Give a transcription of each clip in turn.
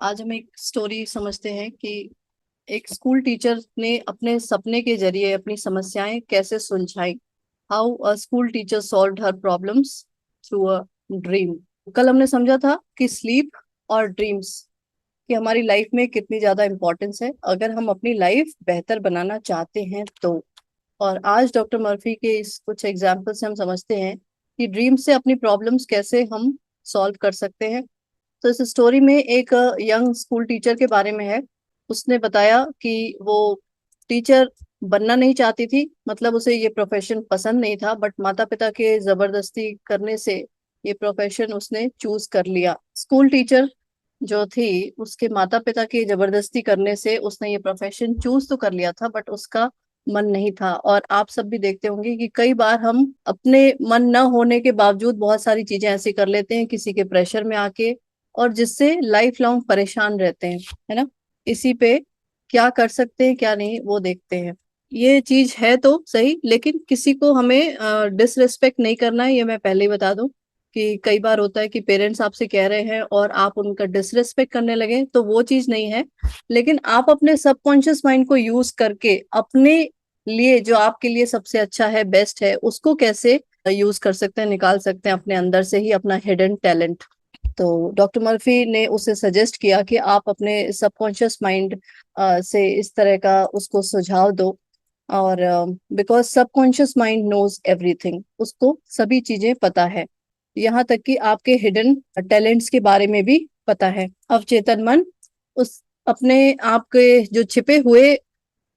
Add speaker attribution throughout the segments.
Speaker 1: आज हम एक स्टोरी समझते हैं कि एक स्कूल टीचर ने अपने सपने के जरिए अपनी समस्याएं कैसे सुलझाई। How a school teacher solved her problems through a dream. कल हमने समझा था कि स्लीप और ड्रीम्स की हमारी लाइफ में कितनी ज्यादा इंपॉर्टेंस है अगर हम अपनी लाइफ बेहतर बनाना चाहते हैं तो। और आज डॉक्टर मर्फी के इस कुछ एग्जाम्पल से हम समझते हैं कि ड्रीम से अपनी प्रॉब्लम्स कैसे हम सॉल्व कर सकते हैं। तो इस स्टोरी में एक यंग स्कूल टीचर के बारे में है। उसने बताया कि वो टीचर बनना नहीं चाहती थी, मतलब उसे ये प्रोफेशन पसंद नहीं था, बट माता पिता के जबरदस्ती करने से ये प्रोफेशन उसने चूज कर लिया। स्कूल टीचर जो थी उसके माता पिता की जबरदस्ती करने से उसने ये प्रोफेशन चूज तो कर लिया था, बट उसका मन नहीं था। और आप सब भी देखते होंगे कि कई बार हम अपने मन न होने के बावजूद बहुत सारी चीजें ऐसी कर लेते हैं किसी के प्रेशर में आके, और जिससे लाइफ लॉन्ग परेशान रहते हैं, है ना। इसी पे क्या कर सकते हैं क्या नहीं वो देखते हैं। ये चीज है तो सही, लेकिन किसी को हमें डिसरिस्पेक्ट नहीं करना है, ये मैं पहले ही बता दूं कि कई बार होता है कि पेरेंट्स आपसे कह रहे हैं और आप उनका डिसरिस्पेक्ट करने लगे, तो वो चीज नहीं है। लेकिन आप अपने सबकॉन्शियस माइंड को यूज करके अपने लिए जो आपके लिए सबसे अच्छा है, बेस्ट है, उसको कैसे यूज कर सकते हैं, निकाल सकते हैं अपने अंदर से ही अपना हिडन टैलेंट। तो डॉक्टर मर्फी ने उसे सजेस्ट किया कि आप अपने सबकॉन्शियस माइंड से इस तरह का उसको सुझाव दो। और because subconscious mind knows everything, उसको सभी चीजें पता है, यहाँ तक कि आपके हिडन टैलेंट्स के बारे में भी पता है। अवचेतन मन उस अपने आपके जो छिपे हुए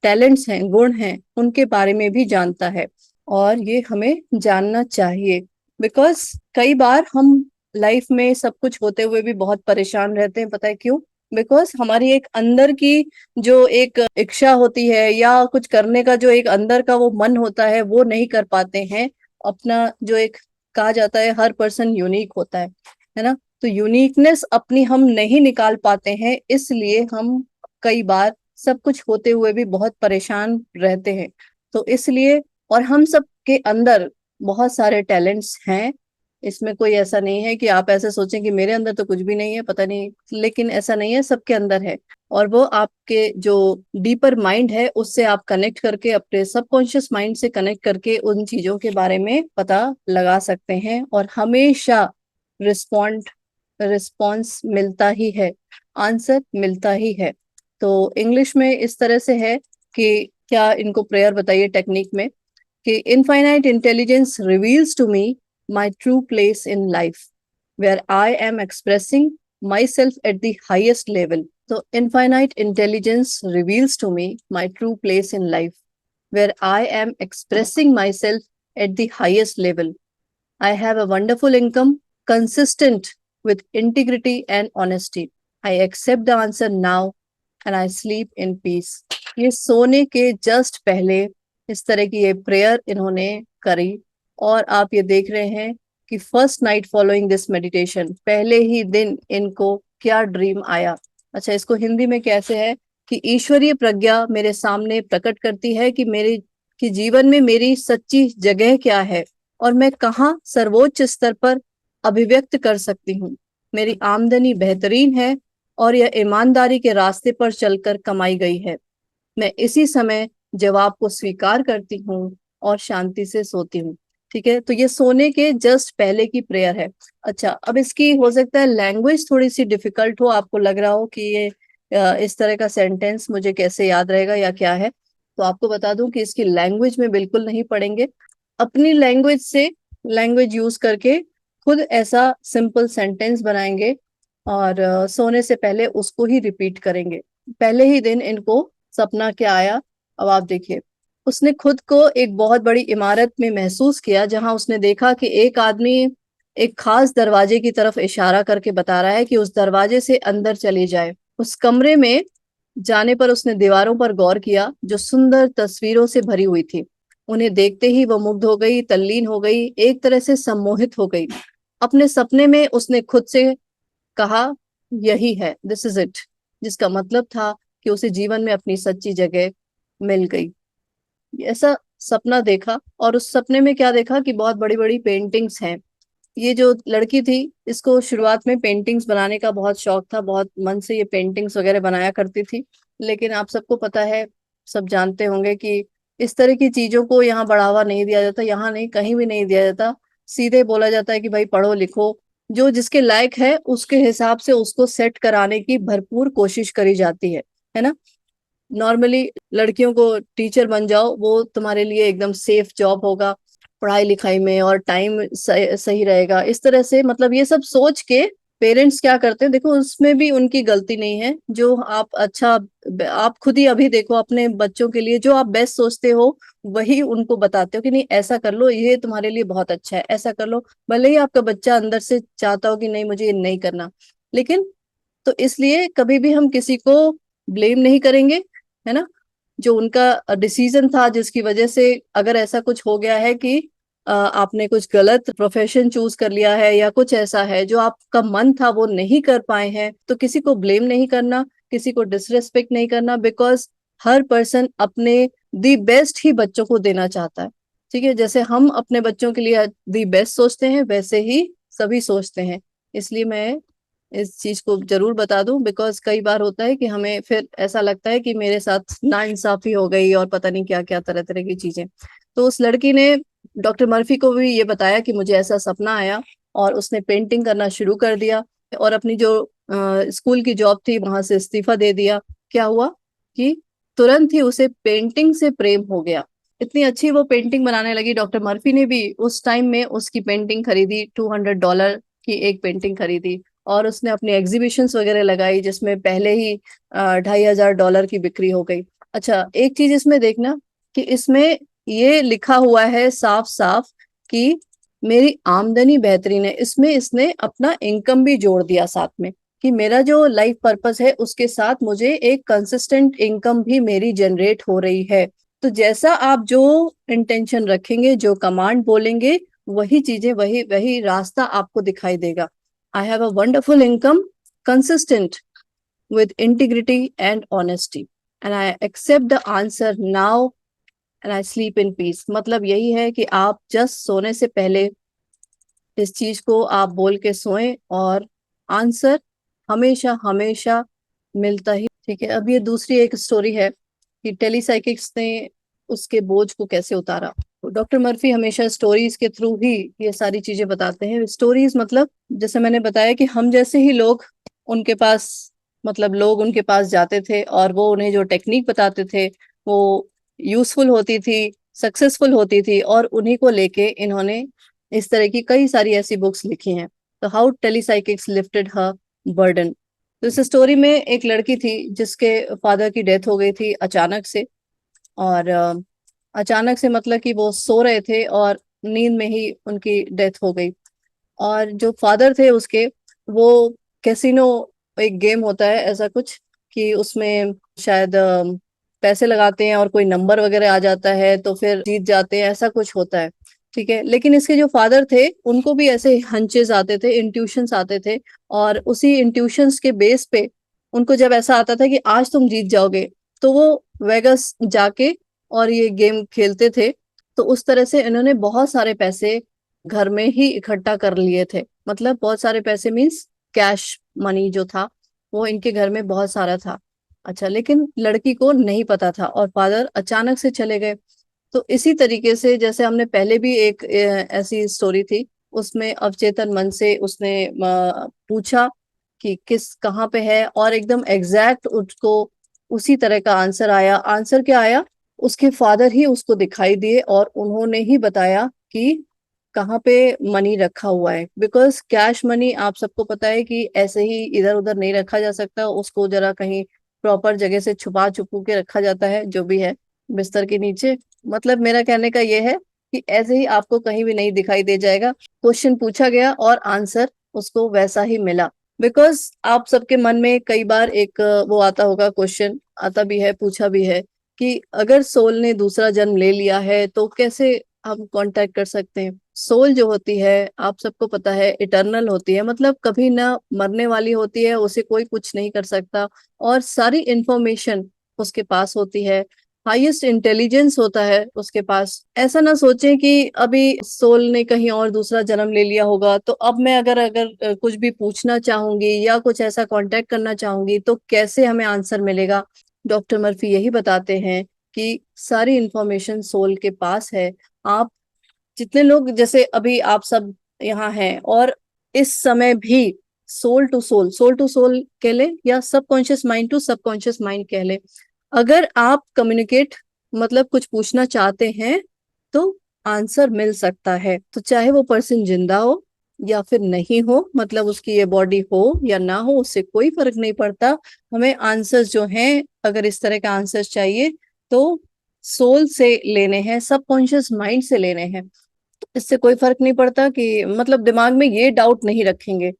Speaker 1: टैलेंट्स हैं, गुण हैं, उनके बारे में भी जानता है। और ये हमें जानना चाहिए, बिकॉज कई बार हम लाइफ में सब कुछ होते हुए भी बहुत परेशान रहते हैं। पता है क्यों? बिकॉज हमारी एक अंदर की जो एक इच्छा होती है या कुछ करने का जो एक अंदर का वो मन होता है वो नहीं कर पाते हैं। अपना जो एक कहा जाता है हर पर्सन यूनिक होता है ना। तो यूनिकनेस अपनी हम नहीं निकाल पाते हैं, इसलिए हम कई बार सब कुछ होते हुए भी बहुत परेशान रहते हैं। तो इसलिए, और हम सब के अंदर बहुत सारे टैलेंट्स हैं, इसमें कोई ऐसा नहीं है कि आप ऐसे सोचें कि मेरे अंदर तो कुछ भी नहीं है, पता नहीं, लेकिन ऐसा नहीं है, सबके अंदर है। और वो आपके जो डीपर माइंड है उससे आप कनेक्ट करके, अपने सबकॉन्शियस माइंड से कनेक्ट करके उन चीजों के बारे में पता लगा सकते हैं। और हमेशा रिस्पॉन्ड रिस्पॉन्स मिलता ही है, आंसर मिलता ही है। तो इंग्लिश में इस तरह से है कि क्या, इनको प्रेयर बताइए टेक्निक में, कि infinite intelligence reveals to me my true place in life where I am expressing myself at the highest level. तो infinite intelligence reveals to me my true place in life where I am expressing myself at the highest level. I have a wonderful income consistent with integrity and honesty. I accept the answer now and I sleep in peace. ये सोने के just पहले इस तरह की ये prayer इन्होंने करी। और आप ये देख रहे हैं कि first night following this meditation, पहले ही दिन इनको क्या ड्रीम आया। अच्छा, इसको हिंदी में कैसे है कि ईश्वरीय प्रज्ञा मेरे सामने प्रकट करती है कि मेरे कि जीवन में मेरी सच्ची जगह क्या है और मैं कहाँ सर्वोच्च स्तर पर अभिव्यक्त कर सकती हूँ। मेरी आमदनी बेहतरीन है और यह ईमानदारी के रास्ते पर चलकर कमाई गई है। मैं इसी समय जवाब को स्वीकार करती हूँ और शांति से सोती हूँ। ठीक है, तो ये सोने के जस्ट पहले की प्रेयर है। अच्छा, अब इसकी हो सकता है लैंग्वेज थोड़ी सी डिफिकल्ट हो, आपको लग रहा हो कि ये इस तरह का सेंटेंस मुझे कैसे याद रहेगा या क्या है। तो आपको बता दूं कि इसकी लैंग्वेज में बिल्कुल नहीं पढ़ेंगे, अपनी लैंग्वेज से लैंग्वेज यूज करके खुद ऐसा सिंपल सेंटेंस बनाएंगे और सोने से पहले उसको ही रिपीट करेंगे। पहले ही दिन इनको सपना क्या आया, अब आप देखिए। उसने खुद को एक बहुत बड़ी इमारत में महसूस किया जहां उसने देखा कि एक आदमी एक खास दरवाजे की तरफ इशारा करके बता रहा है कि उस दरवाजे से अंदर चली जाए। उस कमरे में जाने पर उसने दीवारों पर गौर किया जो सुंदर तस्वीरों से भरी हुई थी। उन्हें देखते ही वह मुग्ध हो गई, तल्लीन हो गई, एक तरह से सम्मोहित हो गई। अपने सपने में उसने खुद से कहा, यही है, दिस इज इट, जिसका मतलब था कि उसे जीवन में अपनी सच्ची जगह मिल गई। ऐसा सपना देखा, और उस सपने में क्या देखा कि बहुत बड़ी बड़ी पेंटिंग्स हैं, ये जो लड़की थी, इसको शुरुआत में पेंटिंग्स बनाने का बहुत शौक था, बहुत मन से ये पेंटिंग्स वगैरह बनाया करती थी। लेकिन आप सबको पता है, सब जानते होंगे कि इस तरह की चीजों को यहाँ बढ़ावा नहीं दिया जाता, यहाँ नहीं, कहीं भी नहीं दिया जाता। सीधे बोला जाता है कि भाई पढ़ो लिखो, जो जिसके लायक है उसके हिसाब से उसको सेट कराने की भरपूर कोशिश करी जाती है ना। नॉर्मली लड़कियों को टीचर बन जाओ, वो तुम्हारे लिए एकदम सेफ जॉब होगा, पढ़ाई लिखाई में और टाइम सही रहेगा, इस तरह से मतलब ये सब सोच के पेरेंट्स क्या करते हैं, देखो उसमें भी उनकी गलती नहीं है। जो आप अच्छा, आप खुद ही अभी देखो अपने बच्चों के लिए जो आप बेस्ट सोचते हो वही उनको बताते हो कि नहीं ऐसा कर लो, ये तुम्हारे लिए बहुत अच्छा है, ऐसा कर लो। भले ही आपका बच्चा अंदर से चाहता हो कि नहीं मुझे ये नहीं करना, लेकिन तो इसलिए कभी भी हम किसी को ब्लेम नहीं करेंगे, है ना। जो उनका डिसीजन था जिसकी वजह से अगर ऐसा कुछ हो गया है कि आपने कुछ गलत प्रोफेशन चूज कर लिया है या कुछ ऐसा है जो आपका मन था वो नहीं कर पाए हैं, तो किसी को ब्लेम नहीं करना, किसी को डिसरेस्पेक्ट नहीं करना, बिकॉज हर पर्सन अपने दी बेस्ट ही बच्चों को देना चाहता है। ठीक है, जैसे हम अपने बच्चों के लिए दी बेस्ट सोचते हैं वैसे ही सभी सोचते हैं। इसलिए मैं इस चीज को जरूर बता दूं, बिकॉज कई बार होता है कि हमें फिर ऐसा लगता है कि मेरे साथ नाइंसाफी हो गई और पता नहीं क्या क्या तरह तरह की चीजें। तो उस लड़की ने डॉक्टर मर्फी को भी ये बताया कि मुझे ऐसा सपना आया, और उसने पेंटिंग करना शुरू कर दिया और अपनी जो स्कूल की जॉब थी वहां से इस्तीफा दे दिया। क्या हुआ कि तुरंत ही उसे पेंटिंग से प्रेम हो गया, इतनी अच्छी वो पेंटिंग बनाने लगी। डॉक्टर मर्फी ने भी उस टाइम में उसकी पेंटिंग खरीदी, $200 की एक पेंटिंग खरीदी, और उसने अपनी एग्जीबिशंस वगैरह लगाई जिसमें पहले ही $2,500 की बिक्री हो गई। अच्छा, एक चीज इसमें देखना कि इसमें ये लिखा हुआ है साफ साफ कि मेरी आमदनी बेहतरीन है, इसमें इसने अपना इनकम भी जोड़ दिया साथ में, कि मेरा जो लाइफ पर्पस है उसके साथ मुझे एक कंसिस्टेंट इनकम भी मेरी जनरेट हो रही है। तो जैसा आप जो इंटेंशन रखेंगे, जो कमांड बोलेंगे, वही चीजें, वही वही रास्ता आपको दिखाई देगा। I have a wonderful income, consistent with integrity and honesty, and I accept the answer now and I sleep in peace। मतलब यही है कि आप जस्ट सोने से पहले इस चीज को आप बोल के सोएं और आंसर हमेशा हमेशा मिलता ही। ठीक है, अब ये दूसरी एक स्टोरी है कि टेलीसाइकिक्स ने उसके बोझ को कैसे उतारा। डॉक्टर मर्फी हमेशा स्टोरीज के थ्रू ही ये सारी चीजें बताते हैं। स्टोरीज मतलब जैसे मैंने बताया कि हम जैसे ही लोग उनके पास, मतलब लोग उनके पास जाते थे और वो उन्हें जो टेक्निक बताते थे वो यूजफुल होती थी, सक्सेसफुल होती थी, और उन्हीं को लेके इन्होंने इस तरह की कई सारी ऐसी बुक्स लिखी हैं। तो हाउ टेलीसाइकिक्स लिफ्टेड हर बर्डन। तो इस स्टोरी में एक लड़की थी जिसके फादर की डेथ हो गई थी अचानक से, और अचानक से मतलब कि वो सो रहे थे और नींद में ही उनकी डेथ हो गई। और जो फादर थे उसके, वो कैसीनो, एक गेम होता है ऐसा कुछ कि उसमें शायद पैसे लगाते हैं और कोई नंबर वगैरह आ जाता है तो फिर जीत जाते हैं, ऐसा कुछ होता है। ठीक है, लेकिन इसके जो फादर थे उनको भी ऐसे हंचेस आते थे, इंट्यूशंस आते थे, और उसी इंट्यूशंस के बेस पे उनको जब ऐसा आता था कि आज तुम जीत जाओगे, तो वो वेगस जाके और ये गेम खेलते थे। तो उस तरह से इन्होंने बहुत सारे पैसे घर में ही इकट्ठा कर लिए थे, मतलब बहुत सारे पैसे मीन्स कैश मनी जो था वो इनके घर में बहुत सारा था। अच्छा, लेकिन लड़की को नहीं पता था और फादर अचानक से चले गए। तो इसी तरीके से जैसे हमने पहले भी एक ऐसी स्टोरी थी, उसमें अवचेतन मन से उसने पूछा कि किस कहाँ पे है, और एकदम एग्जैक्ट उसको उसी तरह का आंसर आया। आंसर क्या आया, उसके फादर ही उसको दिखाई दिए और उन्होंने ही बताया कि कहाँ पे मनी रखा हुआ है। बिकॉज कैश मनी आप सबको पता है कि ऐसे ही इधर उधर नहीं रखा जा सकता, उसको जरा कहीं प्रॉपर जगह से छुपा छुपू के रखा जाता है, जो भी है बिस्तर के नीचे। मतलब मेरा कहने का ये है कि ऐसे ही आपको कहीं भी नहीं दिखाई दे जाएगा। क्वेश्चन पूछा गया और आंसर उसको वैसा ही मिला। बिकॉज आप सबके मन में कई बार एक वो आता होगा, क्वेश्चन आता भी है, पूछा भी है कि अगर सोल ने दूसरा जन्म ले लिया है तो कैसे हम कांटेक्ट कर सकते हैं। सोल जो होती है आप सबको पता है इटर्नल होती है, मतलब कभी ना मरने वाली होती है, उसे कोई कुछ नहीं कर सकता, और सारी इंफॉर्मेशन उसके पास होती है। हाईएस्ट इंटेलिजेंस होता है उसके पास। ऐसा ना सोचें कि अभी सोल ने कहीं और दूसरा जन्म ले लिया होगा, तो अब मैं अगर अगर कुछ भी पूछना चाहूंगी या कुछ ऐसा कांटेक्ट करना चाहूंगी तो कैसे हमें आंसर मिलेगा। डॉक्टर मर्फी यही बताते हैं कि सारी इंफॉर्मेशन सोल के पास है। आप जितने लोग, जैसे अभी आप सब यहाँ हैं, और इस समय भी सोल टू सोल कह ले या subconscious mind to subconscious mind कह ले, अगर आप कम्युनिकेट मतलब कुछ पूछना चाहते हैं तो आंसर मिल सकता है। तो चाहे वो पर्सन जिंदा हो या फिर नहीं हो, मतलब उसकी ये बॉडी हो या ना हो, उससे कोई फर्क नहीं पड़ता। हमें आंसर्स जो हैं, अगर इस तरह का आंसर्स चाहिए तो सोल से लेने हैं, सबकॉन्शियस माइंड से लेने हैं। इससे कोई फर्क नहीं पड़ता कि मतलब दिमाग में ये डाउट नहीं रखेंगे।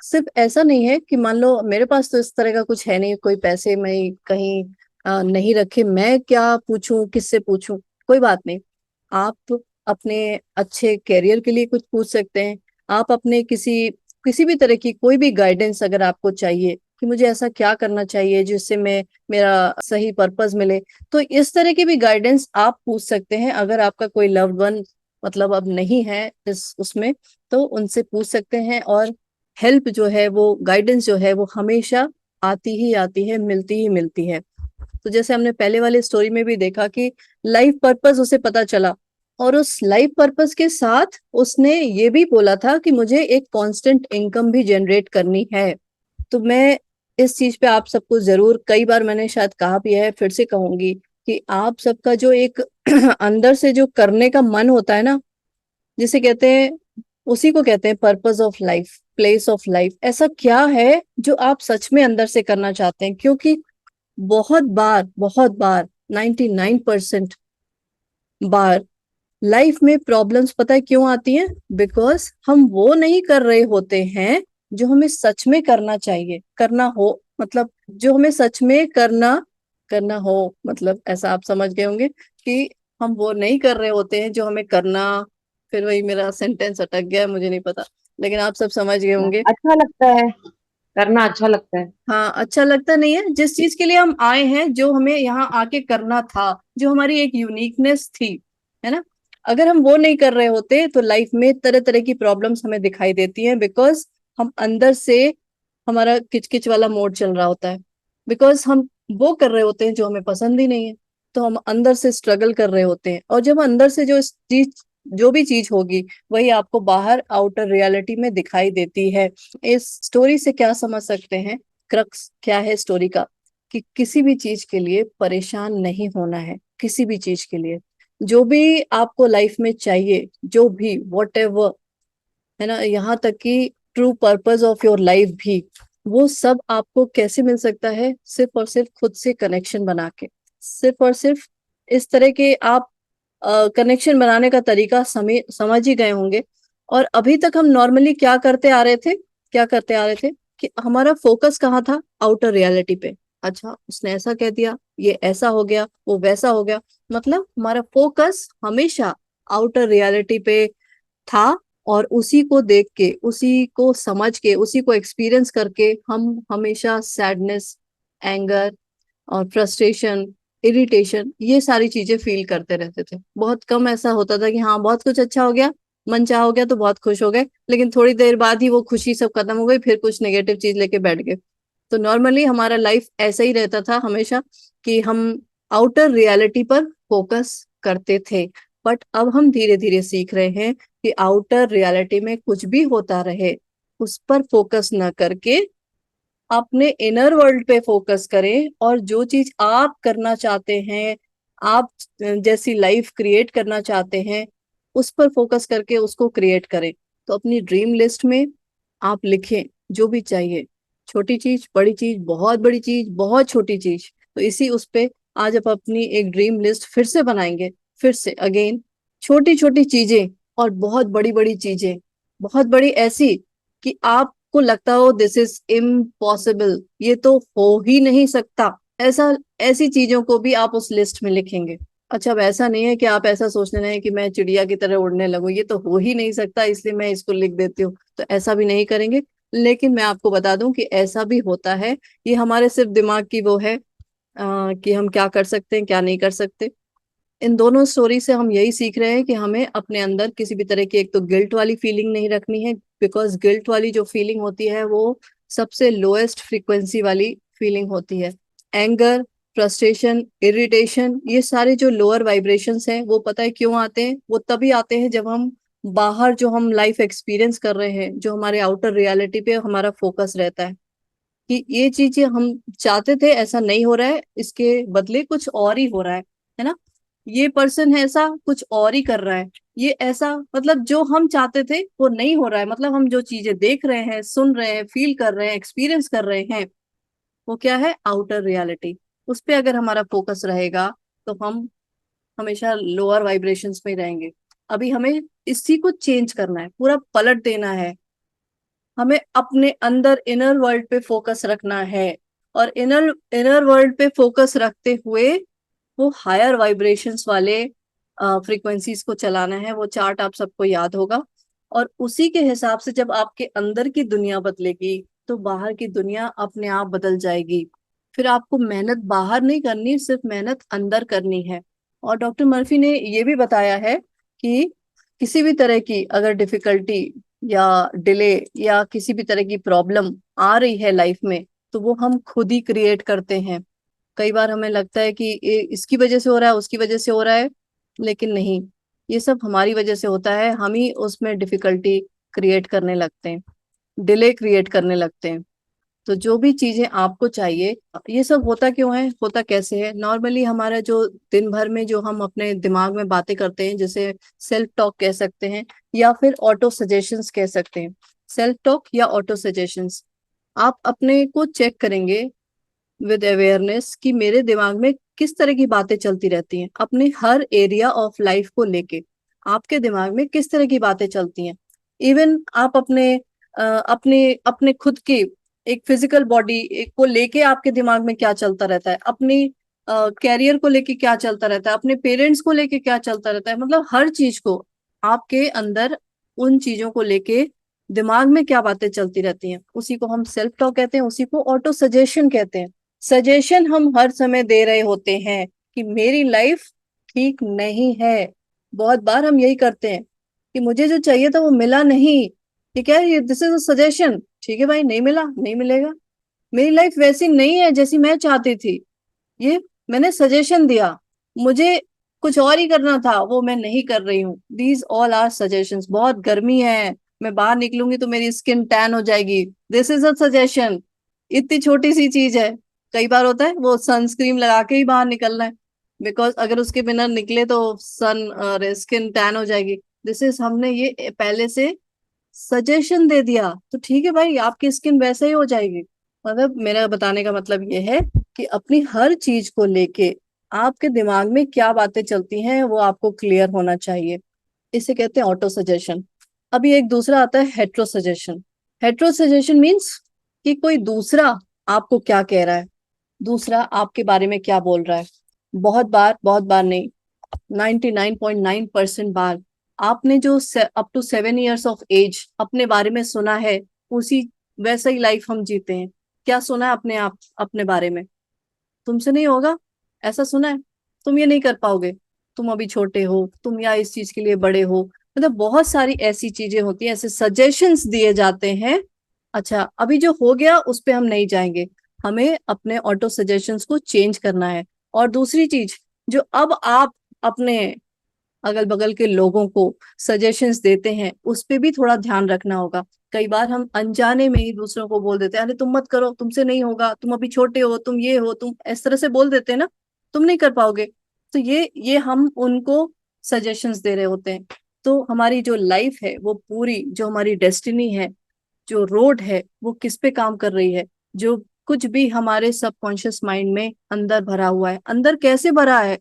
Speaker 1: सिर्फ ऐसा नहीं है कि मान लो मेरे पास तो इस तरह का कुछ है नहीं, कोई पैसे मैं कहीं नहीं रखे, मैं क्या पूछूं, किससे पूछूं। कोई बात नहीं, आप अपने अच्छे करियर के लिए कुछ पूछ सकते हैं। आप अपने किसी किसी भी तरह की कोई भी गाइडेंस अगर आपको चाहिए कि मुझे ऐसा क्या करना चाहिए जिससे मैं मेरा सही पर्पस मिले, तो इस तरह की भी गाइडेंस आप पूछ सकते हैं। अगर आपका कोई लव्ड वन मतलब अब नहीं है इस उसमें, तो उनसे पूछ सकते हैं। और हेल्प जो है, वो गाइडेंस जो है, वो हमेशा आती है, मिलती ही मिलती है। तो जैसे हमने पहले वाली स्टोरी में भी देखा कि लाइफ पर्पस उसे पता चला, और उस लाइफ पर्पस के साथ उसने ये भी बोला था कि मुझे एक कांस्टेंट इनकम भी जनरेट करनी है। तो मैं इस चीज पे आप सबको जरूर, कई बार मैंने शायद कहा भी है, फिर से कहूंगी कि आप सबका जो एक अंदर से जो करने का मन होता है ना, जिसे कहते हैं, उसी को कहते हैं purpose of life, place of life. ऐसा क्या है जो आप सच में अंदर से करना चाहते हैं? क्योंकि बहुत बार 99% बार लाइफ में प्रॉब्लम्स पता है क्यों आती हैं? बिकॉज हम वो नहीं कर रहे होते हैं जो हमें सच में करना चाहिए, करना हो, मतलब जो हमें सच में करना करना हो, मतलब ऐसा आप समझ गए होंगे कि हम वो नहीं कर रहे होते हैं जो हमें करना। फिर वही मेरा सेंटेंस अटक गया है, मुझे नहीं पता, लेकिन आप सब समझ गए होंगे।
Speaker 2: अच्छा लगता है, करना अच्छा लगता है।
Speaker 1: हाँ, अच्छा लगता नहीं है जिस चीज के लिए हम आए हैं, जो हमें यहाँ आके करना था, जो हमारी एक यूनिकनेस थी, है ना। अगर हम वो नहीं कर रहे होते तो लाइफ में तरह तरह की प्रॉब्लम्स हमें दिखाई देती हैं, बिकॉज हम अंदर से, हमारा किचकिच वाला मोड चल रहा होता है। बिकॉज हम वो कर रहे होते हैं जो हमें पसंद ही नहीं है, तो हम अंदर से स्ट्रगल कर रहे होते हैं। और जब अंदर से चीज, जो भी चीज होगी, वही आपको बाहर आउटर रियलिटी में दिखाई देती है। इस स्टोरी से क्या समझ सकते हैं? क्रक्स क्या है स्टोरी का? कि किसी भी चीज के लिए परेशान नहीं होना है, किसी भी चीज के लिए। जो भी आपको लाइफ में चाहिए, जो भी वॉट एवर, है ना, यहाँ तक कि true purpose of your life भी, वो सब आपको कैसे मिल सकता है? सिर्फ और सिर्फ खुद से कनेक्शन बना के। सिर्फ और सिर्फ इस तरह के आप कनेक्शन बनाने का तरीका समझ ही गए होंगे। और अभी तक हम नॉर्मली क्या करते आ रहे थे, क्या करते आ रहे थे कि हमारा फोकस कहाँ था? आउटर रियलिटी पे। अच्छा, उसने ऐसा कह दिया, ये ऐसा हो गया, वो वैसा हो गया, मतलब हमारा फोकस हमेशा आउटर रियलिटी पे था। और उसी को देख के, उसी को समझ के, उसी को एक्सपीरियंस करके हम हमेशा सैडनेस, एंगर और फ्रस्ट्रेशन, इरिटेशन, ये सारी चीजें फील करते रहते थे। बहुत कम ऐसा होता था कि हाँ बहुत कुछ अच्छा हो गया, मन चाह हो गया तो बहुत खुश हो गए, लेकिन थोड़ी देर बाद ही वो खुशी सब खत्म हो गई, फिर कुछ नेगेटिव चीज लेके बैठ गए। तो नॉर्मली हमारा लाइफ ऐसा ही रहता था हमेशा, कि हम आउटर रियलिटी पर फोकस करते थे। बट अब हम धीरे धीरे सीख रहे हैं कि आउटर रियलिटी में कुछ भी होता रहे, उस पर फोकस न करके अपने इनर वर्ल्ड पे फोकस करें। और जो चीज आप करना चाहते हैं, आप जैसी लाइफ क्रिएट करना चाहते हैं, उस पर फोकस करके उसको क्रिएट करें। तो अपनी ड्रीम लिस्ट में आप लिखें जो भी चाहिए, छोटी चीज, बड़ी चीज, बहुत बड़ी चीज, बहुत छोटी चीज। तो इसी उस पे आज आप अपनी एक ड्रीम लिस्ट फिर से बनाएंगे, फिर से अगेन, छोटी छोटी चीजें और बहुत बड़ी बड़ी चीजें, बहुत बड़ी ऐसी कि आपको लगता हो दिस इज इम्पॉसिबल, ये तो हो ही नहीं सकता, ऐसा, ऐसी चीजों को भी आप उस लिस्ट में लिखेंगे। अच्छा, अब ऐसा नहीं है कि आप ऐसा सोचने लगे कि मैं चिड़िया की तरह उड़ने लगूं, ये तो हो ही नहीं सकता इसलिए मैं इसको लिख देती हूँ, तो ऐसा भी नहीं करेंगे। लेकिन मैं आपको बता दूं कि ऐसा भी होता है, ये हमारे सिर्फ दिमाग की वो है, कि हम क्या कर सकते हैं, क्या नहीं कर सकते। इन दोनों स्टोरी से हम यही सीख रहे हैं कि हमें अपने अंदर किसी भी तरह की एक तो गिल्ट वाली फीलिंग नहीं रखनी है, बिकॉज गिल्ट वाली जो फीलिंग होती है वो सबसे लोएस्ट फ्रीक्वेंसी वाली फीलिंग होती है। एंगर, फ्रस्ट्रेशन, इरिटेशन, ये सारे जो लोअर वाइब्रेशंस हैं वो पता है क्यों आते हैं? वो तभी आते हैं जब हम बाहर जो हम लाइफ एक्सपीरियंस कर रहे हैं, जो हमारे आउटर रियलिटी पे हमारा फोकस रहता है कि ये चीजें हम चाहते थे, ऐसा नहीं हो रहा है, इसके बदले कुछ और ही हो रहा है ना। ये पर्सन है ऐसा, कुछ और ही कर रहा है। ये ऐसा, मतलब जो हम चाहते थे वो नहीं हो रहा है। मतलब हम जो चीजें देख रहे हैं, सुन रहे हैं, फील कर रहे हैं, एक्सपीरियंस कर रहे हैं, वो क्या है? Outer reality. उस पे अगर हमारा फोकस रहेगा तो हम हमेशा लोअर वाइब्रेशंस में ही रहेंगे। अभी हमें इसी को चेंज करना है, पूरा पलट देना है। हमें अपने अंदर इनर वर्ल्ड पे फोकस रखना है, और इनर इनर वर्ल्ड पे फोकस रखते हुए वो हायर वाइब्रेशंस वाले फ्रीक्वेंसीज को चलाना है। वो चार्ट आप सबको याद होगा, और उसी के हिसाब से जब आपके अंदर की दुनिया बदलेगी तो बाहर की दुनिया अपने आप बदल जाएगी। फिर आपको मेहनत बाहर नहीं करनी, सिर्फ मेहनत अंदर करनी है। और डॉक्टर मर्फी ने ये भी बताया है कि किसी भी तरह की अगर डिफिकल्टी या डिले या किसी भी तरह की प्रॉब्लम आ रही है लाइफ में, तो वो हम खुद ही क्रिएट करते हैं। कई बार हमें लगता है कि ये इसकी वजह से हो रहा है, उसकी वजह से हो रहा है, लेकिन नहीं, ये सब हमारी वजह से होता है। हम ही उसमें डिफिकल्टी क्रिएट करने लगते हैं, डिले क्रिएट करने लगते हैं। तो जो भी चीजें आपको चाहिए, ये सब होता क्यों है, होता कैसे है? नॉर्मली हमारा जो दिन भर में जो हम अपने दिमाग में बातें करते हैं, जैसे सेल्फ टॉक कह सकते हैं या फिर ऑटो सजेशंस कह सकते हैं। सेल्फ टॉक या ऑटो सजेशंस, आप अपने को चेक करेंगे विद अवेयरनेस कि मेरे दिमाग में किस तरह की बातें चलती रहती हैं, अपने हर एरिया ऑफ लाइफ को लेके आपके दिमाग में किस तरह की बातें चलती हैं। इवन आप अपने अपने खुद की एक फिजिकल बॉडी को लेके आपके दिमाग में क्या चलता रहता है, अपनी कैरियर को लेके क्या चलता रहता है, अपने पेरेंट्स को लेके क्या चलता रहता है, मतलब हर चीज को आपके अंदर, उन चीजों को लेके दिमाग में क्या बातें चलती रहती हैं, उसी को हम सेल्फ टॉक कहते हैं, उसी को ऑटो सजेशन कहते हैं। सजेशन हम हर समय दे रहे होते हैं कि मेरी लाइफ ठीक नहीं है। बहुत बार हम यही करते हैं कि मुझे जो चाहिए था वो मिला नहीं। ठीक है, ये दिस इज अ सजेशन। ठीक है भाई, नहीं मिला, नहीं मिलेगा। मेरी लाइफ वैसी नहीं है जैसी मैं चाहती थी, ये मैंने सजेशन दिया। मुझे कुछ और ही करना था, वो मैं नहीं कर रही हूँ। These all are suggestions. बहुत गर्मी है, मैं बाहर निकलूंगी तो मेरी स्किन टैन हो जाएगी, दिस इज अ सजेशन। इतनी छोटी सी चीज है। कई बार होता है वो सनस्क्रीन लगा के ही बाहर निकलना है, बिकॉज अगर उसके बिना निकले तो सन स्किन टैन हो जाएगी। दिस इज, हमने ये पहले से सजेशन दे दिया, तो ठीक है भाई, आपकी स्किन वैसे ही हो जाएगी। मतलब मेरा बताने का मतलब ये है कि अपनी हर चीज को लेके आपके दिमाग में क्या बातें चलती हैं वो आपको क्लियर होना चाहिए। इसे कहते हैं ऑटो सजेशन। अभी एक दूसरा आता है hetero suggestion. Hetero suggestion means कि कोई दूसरा आपको क्या कह रहा है, दूसरा आपके बारे में क्या बोल रहा है। बहुत बार नहीं, 99.9% बार आपने जो up to 7 years of age अपने बारे में सुना है, उसी वैसा ही लाइफ हम जीते हैं। क्या सुना है अपने आप अपने बारे में? तुमसे नहीं होगा, ऐसा सुना है। तुम ये नहीं कर पाओगे, तुम अभी छोटे हो, तुम या इस चीज के लिए बड़े हो। मतलब बहुत सारी ऐसी चीजें होती हैं, ऐसे सजेशंस दिए जाते हैं। अच्छा, अभी जो हो गया उस पे हम नहीं जाएंगे, हमें अपने ऑटो सजेशंस को चेंज करना है। और दूसरी चीज, जो अब आप अपने अगल बगल के लोगों को सजेशंस देते हैं, उस पे भी थोड़ा ध्यान रखना होगा। कई बार हम अनजाने में ही दूसरों को बोल देते हैं, अरे तुम मत करो, तुमसे नहीं होगा, तुम अभी छोटे हो, तुम ये हो, तुम इस तरह से बोल देते हैं ना, तुम नहीं कर पाओगे। तो ये हम उनको सजेशंस दे रहे होते हैं। तो हमारी जो लाइफ है वो पूरी, जो हमारी डेस्टिनी है, जो रोड है, वो किस पे काम कर रही है? जो कुछ भी हमारे सबकॉन्शियस माइंड में अंदर भरा हुआ है, अंदर कैसे भरा है?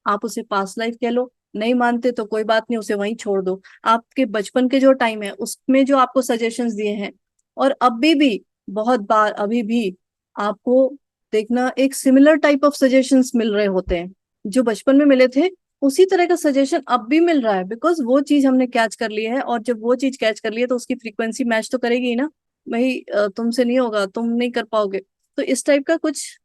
Speaker 1: आप उसे पास्ट लाइफ कह लो, नहीं मानते तो कोई बात नहीं, उसे वहीं छोड़ दो। आपके बचपन के जो टाइम है उसमें जो आपको सजेशंस दिए हैं, और अभी भी बहुत बार अभी भी आपको देखना एक सिमिलर टाइप ऑफ सजेशंस मिल रहे होते हैं। जो बचपन में मिले थे उसी तरह का सजेशन अब भी मिल रहा है, बिकॉज वो चीज हमने कैच कर ली है, और जब वो चीज कैच कर ली है तो उसकी फ्रीक्वेंसी मैच तो करेगी ही ना। भाई तुमसे नहीं होगा, तुम नहीं कर पाओगे। तो इस टाइप का कुछ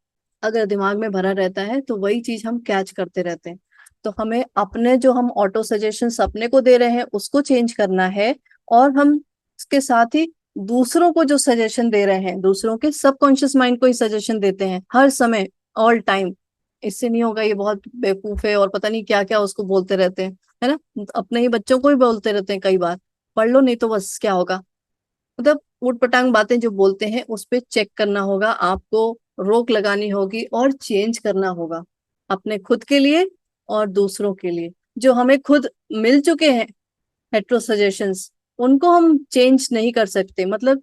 Speaker 1: अगर दिमाग में भरा रहता है तो वही चीज हम कैच करते रहते हैं। तो हमें अपने जो हम ऑटो सजेशन अपने को दे रहे हैं उसको चेंज करना है, और हम इसके साथ ही दूसरों को जो सजेशन दे रहे हैं, दूसरों के सबकॉन्शियस माइंड को ही सजेशन देते हैं हर समय, ऑल टाइम। इससे नहीं होगा, ये बहुत बेवकूफ है और पता नहीं क्या क्या उसको बोलते रहते हैं, है ना। अपने ही बच्चों को ही बोलते रहते हैं कई बार, पढ़ लो नहीं तो बस क्या होगा। मतलब ऊट पटांग बातें जो बोलते हैं उस पे चेक करना होगा आपको, रोक लगानी होगी और चेंज करना होगा अपने खुद के लिए और दूसरों के लिए। जो हमें खुद मिल चुके हैं हेट्रो सजेशंस, उनको हम चेंज नहीं कर सकते, मतलब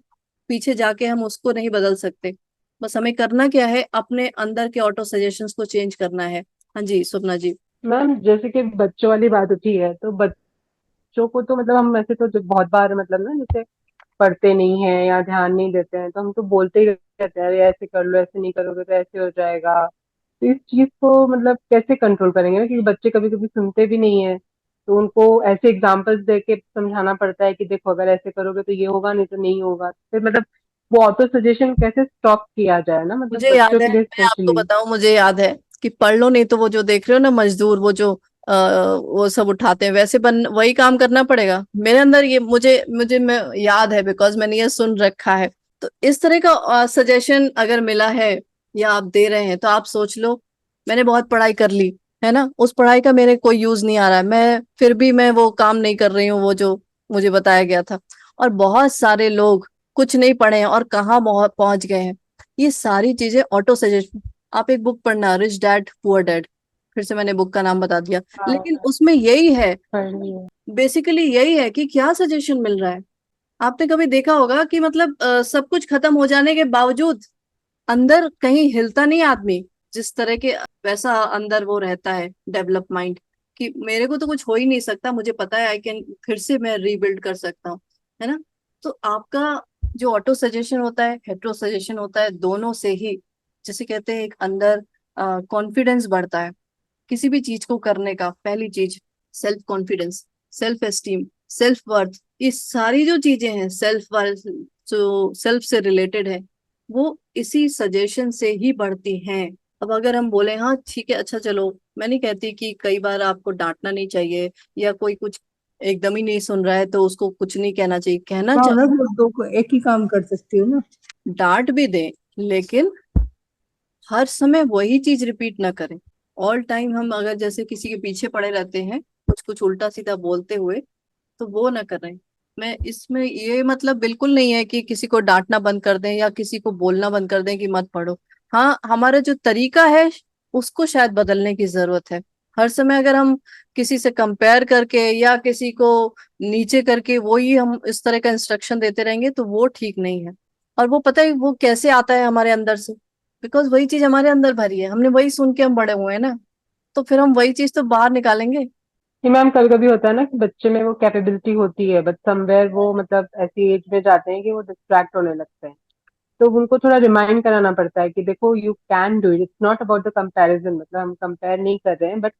Speaker 1: पीछे जाके हम उसको नहीं बदल सकते। बस हमें करना क्या है, अपने अंदर के ऑटो सजेशंस को चेंज करना है। हाँ जी स्वप्ना जी।
Speaker 2: मैम जैसे कि बच्चों वाली बात उठी है, तो बच्चों को तो मतलब हम ऐसे तो बहुत बार मतलब ना, जैसे पढ़ते नहीं है या ध्यान नहीं देते हैं, तो हम तो बोलते ही रहते हैं, अरे ऐसे कर लो, ऐसे नहीं करोगे तो ऐसे हो जाएगा। तो इस चीज को मतलब कैसे कंट्रोल करेंगे, क्योंकि बच्चे कभी कभी सुनते भी नहीं है। तो उनको ऐसे एग्जाम्पल्स दे के समझाना पड़ता है कि देखो अगर ऐसे करोगे तो ये होगा, नहीं तो नहीं होगा। फिर मतलब वो ऑटो सजेशन कैसे स्टॉप किया जाए ना, मतलब
Speaker 1: मुझे याद
Speaker 2: बच्चों
Speaker 1: है,
Speaker 2: के लिए
Speaker 1: मैं आपको
Speaker 2: स्पेशली।
Speaker 1: बताऊं, मुझे याद है कि पढ़ लो नहीं तो वो जो देख रहे हो ना मजदूर, वो जो वो सब उठाते हैं, वैसे बन वही काम करना पड़ेगा मेरे अंदर। ये मुझे मुझे मैं याद है, बिकॉज मैंने ये सुन रखा है। तो इस तरह का सजेशन अगर मिला है या आप दे रहे हैं तो आप सोच लो, मैंने बहुत पढ़ाई कर ली है ना, उस पढ़ाई का मेरे कोई यूज नहीं आ रहा है, मैं फिर भी मैं वो काम नहीं कर रही हूँ वो जो मुझे बताया गया था। और बहुत सारे लोग कुछ नहीं पढ़े हैं और कहाँ पहुंच गए हैं। ये सारी चीजें ऑटो सजेशन। आप एक बुक पढ़ना, रिच डैड पुअर डैड, फिर से मैंने बुक का नाम बता दिया, लेकिन
Speaker 2: हाँ,
Speaker 1: उसमें यही है,
Speaker 2: पढ़नी है।
Speaker 1: बेसिकली यही है कि क्या सजेशन मिल रहा है। आपने कभी देखा होगा कि मतलब सब कुछ खत्म हो जाने के बावजूद अंदर कहीं हिलता नहीं आदमी, जिस तरह के वैसा अंदर वो रहता है डेवलप माइंड, कि मेरे को तो कुछ हो ही नहीं सकता, मुझे पता है आई कैन, फिर से मैं रीबिल्ड कर सकता हूँ, है ना। तो आपका जो ऑटो सजेशन होता है, हेट्रो सजेशन होता है, दोनों से ही जैसे कहते हैं एक अंदर कॉन्फिडेंस बढ़ता है किसी भी चीज को करने का। पहली चीज self confidence, self esteem, self worth, ये सारी जो चीजें हैं सेल्फ वर्थ, जो सेल्फ से रिलेटेड है, वो इसी सजेशन से ही बढ़ती हैं। अब अगर हम बोले हाँ ठीक है, अच्छा चलो, मैं नहीं कहती कि कई बार आपको डांटना नहीं चाहिए, या कोई कुछ एकदम ही नहीं सुन रहा है तो उसको कुछ नहीं कहना चाहिए, कहना
Speaker 3: हाँ ना,
Speaker 1: चाहिए,
Speaker 3: वो दो को एक ही काम कर सकती हो ना।
Speaker 1: डांट भी दें, लेकिन हर समय वही चीज रिपीट ना करें। ऑल टाइम हम अगर जैसे किसी के पीछे पड़े रहते हैं कुछ कुछ उल्टा सीधा बोलते हुए, तो वो ना करें। मैं इसमें ये मतलब बिल्कुल नहीं है कि किसी को डांटना बंद कर दें या किसी को बोलना बंद कर दें कि मत पढ़ो। हाँ, हमारा जो तरीका है उसको शायद बदलने की जरूरत है। हर समय अगर हम किसी से कंपेयर करके या किसी को नीचे करके वो ही हम इस तरह का इंस्ट्रक्शन देते रहेंगे तो वो ठीक नहीं है। और वो पता है वो कैसे आता है हमारे अंदर से, बिकॉज वही चीज हमारे अंदर भरी है, हमने वही सुन के हम बड़े हुए हैं ना, तो फिर हम वही चीज तो बाहर निकालेंगे।
Speaker 2: कि मैम कभी कभी होता है ना कि बच्चे में वो कैपेबिलिटी होती है, बट समवेयर वो मतलब ऐसी एज में जाते हैं कि वो डिस्ट्रैक्ट होने लगते हैं। तो उनको थोड़ा रिमाइंड कराना पड़ता है कि देखो you can do it, it's not about the comparison, मतलब हम कंपेयर नहीं कर रहे हैं, बट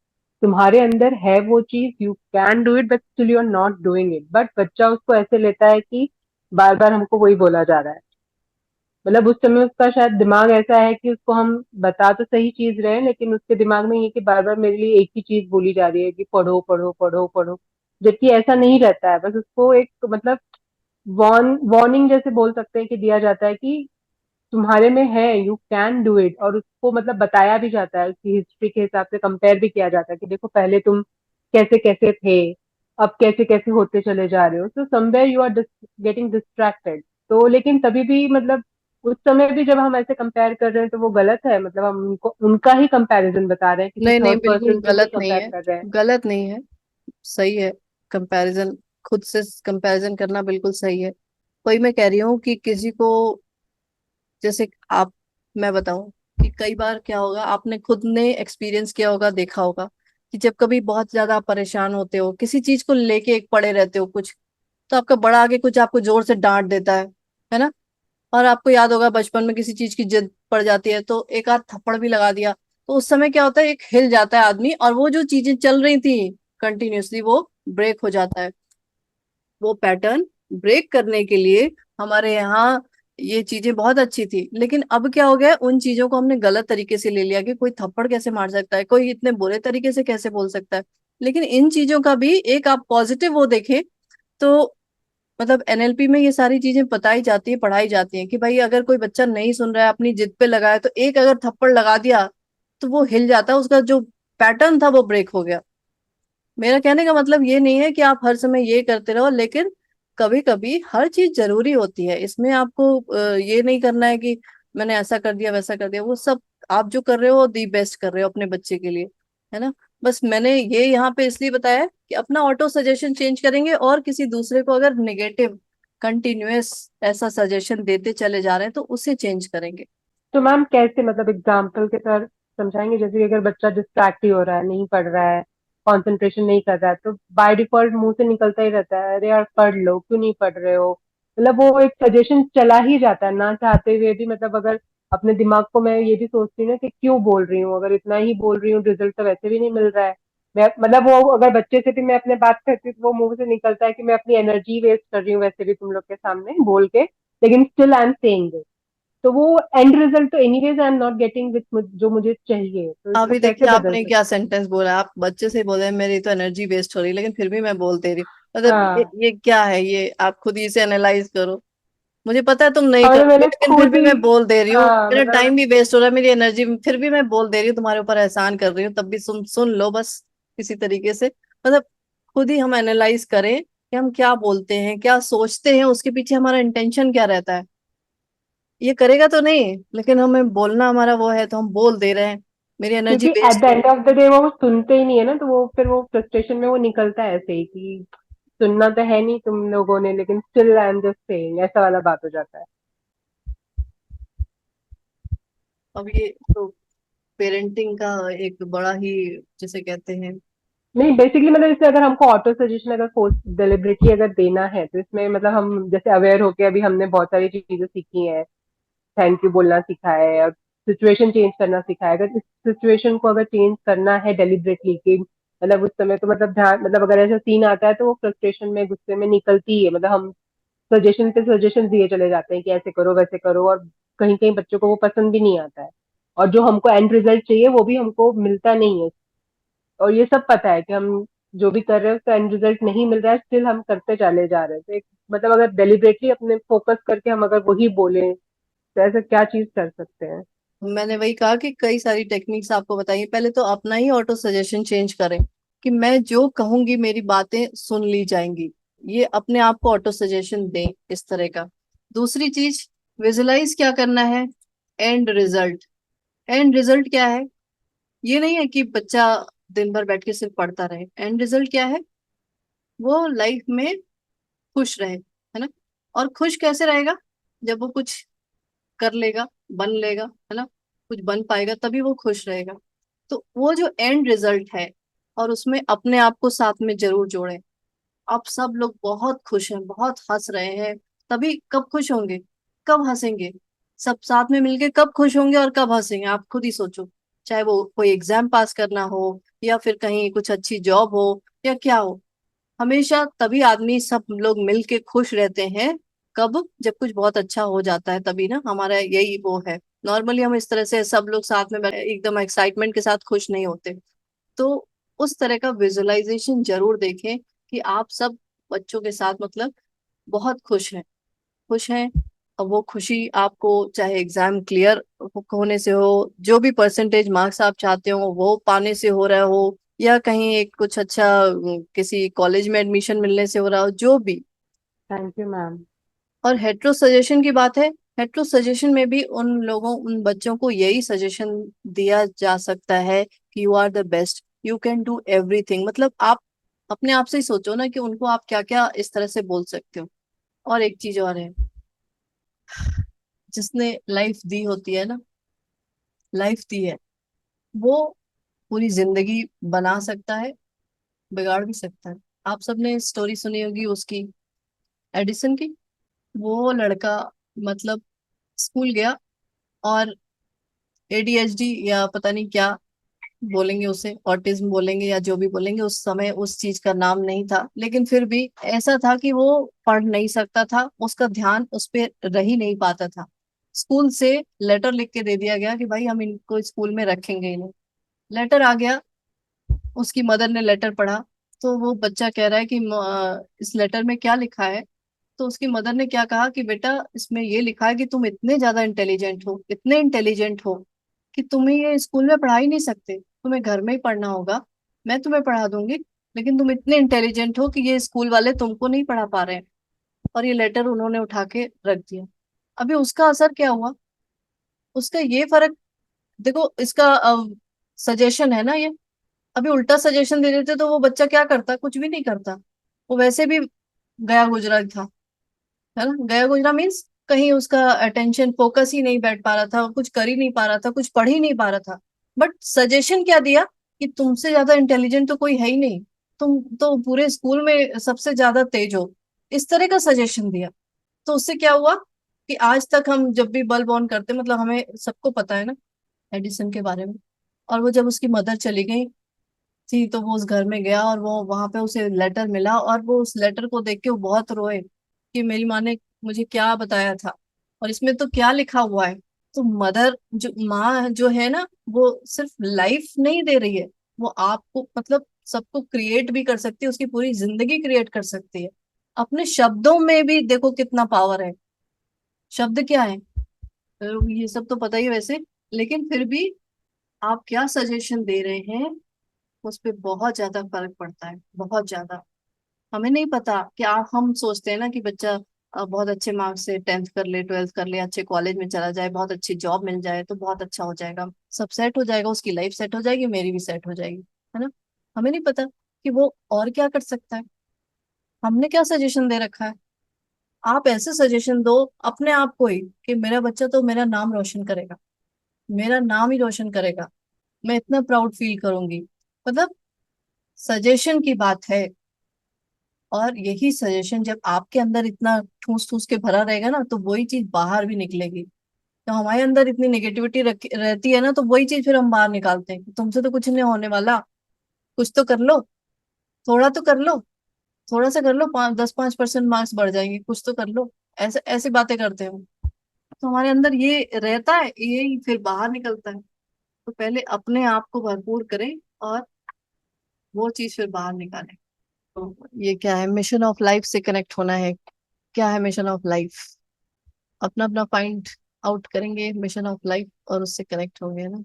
Speaker 2: तुम्हारे अंदर है वो चीज, you can do it, but still you are not doing it. But बच्चा उसको ऐसे लेता है कि बार बार हमको वही बोला जा रहा है। मतलब उस समय उसका शायद दिमाग ऐसा है कि उसको हम बता तो सही चीज रहे हैं, लेकिन उसके दिमाग में ये कि बार बार मेरे लिए एक ही चीज बोली जा रही है कि पढ़ो पढ़ो पढ़ो पढ़ो। जबकि ऐसा नहीं रहता है, बस उसको एक मतलब वार्निंग जैसे बोल सकते हैं कि दिया जाता है कि तुम्हारे में है, यू कैन डू इट। और उसको मतलब बताया भी जाता है, उसकी हिस्ट्री के हिसाब से कंपेयर भी किया जाता है कि देखो पहले तुम कैसे कैसे थे, अब कैसे कैसे होते चले जा रहे हो। तो somewhere you are getting distracted. तो लेकिन तभी भी मतलब उस समय भी जब हम ऐसे कंपेयर कर रहे हैं तो वो गलत है, मतलब हम उनको उनका ही कंपैरिजन बता रहे हैं, किसी
Speaker 1: नहीं नहीं,
Speaker 2: थर्ड
Speaker 1: बिल्कुल
Speaker 2: पर्सन से नहीं
Speaker 1: गलत नहीं
Speaker 2: कंपेयर
Speaker 1: है,
Speaker 2: कर रहे हैं।
Speaker 1: गलत नहीं है, सही है। कंपैरिजन, खुद से कंपैरिजन करना बिल्कुल सही है। वही मैं कह रही हूँ कि किसी को, जैसे आप, मैं बताऊं कि कई बार क्या होगा, आपने खुद ने एक्सपीरियंस किया होगा, देखा होगा कि जब कभी बहुत ज्यादा आप परेशान होते हो किसी चीज को लेके, एक पड़े रहते हो कुछ, तो आपका बड़ा आगे कुछ आपको जोर से डांट देता है ना। और आपको याद होगा बचपन में किसी चीज की जिद पड़ जाती है तो एक आध थप्पड़ भी लगा दिया, तो उस समय क्या होता है, एक हिल जाता है आदमी, और वो जो चीजें चल रही थी कंटिन्यूअसली वो ब्रेक हो जाता है। वो पैटर्न ब्रेक करने के लिए हमारे यहाँ ये चीजें बहुत अच्छी थी, लेकिन अब क्या हो गया, उन चीजों को हमने गलत तरीके से ले लिया कि कोई थप्पड़ कैसे मार सकता है, कोई इतने बुरे तरीके से कैसे बोल सकता है। लेकिन इन चीजों का भी एक आप पॉजिटिव वो देखें तो मतलब एनएलपी में ये सारी चीजें बताई जाती है, पढ़ाई जाती है कि भाई अगर कोई बच्चा नहीं सुन रहा है, अपनी जिद पे लगा है, तो एक अगर थप्पड़ लगा दिया तो वो हिल जाता है, उसका जो पैटर्न था वो ब्रेक हो गया। मेरा कहने का मतलब ये नहीं है कि आप हर समय ये करते रहो, लेकिन कभी कभी हर चीज जरूरी होती है। इसमें आपको ये नहीं करना है कि मैंने ऐसा कर दिया वैसा कर दिया, वो सब आप जो कर रहे हो दी बेस्ट कर रहे हो अपने बच्चे के लिए, है ना। बस मैंने ये यहाँ पे इसलिए बताया है कि अपना ऑटो सजेशन चेंज करेंगे, और किसी दूसरे को अगर नेगेटिव कंटिन्यूअस ऐसा सजेशन देते चले जा रहे हैं तो उसे चेंज करेंगे।
Speaker 2: तो मैम कैसे, मतलब एग्जाम्पल के तरह समझाएंगे? जैसे कि अगर बच्चा डिस्ट्रैक्ट ही हो रहा है, नहीं पढ़ रहा है, कंसंट्रेशन नहीं कर रहा है, तो बाय डिफॉल्ट मुंह से निकलता ही रहता है, अरे यार पढ़ लो, क्यों नहीं पढ़ रहे हो। मतलब वो एक सजेशन चला ही जाता है ना चाहते हुए भी। मतलब अगर अपने दिमाग को मैं ये भी सोचती हूँ ना कि क्यों बोल रही हूँ, अगर इतना ही बोल रही हूँ, रिजल्ट तो वैसे भी नहीं मिल रहा है। मैं मतलब वो अगर बच्चे से भी मैं अपने बात करती हूँ तो वो मुंह से निकलता है कि मैं अपनी एनर्जी वेस्ट कर रही हूँ वैसे भी तुम लोग के सामने बोल के, लेकिन स्टिल आई एम सेइंग। तो वो एंड रिजल्ट तो anyways I am not getting with जो मुझे चाहिए, तो इसको
Speaker 1: अभी
Speaker 2: कैसे
Speaker 1: देखिए
Speaker 2: बदल
Speaker 1: आपने
Speaker 2: सकते?
Speaker 1: क्या सेंटेंस बोला, आप बच्चे से बोले मेरी तो एनर्जी वेस्ट हो रही है, लेकिन फिर भी मैं बोल दे रही हूँ। मतलब
Speaker 2: हाँ,
Speaker 1: ये क्या है, ये आप खुद ही से एनालाइज करो। मुझे पता है तुम नहीं
Speaker 2: और
Speaker 1: करोगे,
Speaker 2: मैंने
Speaker 1: लेकिन फिर
Speaker 2: खुद
Speaker 1: भी
Speaker 2: ही,
Speaker 1: मैं बोल दे रही हूँ,
Speaker 2: हाँ
Speaker 1: मेरा
Speaker 2: मतलब,
Speaker 1: टाइम भी वेस्ट हो रहा है, मेरी एनर्जी, फिर भी मैं बोल दे रही हूँ, तुम्हारे ऊपर एहसान कर रही हूँ, तब भी सुन लो बस किसी तरीके से। मतलब खुद ही हम एनालाइज करें कि हम क्या बोलते हैं, क्या सोचते हैं, उसके पीछे हमारा इंटेंशन क्या रहता है। ये करेगा तो नहीं, लेकिन हमें बोलना हमारा वो है तो हम बोल दे रहे हैं, मेरी एनर्जी
Speaker 2: क्योंकि एट द
Speaker 1: वेस्ट हो
Speaker 2: एंड ऑफ द डे वो सुनते ही नहीं है ना, तो वो फिर वो फ्रस्ट्रेशन में वो निकलता है ऐसे ही कि सुनना तो है नहीं तुम लोगों ने, लेकिन still I am just saying, ऐसा वाला बात हो जाता है।
Speaker 1: अब ये तो पेरेंटिंग का एक बड़ा ही, जिसे कहते हैं।
Speaker 2: नहीं, बेसिकली मतलब इससे अगर हमको ऑटो सजेशन अगर फोर्स डिलिबरेटली अगर देना है, तो इसमें मतलब हम जैसे अवेयर होके अभी हमने बहुत सारी चीजें सीखी हैं, थैंक यू बोलना सीखा है, और सिचुएशन चेंज करना सीखा है। अगर इस सिचुएशन को अगर चेंज करना है डेलिबरेटली कि मतलब उस समय तो मतलब ध्यान, मतलब अगर ऐसा सीन आता है तो वो फ्रस्ट्रेशन में गुस्से में निकलती है, मतलब हम सजेशन पे सजेशन दिए चले जाते हैं कि ऐसे करो वैसे करो, और कहीं कहीं बच्चों को वो पसंद भी नहीं आता है, और जो हमको एंड रिजल्ट चाहिए वो भी हमको मिलता नहीं है। और ये सब पता है कि हम जो भी कर रहे हैं उसका एंड रिजल्ट नहीं मिल रहा है, स्टिल हम करते चले जा रहे हैं। तो एक मतलब अगर डेलिबरेटली अपने फोकस करके हम अगर वही बोले, तो ऐसा क्या चीज कर सकते हैं?
Speaker 1: मैंने वही कहा कि कई सारी टेक्निक्स आपको बताइए, पहले तो अपना ही ऑटो सजेशन चेंज करें कि मैं जो कहूंगी मेरी बातें सुन ली जाएंगी। ये अपने आप को ऑटो सजेशन दें इस तरह का। दूसरी चीज, विजुलाइज क्या करना है, एंड रिजल्ट। एंड रिजल्ट क्या है, ये नहीं है कि बच्चा दिन भर बैठ के सिर्फ पढ़ता रहे। एंड रिजल्ट क्या है, वो लाइफ में खुश रहे, है ना। और खुश कैसे रहेगा, जब वो कुछ कर लेगा, बन लेगा, है ना, कुछ बन पाएगा तभी वो खुश रहेगा। तो वो जो एंड रिजल्ट है, और उसमें अपने आप को साथ में जरूर जोड़ें। आप सब लोग बहुत खुश हैं, बहुत हंस रहे हैं, तभी कब खुश होंगे, कब हंसेंगे, सब साथ में मिलके कब खुश होंगे और कब हंसेंगे, आप खुद ही सोचो। चाहे वो कोई एग्जाम पास करना हो, या फिर कहीं कुछ अच्छी जॉब हो, या क्या हो, हमेशा तभी आदमी सब लोग मिल के खुश रहते हैं। कब, जब कुछ बहुत अच्छा हो जाता है तभी ना, हमारा यही वो है। नॉर्मली हम इस तरह से सब लोग साथ में एकदम एक्साइटमेंट के साथ खुश नहीं होते। तो उस तरह का विजुअलाइजेशन जरूर देखें कि आप सब बच्चों के साथ मतलब बहुत खुश हैं, खुश हैं। अब वो खुशी आपको चाहे एग्जाम क्लियर होने से हो, जो भी परसेंटेज मार्क्स आप चाहते हो वो पाने से हो रहा हो, या कहीं एक कुछ अच्छा किसी कॉलेज में एडमिशन मिलने से हो रहा हो, जो भी।
Speaker 2: Thank you ma'am.
Speaker 1: और हेट्रो सजेशन की बात है, हेट्रो सजेशन में भी उन बच्चों को यही सजेशन दिया जा सकता है कि you are the best, you can do everything. मतलब आप अपने आप से ही सोचो ना कि उनको आप क्या क्या इस तरह से बोल सकते हो। और एक चीज और है, जिसने लाइफ दी होती है ना, लाइफ दी है, वो पूरी जिंदगी बना सकता है, बिगाड़ भी सकता है। आप सबने स्टोरी सुनी होगी उसकी, एडिसन की। वो लड़का मतलब स्कूल गया, और एडीएचडी या पता नहीं क्या बोलेंगे उसे, ऑटिज्म बोलेंगे या जो भी बोलेंगे, उस समय उस चीज का नाम नहीं था, लेकिन फिर भी ऐसा था कि वो पढ़ नहीं सकता था, उसका ध्यान उस पे रह ही नहीं पाता था। स्कूल से लेटर लिख के दे दिया गया कि भाई हम इनको स्कूल में रखेंगे ही नहीं। लेटर आ गया, उसकी मदर ने लेटर पढ़ा, तो वो बच्चा कह रहा है कि इस लेटर में क्या लिखा है?" तो उसकी मदर ने क्या कहा कि बेटा, इसमें ये लिखा है कि तुम इतने ज्यादा इंटेलिजेंट हो, इतने इंटेलिजेंट हो कि तुम्हें ये स्कूल में पढ़ा ही नहीं सकते, तुम्हें घर में ही पढ़ना होगा। मैं तुम्हें पढ़ा दूंगी, लेकिन तुम इतने इंटेलिजेंट हो कि ये स्कूल वाले तुमको नहीं पढ़ा पा रहे हैं। और ये लेटर उन्होंने उठा के रख दिया। अभी उसका असर क्या हुआ? उसका ये फर्क, देखो इसका सजेशन है ना ये। अभी उल्टा सजेशन दे देते तो वो बच्चा क्या करता? कुछ भी नहीं करता। वो वैसे भी गया गुजरा था, है ना। गया गुजरा मीन्स कहीं उसका अटेंशन फोकस ही नहीं बैठ पा रहा था, कुछ कर ही नहीं पा रहा था, कुछ पढ़ ही नहीं पा रहा था। बट सजेशन क्या दिया कि तुमसे ज्यादा इंटेलिजेंट तो कोई है ही नहीं, तुम तो पूरे स्कूल में सबसे ज्यादा तेज हो। इस तरह का सजेशन दिया। तो उससे क्या हुआ कि आज तक हम जब भी बल्ब ऑन करते, मतलब हमें सबको पता है ना एडिसन के बारे में। और वो जब उसकी मदर चली गई थी तो वो उस घर में गया और वो वहां पे उसे लेटर मिला, और वो उस लेटर को देख के वो बहुत रोए कि मेरी माँ ने मुझे क्या बताया था और इसमें तो क्या लिखा हुआ है। तो मदर जो माँ जो है ना, वो सिर्फ लाइफ नहीं दे रही है, वो आपको मतलब सबको क्रिएट भी कर सकती है, उसकी पूरी जिंदगी क्रिएट कर सकती है। अपने शब्दों में भी देखो कितना पावर है। शब्द क्या है, ये सब तो पता ही है वैसे, लेकिन फिर भी आप क्या सजेशन दे रहे हैं उस पे बहुत ज्यादा फर्क पड़ता है, बहुत ज्यादा। हमें नहीं पता कि आप, हम सोचते हैं ना कि बच्चा बहुत अच्छे मार्क्स से 10th कर ले, 12th कर ले, अच्छे कॉलेज में चला जाए, बहुत अच्छी जॉब मिल जाए तो बहुत अच्छा हो जाएगा, सब सेट हो जाएगा, उसकी लाइफ सेट हो जाएगी, मेरी भी सेट हो जाएगी, है ना। हमें नहीं पता कि वो और क्या कर सकता है। हमने क्या सजेशन दे रखा है? आप ऐसे सजेशन दो अपने आप को ही कि मेरा बच्चा तो मेरा नाम रोशन करेगा, मेरा नाम ही रोशन करेगा, मैं इतना प्राउड फील करूंगी। मतलब सजेशन की बात है। और यही सजेशन जब आपके अंदर इतना ठूस ठूस के भरा रहेगा ना, तो वही चीज बाहर भी निकलेगी। तो हमारे अंदर इतनी नेगेटिविटी रहती है ना, तो वही चीज फिर हम बाहर निकालते हैं कि तुमसे तो कुछ नहीं होने वाला, कुछ तो कर लो, थोड़ा तो कर लो, थोड़ा सा कर लो, 5% मार्क्स बढ़ जाएंगे, कुछ तो कर लो। ऐसे ऐसी बातें करते हैं हम। तो हमारे अंदर ये रहता है, यही फिर बाहर निकलता है। तो पहले अपने आप को भरपूर करें और वो चीज फिर बाहर निकालें। तो ये क्या है, मिशन ऑफ लाइफ से कनेक्ट होना है। क्या है मिशन ऑफ लाइफ? अपना अपना फाइंड आउट करेंगे मिशन ऑफ लाइफ और उससे कनेक्ट होंगे ना।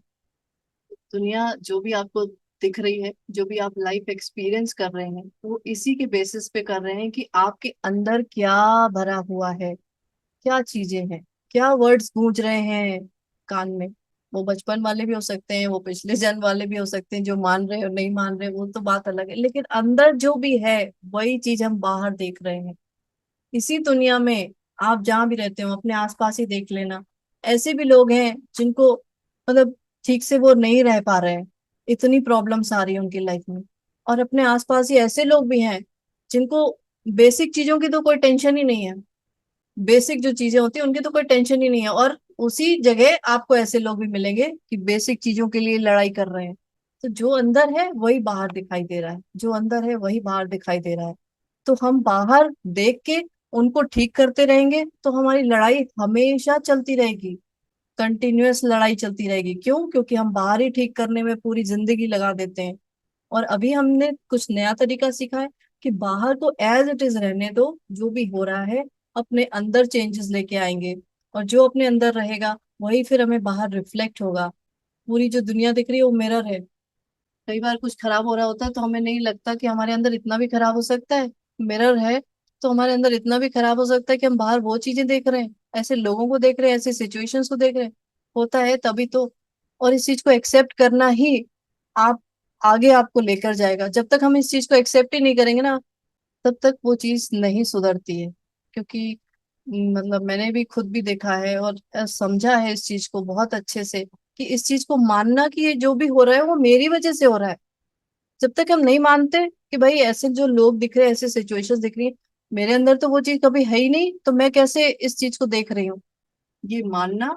Speaker 1: दुनिया जो भी आपको दिख रही है, जो भी आप लाइफ एक्सपीरियंस कर रहे हैं, वो इसी के बेसिस पे कर रहे हैं कि आपके अंदर क्या भरा हुआ है, क्या चीजें हैं, क्या वर्ड्स गूंज रहे हैं कान में। वो बचपन वाले भी हो सकते हैं, वो पिछले जन्म वाले भी हो सकते हैं, जो मान रहे और नहीं मान रहे वो तो बात अलग है, लेकिन अंदर जो भी है वही चीज हम बाहर देख रहे हैं। इसी दुनिया में आप जहां भी रहते हो अपने आसपास ही देख लेना। ऐसे भी लोग हैं जिनको मतलब ठीक से वो नहीं रह पा रहे हैं, इतनी प्रॉब्लम्स आ रही है उनकी लाइफ में। और अपने आसपास ही ऐसे लोग भी हैं जिनको बेसिक चीजों की तो कोई टेंशन ही नहीं है। बेसिक जो चीजें होती है उनकी तो कोई टेंशन ही नहीं है, और उसी जगह आपको ऐसे लोग भी मिलेंगे कि बेसिक चीजों के लिए लड़ाई कर रहे हैं। तो जो अंदर है वही बाहर दिखाई दे रहा है, जो अंदर है वही बाहर दिखाई दे रहा है। तो हम बाहर देख के उनको ठीक करते रहेंगे तो हमारी लड़ाई हमेशा चलती रहेगी, कंटिन्यूअस लड़ाई चलती रहेगी। क्यों? क्योंकि हम बाहर ही ठीक करने में पूरी जिंदगी लगा देते हैं। और अभी हमने कुछ नया तरीका सीखा है कि बाहर को एज इट इज रहने दो, जो भी हो रहा है अपने अंदर चेंजेस लेके आएंगे, और जो अपने अंदर रहेगा वही फिर हमें बाहर रिफ्लेक्ट होगा। पूरी जो दुनिया दिख रही है वो मिरर है। कई बार कुछ खराब हो रहा होता है तो हमें नहीं लगता कि हमारे अंदर इतना भी खराब हो सकता है। मिरर है तो हमारे अंदर इतना भी खराब हो सकता है कि हम बाहर वो चीजें देख रहे हैं, ऐसे लोगों को देख रहे हैं, ऐसे सिचुएशंस को देख रहे हैं। होता है तभी तो। और इस चीज को एक्सेप्ट करना ही आप आगे आपको लेकर जाएगा। जब तक हम इस चीज को एक्सेप्ट ही नहीं करेंगे ना, तब तक वो चीज नहीं सुधरती है। क्योंकि मतलब मैंने भी खुद भी देखा है और समझा है इस चीज को बहुत अच्छे से कि इस चीज को मानना कि ये जो भी हो रहा है वो मेरी वजह से हो रहा है। जब तक हम नहीं मानते कि भाई ऐसे जो लोग दिख रहे हैं, ऐसे सिचुएशंस दिख रही है, मेरे अंदर तो वो चीज कभी है ही नहीं, तो मैं कैसे इस चीज को देख रही हूँ, ये मानना,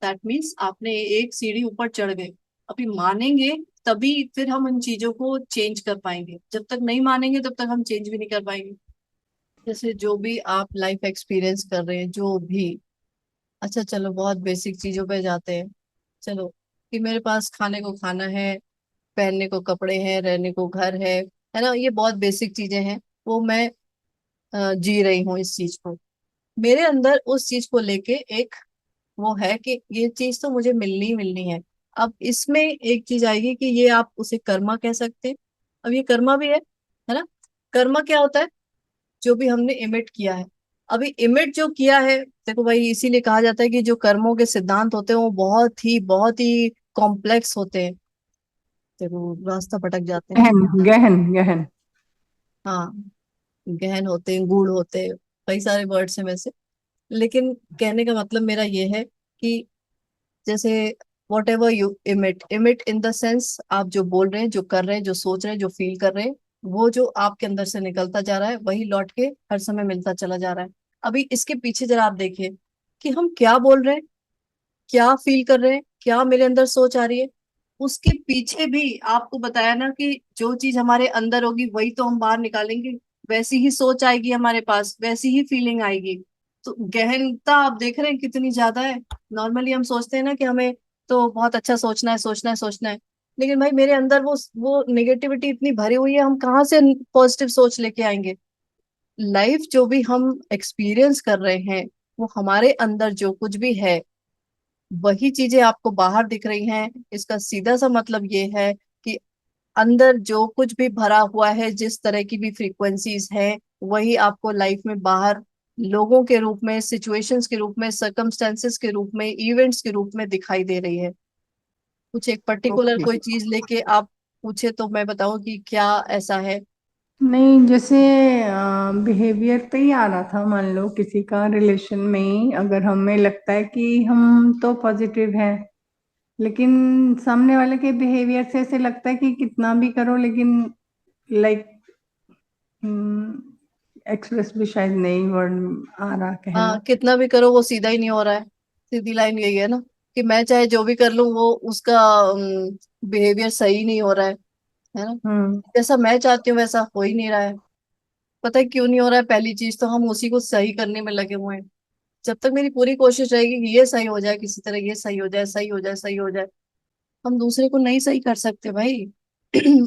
Speaker 1: दैट मीन्स आपने एक सीढ़ी ऊपर चढ़ गए। अभी मानेंगे तभी फिर हम उन चीजों को चेंज कर पाएंगे, जब तक नहीं मानेंगे तब तक हम चेंज भी नहीं कर पाएंगे। जैसे जो भी आप लाइफ एक्सपीरियंस कर रहे हैं, जो भी, अच्छा चलो बहुत बेसिक चीजों पे जाते हैं। चलो कि मेरे पास खाने को खाना है, पहनने को कपड़े हैं, रहने को घर है ना, ये बहुत बेसिक चीजें हैं। वो मैं जी रही हूँ इस चीज को। मेरे अंदर उस चीज को लेके एक वो है कि ये चीज तो मुझे मिलनी ही मिलनी है। अब इसमें एक चीज आएगी कि ये आप उसे कर्मा कह सकते हैं। अब ये कर्मा भी है ना। कर्मा क्या होता है? जो भी हमने इमिट किया है। अभी इमिट जो किया है, देखो भाई, इसीलिए कहा जाता है कि जो कर्मों के सिद्धांत होते हैं वो बहुत ही कॉम्प्लेक्स होते हैं। देखो रास्ता भटक जाते हैं।
Speaker 3: गहन गहन गहन।
Speaker 1: हाँ, गहन होते हैं, गूढ़ होते हैं, कई सारे वर्ड्स हैं वैसे। लेकिन कहने का मतलब मेरा ये है कि जैसे what ever you emit, emit in the sense आप जो बोल रहे हैं, जो कर रहे हैं, जो सोच रहे हैं, जो फील कर रहे हैं, वो जो आपके अंदर से निकलता जा रहा है वही लौट के हर समय मिलता चला जा रहा है। अभी इसके पीछे जरा आप देखिए कि हम क्या बोल रहे हैं, क्या फील कर रहे हैं, क्या मेरे अंदर सोच आ रही है। उसके पीछे भी आपको बताया ना कि जो चीज हमारे अंदर होगी वही तो हम बाहर निकालेंगे। वैसी ही सोच आएगी हमारे पास, वैसी ही फीलिंग आएगी। तो गहनता आप देख रहे हैं कितनी ज्यादा है। नॉर्मली हम सोचते हैं ना कि हमें तो बहुत अच्छा सोचना है, सोचना है, सोचना है। लेकिन भाई मेरे अंदर वो नेगेटिविटी इतनी भरी हुई है, हम कहाँ से पॉजिटिव सोच लेके आएंगे? लाइफ जो भी हम एक्सपीरियंस कर रहे हैं, वो हमारे अंदर जो कुछ भी है वही चीजें आपको बाहर दिख रही हैं। इसका सीधा सा मतलब ये है कि अंदर जो कुछ भी भरा हुआ है, जिस तरह की भी फ्रीक्वेंसीज हैं, वही आपको लाइफ में बाहर लोगों के रूप में, सिचुएशंस के रूप में, सर्कमस्टेंसेस के रूप में, इवेंट्स के रूप में दिखाई दे रही है। कुछ एक पर्टिकुलर
Speaker 3: ओके।
Speaker 1: कोई चीज लेके आप पूछे तो मैं बताऊं कि क्या ऐसा है।
Speaker 3: नहीं, जैसे बिहेवियर पे ही आ रहा था। मान लो किसी का रिलेशन में ही अगर हमें लगता है कि हम तो पॉजिटिव हैं, लेकिन सामने वाले के बिहेवियर से ऐसे लगता है कि कितना भी करो, लेकिन लाइक एक्सप्रेस भी शायद नहीं वर्ड आ रहा
Speaker 1: हाँ,
Speaker 3: कहना।
Speaker 1: कितना भी करो वो सीधा ही नहीं हो रहा है। सीधी लाइन यही है ना, कि मैं चाहे जो भी कर लूं वो उसका बिहेवियर सही नहीं हो रहा है ना।
Speaker 3: हम्म।
Speaker 1: जैसा मैं चाहती हूँ वैसा हो ही नहीं रहा है। पता है क्यों नहीं हो रहा है? पहली चीज तो हम उसी को सही करने में लगे हुए हैं। जब तक मेरी पूरी कोशिश रहेगी कि ये सही हो जाए, किसी तरह ये सही हो जाए, सही हो जाए, सही हो जाए, हम दूसरे को नहीं सही कर सकते भाई।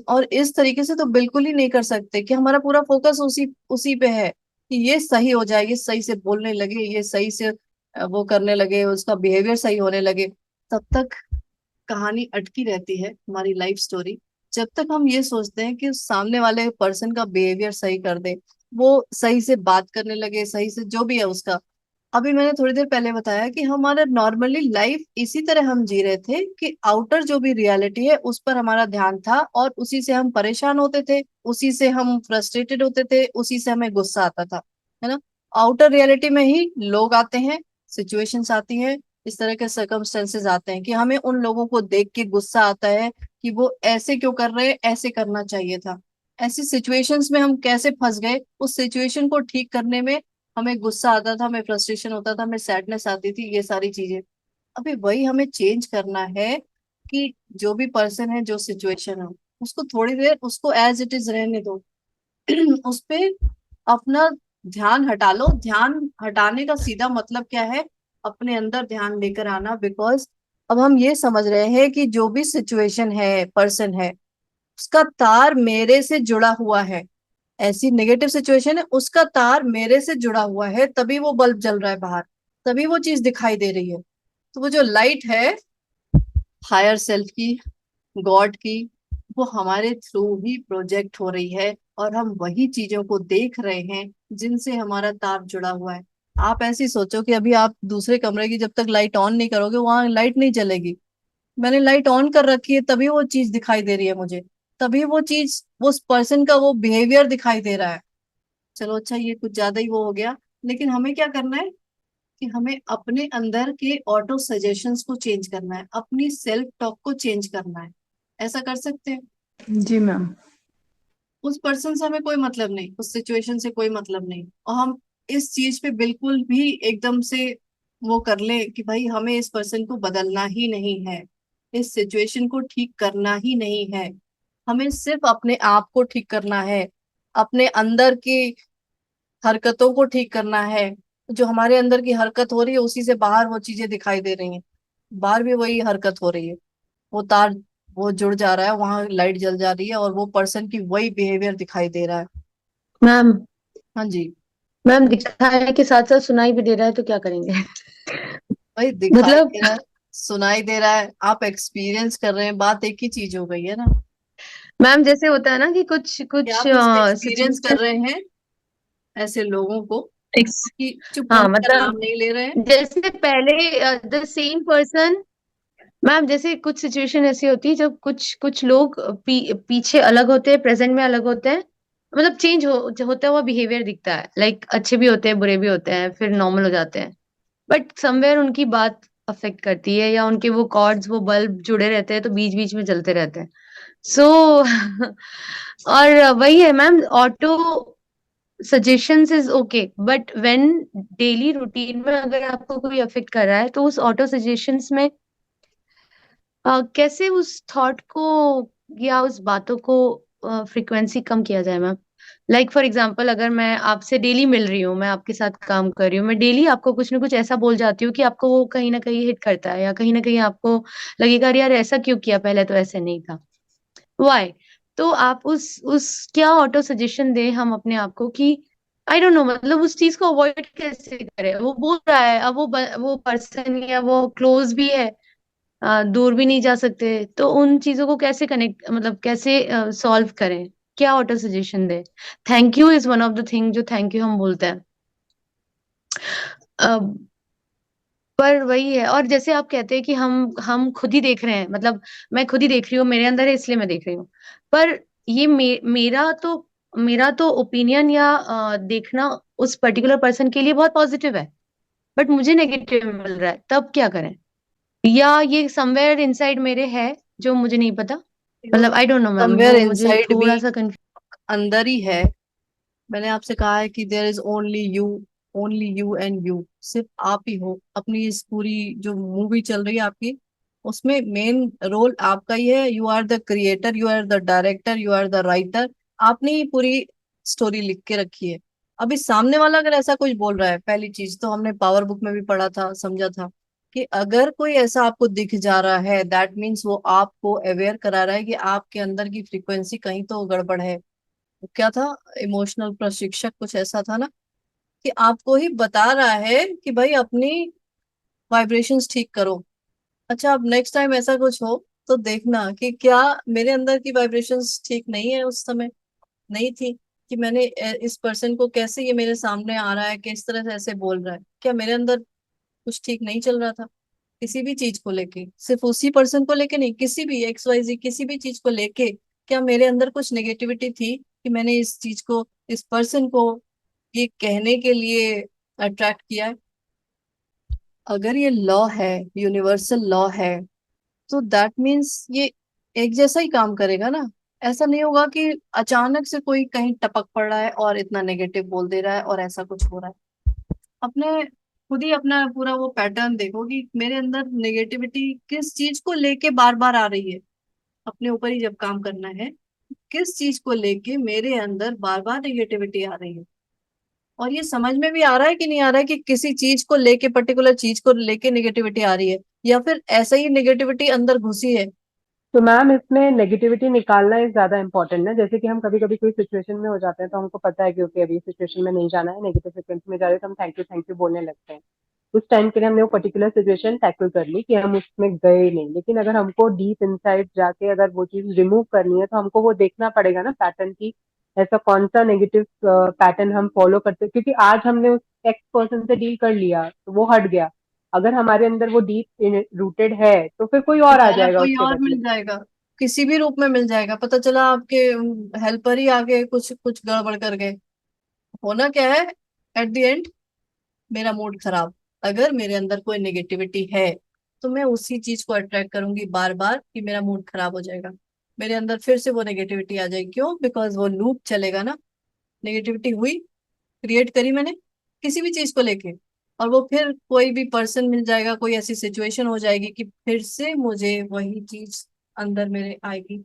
Speaker 1: और इस तरीके से तो बिल्कुल ही नहीं कर सकते कि हमारा पूरा फोकस उसी उसी पे है कि ये सही हो जाए, ये सही से बोलने लगे, ये सही से वो करने लगे, उसका बिहेवियर सही होने लगे। तब तक कहानी अटकी रहती है हमारी लाइफ स्टोरी। जब तक हम ये सोचते हैं कि उस सामने वाले पर्सन का बिहेवियर सही कर दे, वो सही से बात करने लगे, सही से जो भी है उसका। अभी मैंने थोड़ी देर पहले बताया कि हमारा नॉर्मली लाइफ इसी तरह हम जी रहे थे कि आउटर जो भी रियलिटी है उस पर हमारा ध्यान था, और उसी से हम परेशान होते थे, उसी से हम फ्रस्ट्रेटेड होते थे, उसी से हमें गुस्सा आता था, है ना। आउटर रियलिटी में ही लोग आते हैं, सिचुएशंस आती हैं, इस तरह के सर्कमस्टेंसेस आते हैं कि हमें उन लोगों को देख के गुस्सा आता है कि वो ऐसे क्यों कर रहे हैं, ऐसे करना चाहिए था। ऐसी सिचुएशंस में हम कैसे फंस गए, उस सिचुएशन को ठीक करने में हमें गुस्सा आता था, हमें फ्रस्ट्रेशन होता था, हमें सैडनेस आती थी, ये सारी चीजें। अभी वही हमें चेंज करना है कि जो भी पर्सन है, जो सिचुएशन है, उसको थोड़ी देर उसको एज इट इज रहने दो। उस पे अपना ध्यान हटा लो। ध्यान हटाने का सीधा मतलब क्या है? अपने अंदर ध्यान लेकर आना। बिकॉज अब हम ये समझ रहे हैं कि जो भी सिचुएशन है, पर्सन है, उसका तार मेरे से जुड़ा हुआ है। ऐसी नेगेटिव सिचुएशन है, उसका तार मेरे से जुड़ा हुआ है, तभी वो बल्ब जल रहा है बाहर, तभी वो चीज दिखाई दे रही है। तो वो जो लाइट है हायर सेल्फ की, गॉड की, वो हमारे थ्रू ही प्रोजेक्ट हो रही है, और हम वही चीजों को देख रहे हैं जिनसे हमारा तार जुड़ा हुआ है। आप ऐसी सोचो कि अभी आप दूसरे कमरे की जब तक लाइट ऑन नहीं करोगे वहां लाइट नहीं जलेगी। मैंने लाइट ऑन कर रखी है तभी वो चीज दिखाई दे रही है मुझे, तभी वो चीज, उस पर्सन का वो बिहेवियर दिखाई दे रहा है। चलो अच्छा, ये कुछ ज्यादा ही वो हो गया। लेकिन हमें क्या करना है कि हमें अपने अंदर के ऑटो सजेशंस को चेंज करना है, अपनी सेल्फ टॉक को चेंज करना है। ऐसा कर सकते हैं।
Speaker 3: जी मैम।
Speaker 1: उस पर्सन से हमें कोई मतलब नहीं, उस सिचुएशन से कोई मतलब नहीं, और हम इस चीज पे बिल्कुल भी एकदम से वो कर ले कि भाई हमें इस पर्सन को बदलना ही नहीं है। इस सिचुएशन को ठीक करना ही नहीं है, हमें सिर्फ अपने आप को ठीक करना है, अपने अंदर की हरकतों को ठीक करना है। जो हमारे अंदर की हरकत हो रही है उसी से बाहर वो चीजें दिखाई दे रही हैं, बाहर भी वही हरकत हो रही है, वो तार वो जुड़ जा रहा है, वहां लाइट जल जा रही है और वो पर्सन की वही बिहेवियर दिखाई दे रहा है।
Speaker 4: मैम।
Speaker 1: हाँ जी।
Speaker 4: मैम, दिखाने के साथ साथ सुनाई भी दे रहा है तो क्या करेंगे?
Speaker 1: भाई दिखाई
Speaker 4: मतलब
Speaker 1: दे रहा है, सुनाई दे रहा है, आप एक्सपीरियंस कर रहे हैं, बात एक ही चीज हो गई है ना।
Speaker 4: मैम, जैसे होता है ना कि कुछ
Speaker 1: कि
Speaker 4: कुछ
Speaker 1: आप उससे एक्सपीरियंस कर
Speaker 4: सिचुएशन।
Speaker 1: रहे हैं ऐसे लोगों को कि जो
Speaker 4: हाँ,
Speaker 1: पूछ का नाम
Speaker 4: मतलब
Speaker 1: नहीं ले रहे हैं।
Speaker 4: जैसे पहले द सेम पर्सन। मैम, जैसे कुछ सिचुएशन ऐसी होती है जब कुछ कुछ लोग पीछे अलग होते हैं, प्रेजेंट में अलग होते हैं। मतलब चेंज होता हुआ बिहेवियर दिखता है, लाइक अच्छे भी होते हैं, बुरे भी होते हैं, फिर नॉर्मल हो जाते हैं। बट समवेयर उनकी बात अफेक्ट करती है, या उनके वो कॉर्ड्स, वो बल्ब जुड़े रहते हैं तो बीच बीच में जलते रहते हैं। सो और वही है ma'am, auto suggestions is okay, but when daily routine में अगर आपको कोई अफेक्ट कर रहा है तो उस ऑटो सजेशंस में कैसे उस थॉट को या उस बातों को फ्रीक्वेंसी कम किया जाए मैम? लाइक फॉर एग्जाम्पल, अगर मैं आपसे डेली मिल रही हूँ, मैं आपके साथ काम कर रही हूँ, मैं डेली आपको कुछ ना कुछ ऐसा बोल जाती हूँ कि आपको वो कहीं ना कहीं हिट करता है, या कहीं ना कहीं आपको लगेगा अरे यार ऐसा क्यों किया, पहले तो ऐसे नहीं था, वाई? तो आप उस क्या ऑटो सजेशन दें हम अपने आप को कि आई डोंट नो, मतलब उस चीज को अवॉइड कैसे करें? वो बोल रहा है, अब वो पर्सन या वो क्लोज भी है, दूर भी नहीं जा सकते, तो उन चीजों को कैसे कनेक्ट, मतलब कैसे सॉल्व करें? क्या auto suggestion they? Thank you is one of the thing जो थैंक यू हम बोलते हैं। अ, पर वही है, और जैसे आप कहते हैं कि हम खुद ही देख रहे हैं, मतलब मैं खुद ही देख रही हूँ, मेरे अंदर है इसलिए मैं देख रही हूँ। पर ये मेरा तो ओपिनियन या देखना उस पर्टिकुलर पर्सन के लिए बहुत पॉजिटिव है, बट मुझे नेगेटिव मिल रहा है, तब क्या करें? या ये समवेयर इनसाइड मेरे है जो मुझे नहीं पता? मतलब I don't know ma'am,
Speaker 1: somewhere
Speaker 4: वो मुझे
Speaker 1: इनसाइड भी
Speaker 4: थोड़ा सा कंफ्यूज।
Speaker 1: अंदर ही है। मैंने आपसे कहा है कि there is only you and you, सिर्फ आप ही हो। अपनी इस पूरी जो मूवी चल रही है आपकी, उसमें मेन रोल आपका ही है। You are the creator, you are the director, you are the writer. आपने ही पूरी स्टोरी लिख के रखी है। अभी सामने वाला अगर ऐसा कुछ बोल रहा है, पहली चीज तो हमने पावर बुक में भी पढ़ा था, समझा था कि अगर कोई ऐसा आपको दिख जा रहा है, दैट मीन्स वो आपको अवेयर करा रहा है कि आपके अंदर की फ्रीक्वेंसी कहीं तो गड़बड़ है। क्या था, इमोशनल प्रशिक्षक कुछ ऐसा था ना, कि आपको ही बता रहा है कि भाई अपनी वाइब्रेशंस ठीक करो। अच्छा, अब नेक्स्ट टाइम ऐसा कुछ हो तो देखना कि क्या मेरे अंदर की वाइब्रेशंस ठीक नहीं है, उस समय नहीं थी, कि मैंने इस पर्सन को कैसे, ये मेरे सामने आ रहा है किस तरह से ऐसे बोल रहा है, क्या मेरे अंदर कुछ ठीक नहीं चल रहा था? किसी भी चीज को लेके, सिर्फ उसी पर्सन को लेके नहीं, किसी भी एक्स वाई जी किसी भी चीज को लेके, क्या मेरे अंदर कुछ नेगेटिविटी थी कि मैंने इस चीज को, इस पर्सन को ये कहने के लिए अट्रैक्ट किया है? अगर ये लॉ है, यूनिवर्सल लॉ है, तो दैट मीन्स ये एक जैसा ही काम करेगा ना। ऐसा नहीं होगा कि अचानक से कोई कहीं टपक पड़ रहा है और इतना नेगेटिव बोल दे रहा है और ऐसा कुछ हो रहा है। अपने खुद ही अपना पूरा वो पैटर्न देखो कि मेरे अंदर नेगेटिविटी किस चीज को लेके बार बार आ रही है। अपने ऊपर ही जब काम करना है, किस चीज को लेके मेरे अंदर बार बार नेगेटिविटी आ रही है, और ये समझ में भी आ रहा है कि नहीं आ रहा है कि किसी चीज को लेके, पर्टिकुलर चीज को लेके नेगेटिविटी आ रही है, या फिर ऐसा ही नेगेटिविटी अंदर घुसी है।
Speaker 2: तो मैम, इसमें नेगेटिविटी निकालना ही ज्यादा इंपॉर्टेंट है। जैसे कि हम कभी कभी कोई सिचुएशन में हो जाते हैं तो हमको पता है कि ओके अभी सिचुएशन में नहीं जाना है, नेगेटिव फ्रिक्वेंसी में जा रहे हैं, तो हम थैंक यू बोलने लगते हैं। उस टाइम के लिए हमने वो पर्टिकुलर सिचुएशन टैकल कर ली कि हम उसमें गए नहीं। लेकिन अगर हमको डीप इनसाइड जाके अगर वो चीज रिमूव करनी है तो हमको वो देखना पड़ेगा ना पैटर्न की, ऐसा कौन सा नेगेटिव पैटर्न हम फॉलो करते हैं। क्योंकि आज हमने उस एक्स पर्सन से डील कर लिया तो वो हट गया, अगर हमारे अंदर वो डीप रूटेड है तो फिर कोई और आ
Speaker 1: दोबारा
Speaker 2: जाएगा
Speaker 1: कोई
Speaker 2: उसके
Speaker 1: और
Speaker 2: बदले।
Speaker 1: मिल जाएगा, किसी भी रूप में मिल जाएगा। पता चला आपके हेल्पर ही आके कुछ कुछ गड़बड़ कर गए। होना क्या है एट द एंड? मेरा मूड खराब। अगर मेरे अंदर कोई नेगेटिविटी है तो मैं उसी चीज को अट्रैक्ट करूंगी बार बार, कि मेरा मूड खराब हो जाएगा, मेरे अंदर फिर से वो नेगेटिविटी आ जाएगी। क्यों? बिकॉज वो लूप चलेगा ना। नेगेटिविटी हुई, क्रिएट करी मैंने किसी भी चीज को लेके, और वो फिर कोई भी पर्सन मिल जाएगा, कोई ऐसी सिचुएशन हो जाएगी कि फिर से मुझे वही चीज अंदर मेरे आएगी।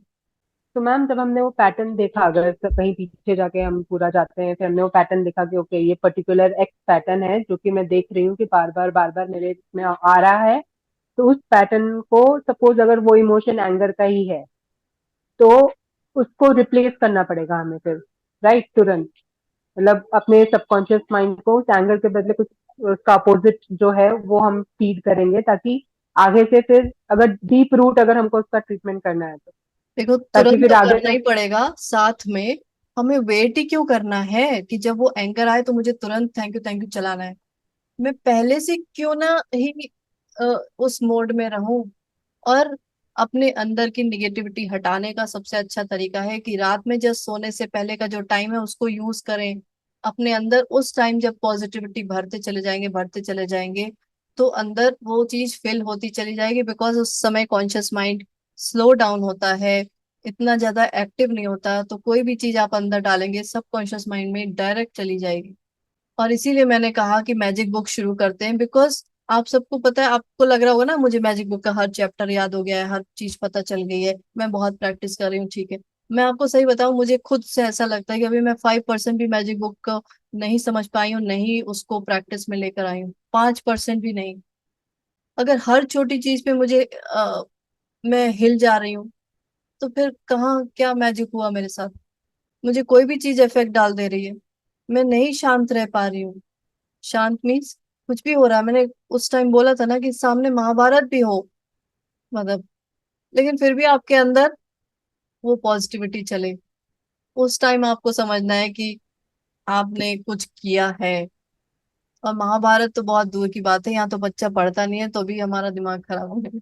Speaker 2: तो मैम जब हमने वो पैटर्न देखा, अगर कहीं पीछे जाके हम पूरा जाते हैं, फिर हमने वो पैटर्न देखा कि ओके ये पर्टिकुलर एक्स पैटर्न है जो कि मैं देख रही हूँ कि बार बार मेरे में आ रहा है, तो उस पैटर्न को, सपोज अगर वो इमोशन एंगर का ही है, तो उसको रिप्लेस करना पड़ेगा हमें फिर, राइट, तुरंत। मतलब अपने सबकॉन्शियस माइंड को उस एंगर के बदले कुछ उसका अपोजिट जो है वो हम फीड करेंगे, ताकि आगे से फिर अगर डीप रूट अगर हमको उसका ट्रीटमेंट करना है तो,
Speaker 1: देखो
Speaker 2: ताकि
Speaker 1: तुरंत
Speaker 2: फिर
Speaker 1: तो
Speaker 2: आगे
Speaker 1: करना
Speaker 2: से।
Speaker 1: ही पड़ेगा, साथ में हमें वेट ही क्यों करना है कि जब वो एंकर आए तो मुझे तुरंत थैंक यू चलाना है। मैं पहले से क्यों ना ही अ, उस मोड में रहूं। और अपने अंदर की निगेटिविटी हटाने का सबसे अच्छा तरीका है कि रात में जस्ट सोने से पहले का जो टाइम है उसको यूज करें अपने अंदर। उस टाइम जब पॉजिटिविटी भरते चले जाएंगे तो अंदर वो चीज फिल होती चली जाएगी, बिकॉज उस समय कॉन्शियस माइंड स्लो डाउन होता है, इतना ज्यादा एक्टिव नहीं होता। तो कोई भी चीज आप अंदर डालेंगे सब कॉन्शियस माइंड में डायरेक्ट चली जाएगी। और इसीलिए मैंने कहा कि मैजिक बुक शुरू करते हैं, बिकॉज आप सबको पता है, आपको लग रहा होगा ना मुझे मैजिक बुक का हर चैप्टर याद हो गया है, हर चीज पता चल गई है, मैं बहुत प्रैक्टिस कर रही हूँ, ठीक है। मैं आपको सही बताऊं, मुझे खुद से ऐसा लगता है कि अभी मैं 5% भी मैजिक बुक को नहीं समझ पाई हूँ, नहीं उसको प्रैक्टिस में लेकर आई हूँ, 5% भी नहीं। अगर हर छोटी चीज पे मैं हिल जा रही हूँ तो फिर कहाँ क्या मैजिक हुआ मेरे साथ। मुझे कोई भी चीज इफेक्ट डाल दे रही है, मैं नहीं शांत रह पा रही हूँ। शांत मीन्स कुछ भी हो रहा है, मैंने उस टाइम बोला था ना कि सामने महाभारत भी हो, मतलब, लेकिन फिर भी आपके अंदर वो पॉजिटिविटी चले। उस टाइम आपको समझना है कि आपने कुछ किया है। और महाभारत तो बहुत दूर की बात है, यहाँ तो बच्चा पढ़ता नहीं है तो भी हमारा दिमाग खराब हो गया।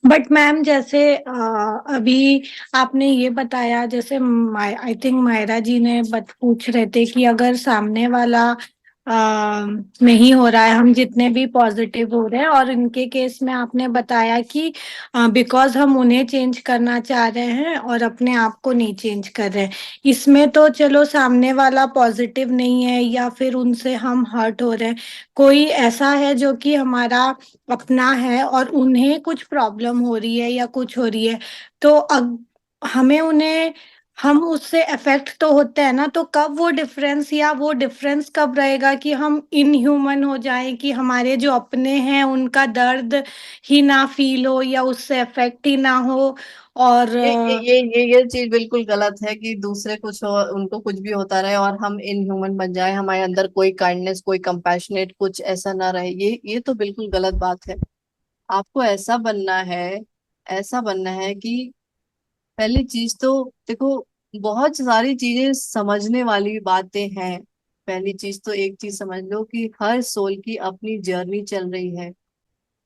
Speaker 5: बट मैम जैसे अभी आपने ये बताया, जैसे आई थिंक मायरा जी ने पूछ रहे थे कि अगर सामने वाला नहीं हो रहा है, हम जितने भी पॉजिटिव हो रहे हैं, और इनके केस में आपने बताया कि बिकॉज हम उन्हें चेंज करना चाह रहे हैं और अपने आप को नहीं चेंज कर रहे हैं। इसमें तो चलो सामने वाला पॉजिटिव नहीं है या फिर उनसे हम हर्ट हो रहे हैं, कोई ऐसा है जो कि हमारा अपना है और उन्हें कुछ प्रॉब्लम हो रही है या कुछ हो रही है, तो हमें उन्हें, हम उससे अफेक्ट तो होते हैं ना, तो कब वो डिफरेंस, या वो डिफरेंस कब रहेगा कि हम इनह्यूमन हो जाएं, कि हमारे जो अपने हैं उनका दर्द ही ना फील हो या उससे अफेक्ट ही ना हो। और
Speaker 1: ये चीज बिल्कुल गलत है कि दूसरे कुछ हो, उनको कुछ भी होता रहे और हम इन ह्यूमन बन जाए, हमारे अंदर कोई काइंडनेस कोई कंपैशनेट कुछ ऐसा ना रहे। ये तो बिल्कुल गलत बात है। आपको ऐसा बनना है कि पहली चीज तो देखो, बहुत सारी चीजें समझने वाली बातें हैं। पहली चीज तो एक चीज समझ लो कि हर सोल की अपनी जर्नी चल रही है।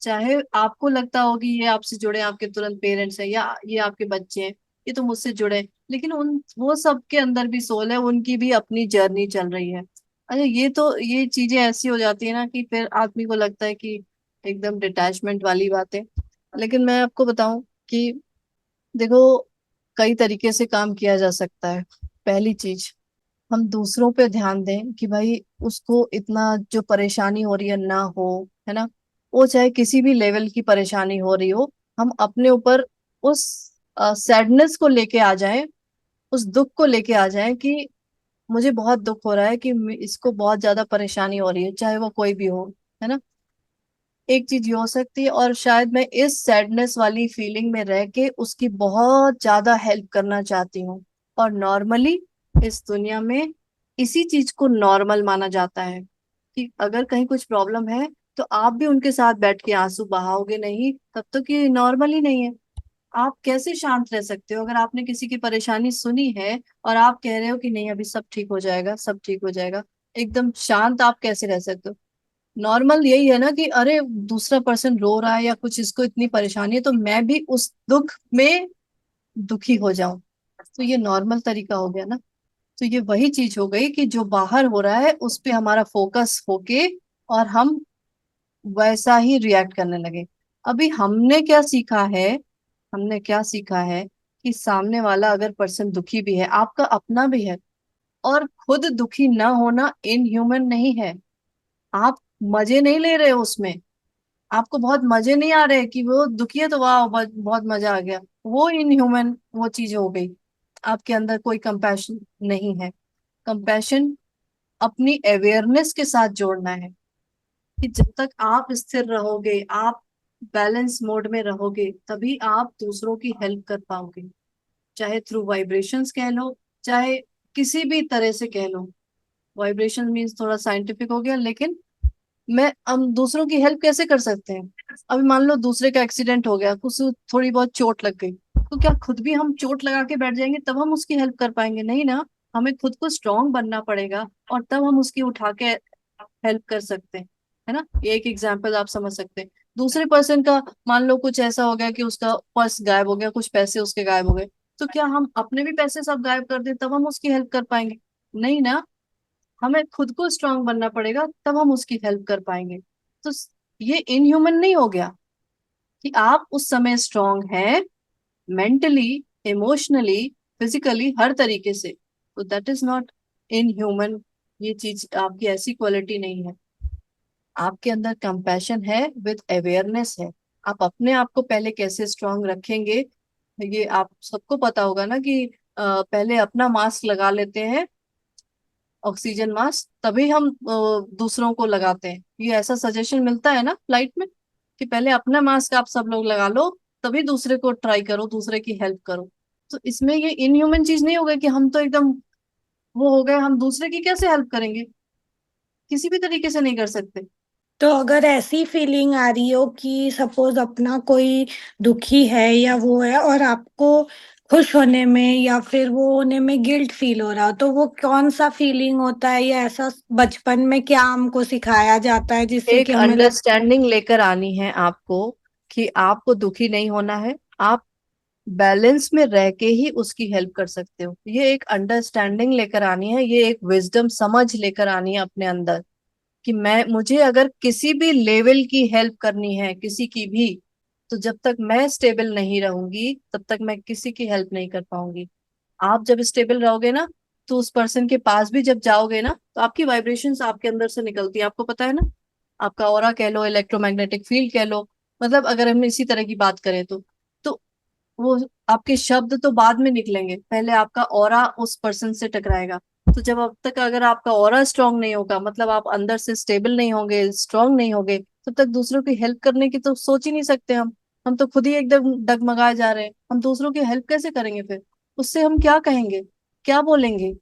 Speaker 1: चाहे आपको लगता हो कि ये आपसे जुड़े आपके तुरंत पेरेंट्स हैं या ये आपके बच्चे हैं, ये तो मुझसे जुड़े हैं, लेकिन उन वो सब के अंदर भी सोल है, उनकी भी अपनी जर्नी चल रही है। अच्छा, ये चीजें ऐसी हो जाती है ना कि फिर आदमी को लगता है कि एकदम डिटैचमेंट वाली बातें। लेकिन मैं आपको बताऊं कि देखो, कई तरीके से काम किया जा सकता है। पहली चीज, हम दूसरों पे ध्यान दें कि भाई उसको इतना जो परेशानी हो रही है ना हो, है ना। वो चाहे किसी भी लेवल की परेशानी हो रही हो, हम अपने ऊपर उस सैडनेस को लेके आ जाएं, उस दुख को लेके आ जाएं कि मुझे बहुत दुख हो रहा है कि इसको बहुत ज्यादा परेशानी हो रही है, चाहे वो कोई भी हो, है ना। एक चीज ये हो सकती है, और शायद मैं इस सैडनेस वाली फीलिंग में रह के उसकी बहुत ज्यादा हेल्प करना चाहती हूँ। और नॉर्मली इस दुनिया में इसी चीज को नॉर्मल माना जाता है कि अगर कहीं कुछ प्रॉब्लम है तो आप भी उनके साथ बैठ के आंसू बहाओगे नहीं, तब तक ये नॉर्मल ही नहीं है। आप कैसे शांत रह सकते हो अगर आपने किसी की परेशानी सुनी है और आप कह रहे हो कि नहीं अभी सब ठीक हो जाएगा, सब ठीक हो जाएगा। एकदम शांत आप कैसे रह सकते हो। नॉर्मल यही है ना कि अरे दूसरा पर्सन रो रहा है या कुछ, इसको इतनी परेशानी है तो मैं भी उस दुख में दुखी हो जाऊं, तो ये नॉर्मल तरीका हो गया ना। तो ये वही चीज हो गई कि जो बाहर हो रहा है उस पे हमारा फोकस होके और हम वैसा ही रिएक्ट करने लगे। अभी हमने क्या सीखा है कि सामने वाला अगर पर्सन दुखी भी है, आपका अपना भी है, और खुद दुखी ना होना इन ह्यूमन नहीं है। आप मजे नहीं ले रहे हो उसमें, आपको बहुत मजे नहीं आ रहे कि वो दुखी है तो वाह बहुत बहुत मजा आ गया, वो इनह्यूमन वो चीज हो गई। आपके अंदर कोई कंपैशन नहीं है। कंपैशन अपनी अवेयरनेस के साथ जोड़ना है कि जब तक आप स्थिर रहोगे, आप बैलेंस मोड में रहोगे, तभी आप दूसरों की हेल्प कर पाओगे। चाहे थ्रू वाइब्रेशंस कह लो, चाहे किसी भी तरह से कह लो। वाइब्रेशन मीन्स थोड़ा साइंटिफिक हो गया, लेकिन हम दूसरों की हेल्प कैसे कर सकते हैं? अभी मान लो दूसरे का एक्सीडेंट हो गया, कुछ थोड़ी बहुत चोट लग गई, तो क्या खुद भी हम चोट लगा के बैठ जाएंगे तब हम उसकी हेल्प कर पाएंगे? नहीं ना, हमें खुद को स्ट्रांग बनना पड़ेगा और तब हम उसकी उठा के हेल्प कर सकते हैं, है ना? ये एक एग्जाम्पल आप समझ सकते हैं। दूसरे पर्सन का मान लो कुछ ऐसा हो गया कि उसका पर्स गायब हो गया, कुछ पैसे उसके गायब हो गए, तो क्या हम अपने भी पैसे सब गायब कर दें तब हम उसकी हेल्प कर पाएंगे? नहीं ना, हमें खुद को स्ट्रांग बनना पड़ेगा तब हम उसकी हेल्प कर पाएंगे। तो ये इनह्यूमन नहीं हो गया कि आप उस समय स्ट्रांग हैं, मेंटली, इमोशनली, फिजिकली, हर तरीके से, तो दैट इज नॉट इनह्यूमन। ये चीज आपकी ऐसी क्वालिटी नहीं है। आपके अंदर कंपैशन है विद अवेयरनेस है। आप अपने आप को पहले कैसे स्ट्रांग रखेंगे, ये आप सबको पता होगा ना कि पहले अपना मास्क लगा लेते हैं, ऑक्सीजन मास्क, तभी हम दूसरों को लगाते हैं। ये ऐसा सजेशन मिलता है ना फ्लाइट में कि पहले अपना मास्क आप सब लोग लगा लो, तभी दूसरे को ट्राई करो, दूसरे की हेल्प करो। तो इसमें ये इनह्यूमन चीज नहीं होगा कि हम तो एकदम वो हो गए, हम दूसरे की कैसे हेल्प करेंगे? किसी भी तरीके से नहीं कर सकते।
Speaker 5: तो अगर ऐसी फीलिंग आ रही हो कि सपोज अपना कोई दुखी है या वो है और आपको खुश होने में या फिर वो होने में गिल्ट फील हो रहा हो, तो वो कौन सा फीलिंग होता है या ऐसा बचपन में क्या हमको सिखाया जाता है जिससे
Speaker 1: एक
Speaker 5: कि हमें लगता
Speaker 1: अंडरस्टैंडिंग लेकर आनी है आपको कि आपको दुखी नहीं होना है, आप बैलेंस में रह के ही उसकी हेल्प कर सकते हो। ये एक अंडरस्टैंडिंग लेकर आनी है, ये एक विजडम समझ लेकर आनी है अपने अंदर कि मैं मुझे अगर किसी भी लेवल की हेल्प करनी है, किसी की भी, तो जब तक मैं स्टेबल नहीं रहूंगी तब तक मैं किसी की हेल्प नहीं कर पाऊंगी। आप जब स्टेबल रहोगे ना, तो उस पर्सन के पास भी जब जाओगे ना, तो आपकी वाइब्रेशंस आपके अंदर से निकलती है, आपको पता है ना। आपका ऑरा कह लो, इलेक्ट्रोमैग्नेटिक फील्ड कह लो, मतलब अगर हम इसी तरह की बात करें तो वो आपके शब्द तो बाद में निकलेंगे, पहले आपका ऑरा उस पर्सन से टकराएगा। तो जब अब तक अगर आपका ऑरा स्ट्रांग नहीं होगा, मतलब आप अंदर से स्टेबल नहीं होंगे, स्ट्रांग नहीं होगे, तब तक दूसरों की हेल्प करने की तो सोच ही नहीं सकते हम तो खुद ही एकदम डगमगाए जा रहे हैं, हम दूसरों की हेल्प कैसे करेंगे फिर? उससे हम क्या कहेंगे, क्या बोलेंगे?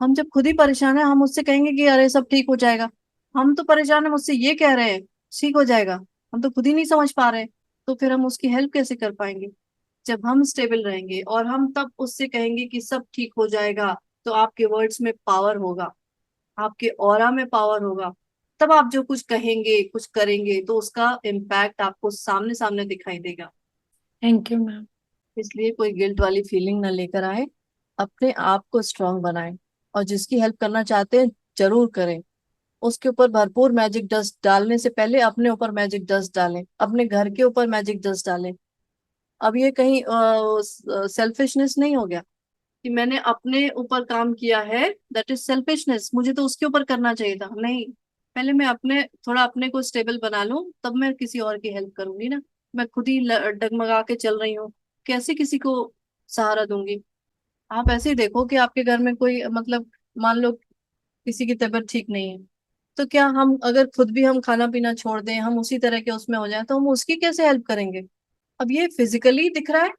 Speaker 1: हम जब खुद ही परेशान है, हम उससे कहेंगे कि अरे सब ठीक हो जाएगा? हम तो परेशान है, मुझसे ये कह रहे हैं ठीक हो जाएगा, हम तो खुद ही नहीं समझ पा रहे, तो फिर हम उसकी हेल्प कैसे कर पाएंगे? जब हम स्टेबल रहेंगे और हम तब उससे कहेंगे कि सब ठीक हो जाएगा, तो आपके वर्ड्स में पावर होगा, आपके ऑरा में पावर होगा, तब आप जो कुछ कहेंगे, कुछ करेंगे, तो उसका इम्पैक्ट आपको सामने सामने दिखाई देगा।
Speaker 5: Thank you ma'am.
Speaker 1: इसलिए कोई गिल्ट वाली फीलिंग ना लेकर आए, अपने आप को स्ट्रांग बनाएं, और जिसकी हेल्प करना चाहते हैं जरूर करें। उसके ऊपर भरपूर मैजिक डस्ट डालने से पहले अपने ऊपर मैजिक डस्ट डालें, अपने घर के ऊपर मैजिक डस्ट डालें। अब ये कहीं सेल्फिशनेस नहीं हो गया कि मैंने अपने ऊपर काम किया है, दैट इज सेल्फिशनेस, मुझे तो उसके ऊपर करना चाहिए था। नहीं, पहले मैं अपने थोड़ा अपने को स्टेबल बना लूं, तब मैं किसी और की हेल्प करूंगी ना। मैं खुद ही डगमगा के चल रही हूँ, कैसे किसी को सहारा दूंगी? आप ऐसे ही देखो कि आपके घर में कोई मतलब मान लो किसी की तबीयत ठीक नहीं है, तो क्या हम अगर खुद भी हम खाना पीना छोड़ दें, हम उसी तरह के उसमें हो जाए, तो हम उसकी कैसे हेल्प करेंगे? अब ये फिजिकली दिख रहा है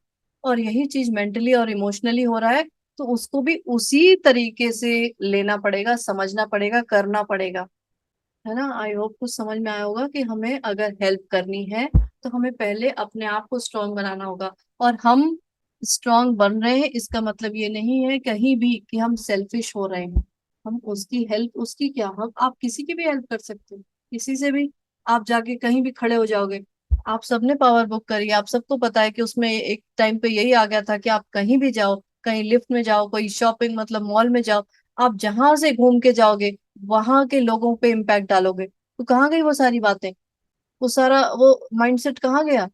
Speaker 1: और यही चीज मेंटली और इमोशनली हो रहा है, तो उसको भी उसी तरीके से लेना पड़ेगा, समझना पड़ेगा, करना पड़ेगा, है ना? आई होप कुछ समझ में आया होगा कि हमें अगर हेल्प करनी है तो हमें पहले अपने आप को स्ट्रांग बनाना होगा। और हम स्ट्रांग बन रहे हैं इसका मतलब ये नहीं है कहीं भी कि हम सेल्फिश हो रहे हैं। हम उसकी हेल्प, उसकी क्या, हम आप किसी की भी हेल्प कर सकते हो, किसी से भी। आप जाके कहीं भी खड़े हो जाओगे, आप सबने पावर बुक करी, आप सबको पता है कि उसमें एक टाइम पे यही आ गया था कि आप कहीं भी जाओ, कहीं लिफ्ट में जाओ, कोई शॉपिंग मतलब मॉल में जाओ, आप जहां से घूम के जाओगे वहां के लोगों पे इम्पैक्ट डालोगे, तो कहाँ गई वो सारी बातें, वो सारा वो माइंडसेट कहाँ गया?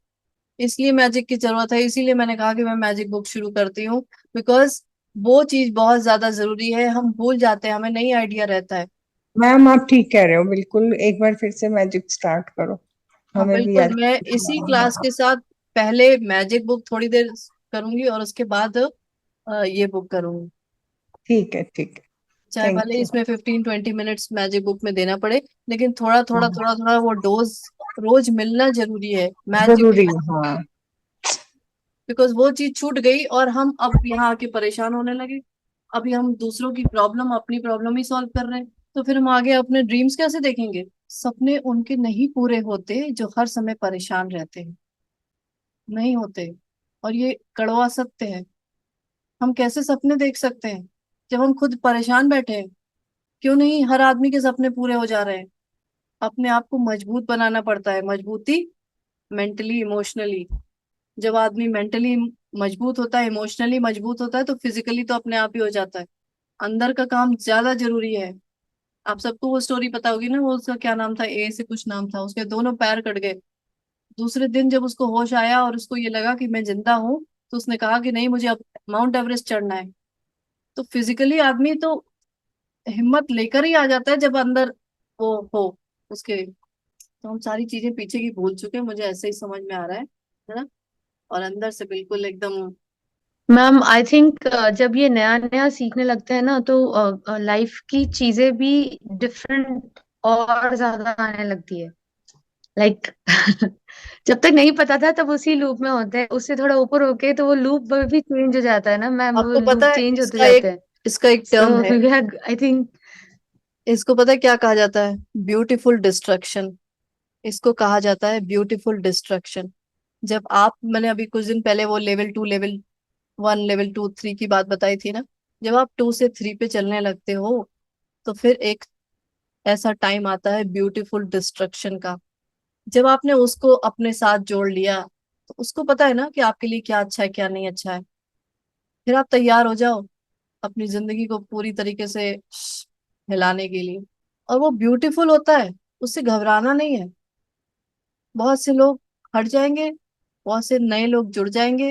Speaker 1: इसलिए मैजिक की जरूरत है, इसीलिए मैंने कहा कि मैं मैजिक बुक शुरू करती हूँ, बिकॉज वो चीज बहुत ज्यादा जरूरी है। हम भूल जाते हैं, हमें नहीं आइडिया रहता है
Speaker 3: मैम आप ठीक कह रहे हो, बिल्कुल एक बार फिर से मैजिक स्टार्ट करो,
Speaker 1: हाँ
Speaker 3: हमें भी
Speaker 1: बिल्कुल,
Speaker 3: आज
Speaker 1: मैं इसी क्लास के साथ पहले मैजिक बुक थोड़ी देर करूंगी और उसके बाद ये बुक करूंगी।
Speaker 3: ठीक है, ठीक है।
Speaker 1: चाहे
Speaker 3: थैंक
Speaker 1: भले
Speaker 3: यू।
Speaker 1: इसमें 15-20 मिनट्स मैजिक बुक में देना पड़े, लेकिन थोड़ा थोड़ा थोड़ा थोड़ा वो डोज रोज मिलना जरूरी है मैजिक,
Speaker 3: जरूरी, हाँ।
Speaker 1: बिकॉज वो चीज छूट गई और हम अब यहाँ आके परेशान होने लगे। अभी हम दूसरों की प्रॉब्लम अपनी प्रॉब्लम ही सॉल्व कर रहे हैं, तो फिर हम आगे अपने ड्रीम्स कैसे देखेंगे? सपने उनके नहीं पूरे होते जो हर समय परेशान रहते हैं, नहीं होते। और ये कड़वा सत्य है। हम कैसे सपने देख सकते हैं जब हम खुद परेशान बैठे हैं? क्यों नहीं हर आदमी के सपने पूरे हो जा रहे हैं? अपने आप को मजबूत बनाना पड़ता है, मजबूती मेंटली इमोशनली। जब आदमी मेंटली मजबूत होता है, इमोशनली मजबूत होता है, तो फिजिकली तो अपने आप ही हो जाता है। अंदर का काम ज्यादा जरूरी है। आप सबको वो स्टोरी पता होगी ना, वो उसका क्या नाम था, ए से कुछ नाम था, उसके दोनों पैर कट गए। दूसरे दिन जब उसको होश आया और उसको ये लगा कि मैं जिंदा हूँ, तो उसने कहा कि नहीं, मुझे अब माउंट एवरेस्ट चढ़ना है। तो फिजिकली आदमी तो हिम्मत लेकर ही आ जाता है जब अंदर वो हो उसके। तो हम सारी चीजें पीछे की भूल चुके हैं, मुझे ऐसे ही समझ में आ रहा है ना? और अंदर से बिल्कुल एकदम।
Speaker 4: मैम आई थिंक जब ये नया नया सीखने लगते हैं ना, तो लाइफ की चीजें भी डिफरेंट और ज्यादा आने लगती है। लाइक जब तक नहीं पता था तब उसी लूप में होते हैं, उससे थोड़ा ऊपर होके तो वो लूप भी चेंज हो जाता है ना मैम, वो
Speaker 1: आपको पता
Speaker 4: लूप
Speaker 1: है
Speaker 4: चेंज होते
Speaker 1: इसका
Speaker 4: जाते
Speaker 1: एक
Speaker 4: हैं।
Speaker 1: इसका एक टर्म
Speaker 4: सो
Speaker 1: है।
Speaker 4: We are I think.
Speaker 1: इसको पता है क्या कहा जाता है? Beautiful destruction. इसको कहा जाता है ब्यूटीफुल डिस्ट्रक्शन। जब आप, मैंने अभी कुछ दिन पहले वो लेवल 2 लेवल 1 लेवल 2 3 की बात बताई थी ना, जब आप 2 से 3 पे चलने लगते हो, तो फिर एक ऐसा टाइम आता है ब्यूटीफुल डिस्ट्रक्शन का। जब आपने उसको अपने साथ जोड़ लिया, तो उसको पता है ना कि आपके लिए क्या अच्छा है क्या नहीं अच्छा है। फिर आप तैयार हो जाओ अपनी जिंदगी को पूरी तरीके से हिलाने के लिए। और वो ब्यूटीफुल होता है, उससे घबराना नहीं है। बहुत से लोग हट जाएंगे, बहुत से नए लोग जुड़ जाएंगे,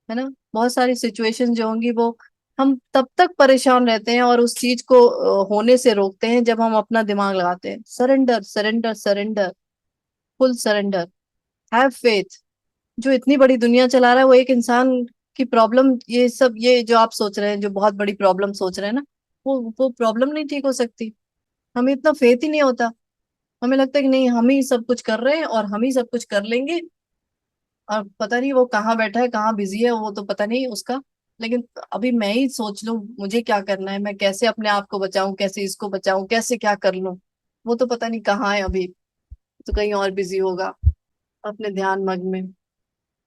Speaker 1: है ना? बहुत सारी सिचुएशन जो होंगी, वो हम तब तक परेशान रहते हैं और उस चीज को होने से रोकते हैं जब हम अपना दिमाग लगाते हैं। Surrender surrender surrender, full surrender, have faith. जो इतनी बड़ी दुनिया चला रहा है वो एक इंसान की प्रॉब्लम, ये सब ये जो आप सोच रहे हैं, जो बहुत बड़ी प्रॉब्लम सोच रहे हैं ना, वो प्रॉब्लम नहीं ठीक हो सकती। हमें इतना फेथ ही नहीं होता। हमें लगता है कि नहीं, हम ही सब कुछ कर रहे हैं और हम ही सब कुछ कर लेंगे। और पता नहीं वो कहाँ बैठा है, कहाँ बिजी है, वो तो पता नहीं उसका। लेकिन अभी मैं ही सोच लूं मुझे क्या करना है, मैं कैसे अपने आप को बचाऊं, कैसे इसको बचाऊं, कैसे क्या कर लूं, वो तो पता नहीं कहाँ है अभी। तो कहीं और बिजी होगा अपने ध्यान मग्न में।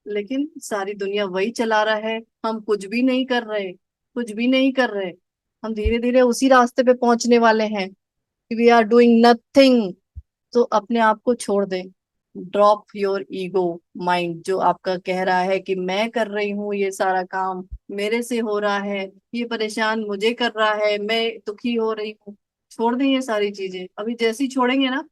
Speaker 1: लेकिन सारी दुनिया वही चला रहा है, हम कुछ भी नहीं कर रहे, कुछ भी नहीं कर रहे। हम धीरे धीरे उसी रास्ते पे पहुंचने वाले हैं कि वी आर डूइंग नथिंग। तो अपने आप को छोड़ दें। ड्रॉप योर ईगो माइंड, जो आपका कह रहा है कि मैं कर रही हूँ ये सारा काम, मेरे से हो रहा है, ये परेशान मुझे कर रहा है, मैं दुखी हो रही हूँ। छोड़ दें ये सारी चीजें। अभी जैसे ही छोड़ेंगे ना,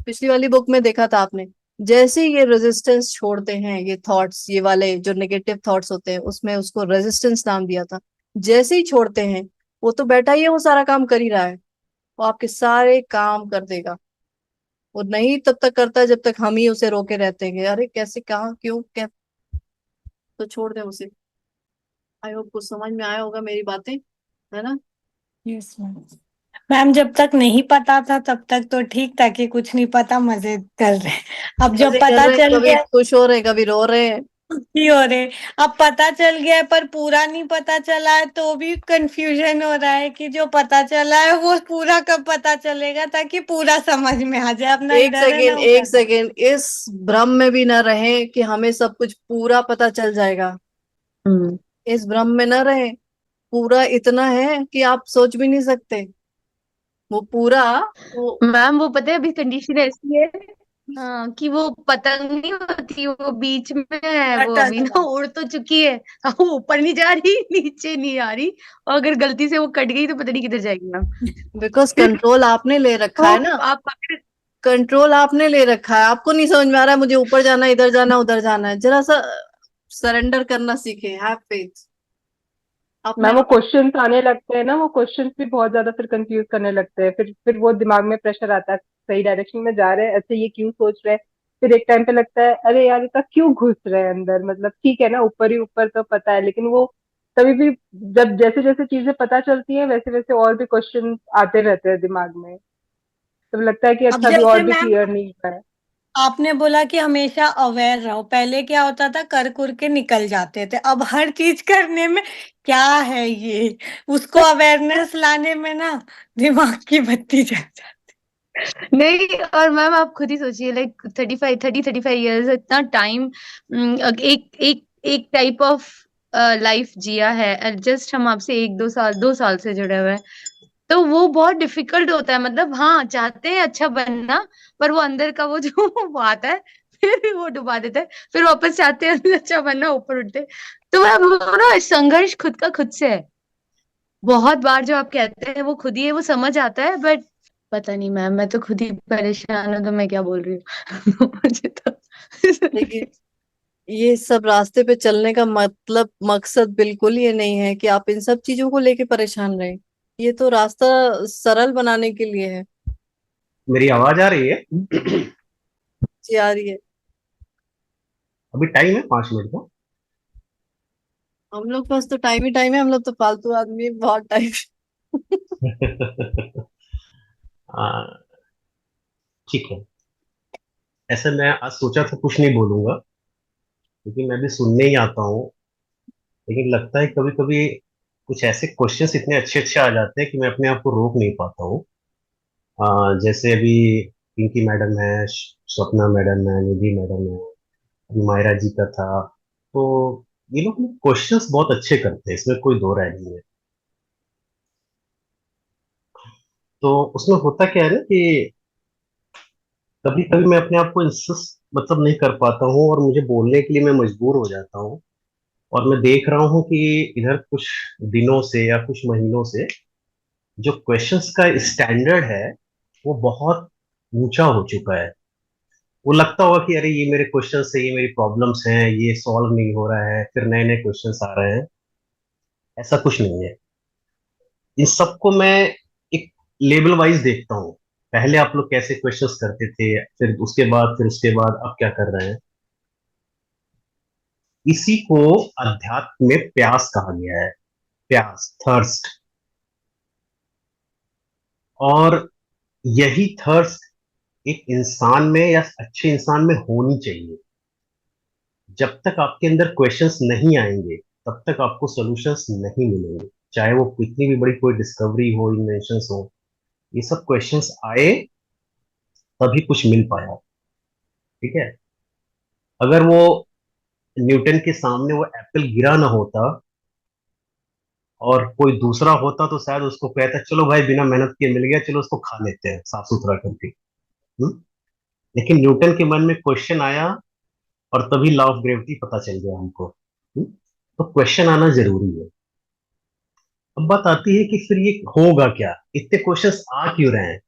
Speaker 1: पिछली वाली बुक में देखा था आपने, जैसे ही ये रेजिस्टेंस छोड़ते हैं, ये थॉट्स, ये वाले जो नेगेटिव थॉट्स होते हैं, उसमें उसको रेजिस्टेंस नाम दिया था। जैसे ही छोड़ते हैं, वो तो बैठा ही है, वो सारा काम कर ही रहा है। वो आपके सारे काम कर देगा। वो नहीं तब तक करता है जब तक हम ही उसे रोके रहते हैं कि अरे कैसे, कहाँ, क्यों, क्या। तो छोड़ दें उसे। आई होप कुछ समझ में आया होगा मेरी बातें, है ना?
Speaker 5: Yes ma'am. मैम जब तक नहीं पता था तब तक तो ठीक था कि कुछ नहीं पता, मजे कर रहे। अब जब
Speaker 1: मजे कर
Speaker 5: पता
Speaker 1: रहे हैं,
Speaker 5: चल
Speaker 1: कभी
Speaker 5: गया,
Speaker 1: खुश हो रहे हैं, कभी रो रहे हैं।
Speaker 5: खुशी हो रहे। अब पता चल गया है पर पूरा नहीं पता चला है, तो भी कंफ्यूजन हो रहा है कि जो पता चला है वो पूरा कब पता चलेगा, ताकि पूरा समझ में आ जाए। अपना
Speaker 1: एक
Speaker 5: इधर है ना
Speaker 1: सेकेंड, एक
Speaker 5: उधर।
Speaker 1: सेकेंड, इस भ्रम में भी ना रहे कि हमें सब कुछ पूरा पता चल जाएगा।
Speaker 4: हम्म।
Speaker 1: इस भ्रम में ना रहे। पूरा इतना है कि आप सोच भी नहीं सकते। वो पूरा, वो
Speaker 4: मैम वो पता है अभी कंडीशन ऐसी है, हाँ, कि वो पतंग नहीं होती, वो बीच में है, वो
Speaker 5: अटल
Speaker 4: अभी ना उड़ तो चुकी है। हाँ, वो ऊपर नहीं जा रही, नीचे नहीं आ रही, और अगर गलती से वो कट गई तो पता नहीं किधर जाएगी मैम।
Speaker 1: बिकॉज कंट्रोल आपने ले रखा
Speaker 4: तो
Speaker 1: है ना।
Speaker 4: आप पकड़।
Speaker 1: कंट्रोल आपने ले रखा है, आपको नहीं समझ में आ रहा है मुझे ऊपर जाना है, इधर जाना है, उधर जाना है। जरा सा सरेंडर करना सीखे, हैव फेथ। आपने
Speaker 2: मैम वो क्वेश्चंस आने लगते हैं ना, वो क्वेश्चंस भी बहुत ज्यादा फिर कंफ्यूज करने लगते हैं, फिर वो दिमाग में प्रेशर आता है, सही डायरेक्शन में जा रहे हैं, अच्छा ये क्यों सोच रहे हैं। फिर एक टाइम पे लगता है अरे यार इतना क्यों घुस रहे हैं अंदर, मतलब ठीक है ना ऊपर ही ऊपर तो पता है, लेकिन वो कभी भी जब जैसे जैसे चीजें पता चलती है वैसे वैसे और भी क्वेश्चन आते रहते हैं दिमाग में, तब लगता है कि
Speaker 5: अब
Speaker 2: अच्छा अभी और
Speaker 5: जैसे
Speaker 2: भी
Speaker 5: मैम
Speaker 2: क्लियर नहीं हुआ है।
Speaker 5: आपने बोला कि हमेशा अवेयर रहो, पहले क्या होता था कर कुर के निकल जाते थे, अब हर चीज करने में क्या है ये, उसको अवेयरनेस लाने में ना दिमाग की बत्ती जल जाती।
Speaker 4: नहीं, और मैम आप खुद ही सोचिए, लाइक 35 इतना टाइम, एक एक एक टाइप ऑफ लाइफ जिया है, जस्ट हम आपसे 1 2 साल 2 साल से जुड़े हुए हैं, तो वो बहुत डिफिकल्ट होता है। मतलब हाँ, चाहते हैं अच्छा बनना, पर वो अंदर का वो जो वो आता है, फिर भी वो डुबा देता है, फिर वापस चाहते हैं अच्छा बनना, ऊपर उठते हैं। तो मैं वो ना संघर्ष खुद का खुद से है। बहुत बार जो आप कहते हैं वो खुद ही है, वो समझ आता है, बट पता नहीं मैम, मैं तो खुद ही परेशान हूँ, तो मैं क्या बोल रही हूँ मुझे तो
Speaker 1: देखिए, ये सब रास्ते पे चलने का मतलब मकसद बिल्कुल ये नहीं है कि आप इन सब चीजों को लेके परेशान रहें। ये तो रास्ता सरल बनाने के लिए है।
Speaker 6: मेरी आवाज आ रही है?
Speaker 1: जी आ रही है।
Speaker 6: अभी टाइम है 5 मिनट का।
Speaker 1: हम लोग पास तो टाइम ही टाइम है, हम लोग तो फालतू आदमी हैं, बहुत टाइम।
Speaker 6: आ, ठीक है। ऐसे मैं आज सोचा था कुछ नहीं बोलूंगा, क्योंकि मैं भी सुनने ही आता हूँ, लेकिन लगता है कभी कभी कुछ ऐसे क्वेश्चंस इतने अच्छे अच्छे आ जाते हैं कि मैं अपने आप को रोक नहीं पाता हूँ। जैसे अभी पिंकी मैडम है, स्वप्ना मैडम है, निधि मैडम है, अभी मायरा जी का था। तो ये लोग क्वेश्चंस बहुत अच्छे करते हैं, इसमें कोई दो राय नहीं है। तो उसमें होता क्या है ना कि कभी कभी मैं अपने आप को इंसिस्ट मतलब नहीं कर पाता हूँ, और मुझे बोलने के लिए मैं मजबूर हो जाता हूँ। और मैं देख रहा हूँ कि इधर कुछ दिनों से या कुछ महीनों से जो क्वेश्चंस का स्टैंडर्ड है वो बहुत ऊंचा हो चुका है। वो लगता होगा कि अरे ये मेरे क्वेश्चंस है, ये मेरी प्रॉब्लम्स हैं, ये सॉल्व नहीं हो रहा है, फिर नए नए क्वेश्चंस आ रहे हैं। ऐसा कुछ नहीं है। इन सबको मैं एक लेवल वाइज देखता हूँ। पहले आप लोग कैसे क्वेश्चंस करते थे, फिर उसके बाद अब क्या कर रहे हैं। इसी को अध्यात्म में प्यास कहा गया है। प्यास, थर्स्ट। और यही थर्स्ट एक इंसान में या अच्छे इंसान में होनी चाहिए। जब तक आपके अंदर क्वेश्चंस नहीं आएंगे तब तक आपको सॉल्यूशंस नहीं मिलेंगे, चाहे वो कितनी भी बड़ी कोई डिस्कवरी हो, इन्वेंशंस हो। ये सब क्वेश्चंस आए तभी कुछ मिल पाया। ठीक है। अगर वो न्यूटन के सामने वो एप्पल गिरा ना होता और कोई दूसरा होता तो शायद उसको कहता चलो भाई बिना मेहनत किए मिल गया, चलो उसको खा लेते हैं साफ सुथरा करके। हम्म? लेकिन न्यूटन के मन में क्वेश्चन आया और तभी लॉ ऑफ ग्रेविटी पता चल गया हमको। तो क्वेश्चन आना जरूरी है। अब बात आती है कि फिर ये होगा क्या, इतने क्वेश्चंस आ क्यों रहे हैं।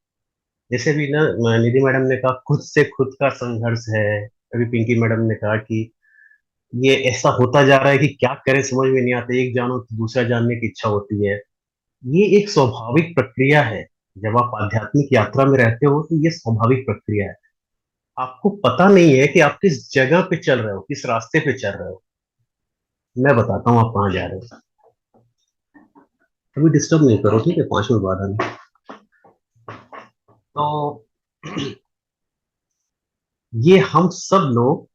Speaker 6: जैसे भी ना निधि मैडम ने कहा खुद से खुद का संघर्ष है। अभी पिंकी मैडम ने कहा कि ये ऐसा होता जा रहा है कि क्या करें समझ में नहीं आता, एक जानो तो दूसरा जानने की इच्छा होती है। ये एक स्वाभाविक प्रक्रिया है। जब आप आध्यात्मिक यात्रा में रहते हो तो ये स्वाभाविक प्रक्रिया है। आपको पता नहीं है कि आप किस जगह पे चल रहे हो, किस रास्ते पे चल रहे हो। मैं बताता हूँ आप कहाँ जा रहे हो। अभी डिस्टर्ब नहीं करो, ठीक है, 5 मिनट बाद आना। तो ये हम सब लोग,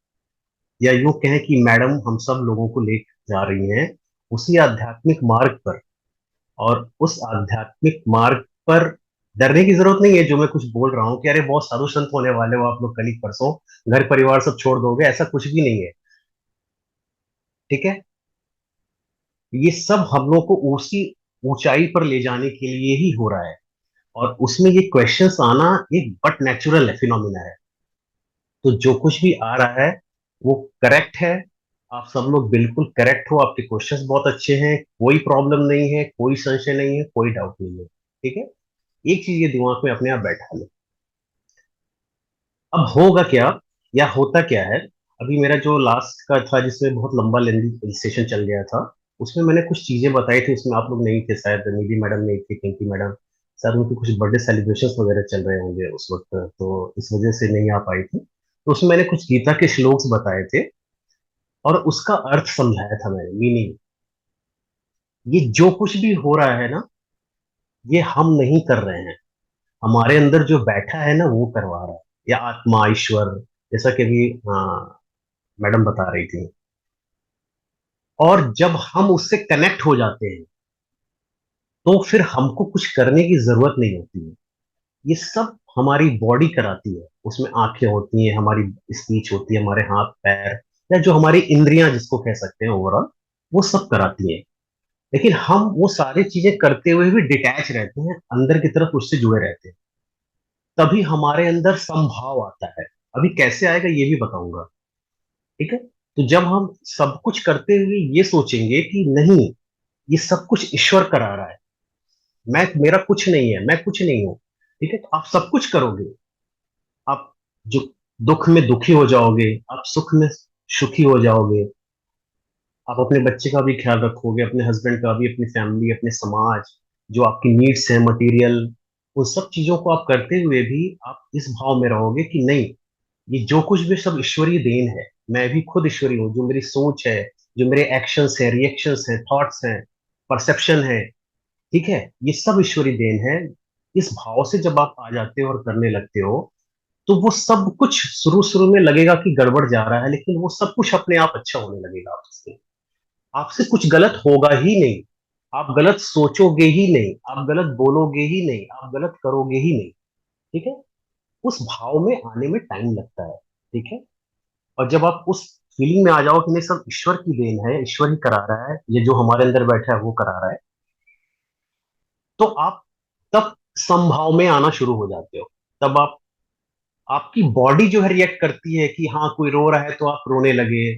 Speaker 6: या यूं कहें कि मैडम हम सब लोगों को ले जा रही हैं उसी आध्यात्मिक मार्ग पर। और उस आध्यात्मिक मार्ग पर डरने की जरूरत नहीं है। जो मैं कुछ बोल रहा हूँ कि अरे बहुत साधु संत होने वाले हो आप लोग, कल ही परसों घर परिवार सब छोड़ दोगे, ऐसा कुछ भी नहीं है। ठीक है। ये सब हम लोग को उसी ऊंचाई पर ले जाने के लिए ही हो रहा है। और उसमें ये क्वेश्चंस आना एक बट नेचुरल है, फिनोमिना है। तो जो कुछ भी आ रहा है वो करेक्ट है। आप सब लोग बिल्कुल करेक्ट हो, आपके क्वेश्चंस बहुत अच्छे हैं, कोई प्रॉब्लम नहीं है, कोई संशय नहीं है, कोई डाउट नहीं है। ठीक है। एक चीज ये दिमाग में अपने आप बैठा लो। अब होगा क्या या होता क्या है। अभी मेरा जो लास्ट का था जिसमें बहुत लंबा लेंदी सेशन चल गया था, उसमें मैंने कुछ चीजें बताई थी, उसमें आप लोग नहीं थे शायद, निधि मैडम नहीं थी, पिंकी मैडम, शायद उनके कुछ बर्थडे सेलिब्रेशन वगैरह चल रहे होंगे उस वक्त, तो इस वजह से नहीं आ पाई थी। तो उसमें मैंने कुछ गीता के श्लोक्स बताए थे और उसका अर्थ समझाया था मैंने, मीनिंग। ये जो कुछ भी हो रहा है ना, ये हम नहीं कर रहे हैं, हमारे अंदर जो बैठा है ना वो करवा रहा है, या आत्मा, ईश्वर, जैसा कि अभी मैडम बता रही थी। और जब हम उससे कनेक्ट हो जाते हैं तो फिर हमको कुछ करने की जरूरत नहीं होती है, ये सब हमारी बॉडी कराती है। उसमें आंखें होती हैं, हमारी स्पीच होती है, हमारे हाथ पैर, या जो हमारी इंद्रियां जिसको कह सकते हैं ओवरऑल, वो सब कराती है। लेकिन हम वो सारी चीजें करते हुए भी डिटैच रहते हैं, अंदर की तरफ उससे जुड़े रहते हैं। तभी हमारे अंदर समभाव आता है। अभी कैसे आएगा ये भी बताऊंगा, ठीक है। तो जब हम सब कुछ करते हुए ये सोचेंगे कि नहीं, ये सब कुछ ईश्वर करा रहा है, मैं, मेरा कुछ नहीं है, मैं कुछ नहीं हूं, ठीक है, तो आप सब कुछ करोगे। आप जो दुख में दुखी हो जाओगे, आप सुख में सुखी हो जाओगे, आप अपने बच्चे का भी ख्याल रखोगे, अपने हस्बैंड का भी, अपनी फैमिली, अपने समाज, जो आपकी नीड्स है मटेरियल, उन सब चीजों को आप करते हुए भी आप इस भाव में रहोगे कि नहीं, ये जो कुछ भी सब ईश्वरीय देन है, मैं भी खुद ईश्वरी हूँ, जो मेरी सोच है, जो मेरे एक्शंस है, रिएक्शंस है, थॉट्स हैं, परसेप्शन है, ठीक है, ये सब ईश्वरीय देन है। इस भाव से जब आप आ जाते हो और करने लगते हो, तो वो सब कुछ शुरू शुरू में लगेगा कि गड़बड़ जा रहा है, लेकिन वो सब कुछ अपने आप अच्छा होने लगेगा। आपसे आपसे कुछ गलत होगा ही नहीं, आप गलत सोचोगे ही नहीं, आप गलत बोलोगे ही नहीं, आप गलत करोगे ही नहीं, ठीक है। उस भाव में आने में टाइम लगता है, ठीक है। और जब आप उस फीलिंग में आ जाओ कि नहीं, सब ईश्वर की देन है, ईश्वर ही करा रहा है, ये जो हमारे अंदर बैठा है वो करा रहा है, तो आप तब समभाव में आना शुरू हो जाते हो। तब आप, आपकी बॉडी जो है रिएक्ट करती है कि हाँ कोई रो रहा है तो आप रोने लगे,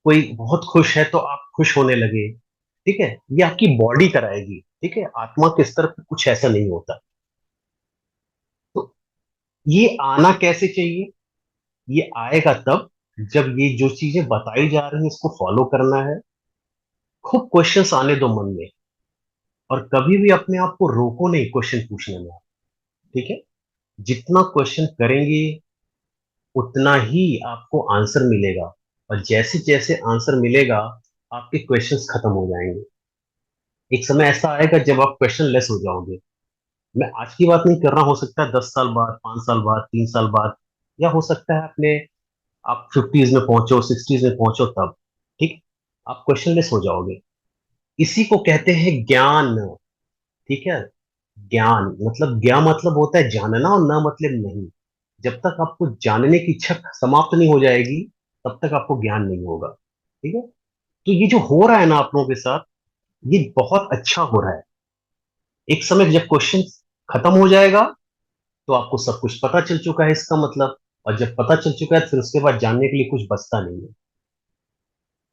Speaker 6: कोई बहुत खुश है तो आप खुश होने लगे, ठीक है। ये आपकी बॉडी कराएगी, ठीक है, आत्मा के स्तर पर कुछ ऐसा नहीं होता। तो ये आना कैसे चाहिए? ये आएगा तब जब ये जो चीजें बताई जा रही हैं इसको फॉलो करना है। खूब क्वेश्चंस आने दो मन में, और कभी भी अपने आप को रोको नहीं क्वेश्चन पूछने में, ठीक है। जितना क्वेश्चन करेंगे उतना ही आपको आंसर मिलेगा, और जैसे जैसे आंसर मिलेगा आपके क्वेश्चंस खत्म हो जाएंगे। एक समय ऐसा आएगा जब आप क्वेश्चन लेस हो जाओगे। मैं आज की बात नहीं कर रहा, हो सकता है 10 साल बाद, 5 साल बाद, 3 साल बाद, या हो सकता है अपने, आप 50s में पहुंचो, 60s में पहुंचो तब, ठीक, आप क्वेश्चनलेस हो जाओगे। इसी को कहते हैं ज्ञान, ठीक है। ज्ञान मतलब, ज्ञान मतलब होता है जानना, और ना मतलब नहीं। जब तक आपको जानने की इच्छा समाप्त नहीं हो जाएगी तब तक आपको ज्ञान नहीं होगा, ठीक है। तो ये जो हो रहा है ना आप लोगों के साथ, ये बहुत अच्छा हो रहा है। एक समय जब क्वेश्चन खत्म हो जाएगा तो आपको सब कुछ पता चल चुका है, इसका मतलब। और जब पता चल चुका है फिर उसके बाद जानने के लिए कुछ बचता नहीं है,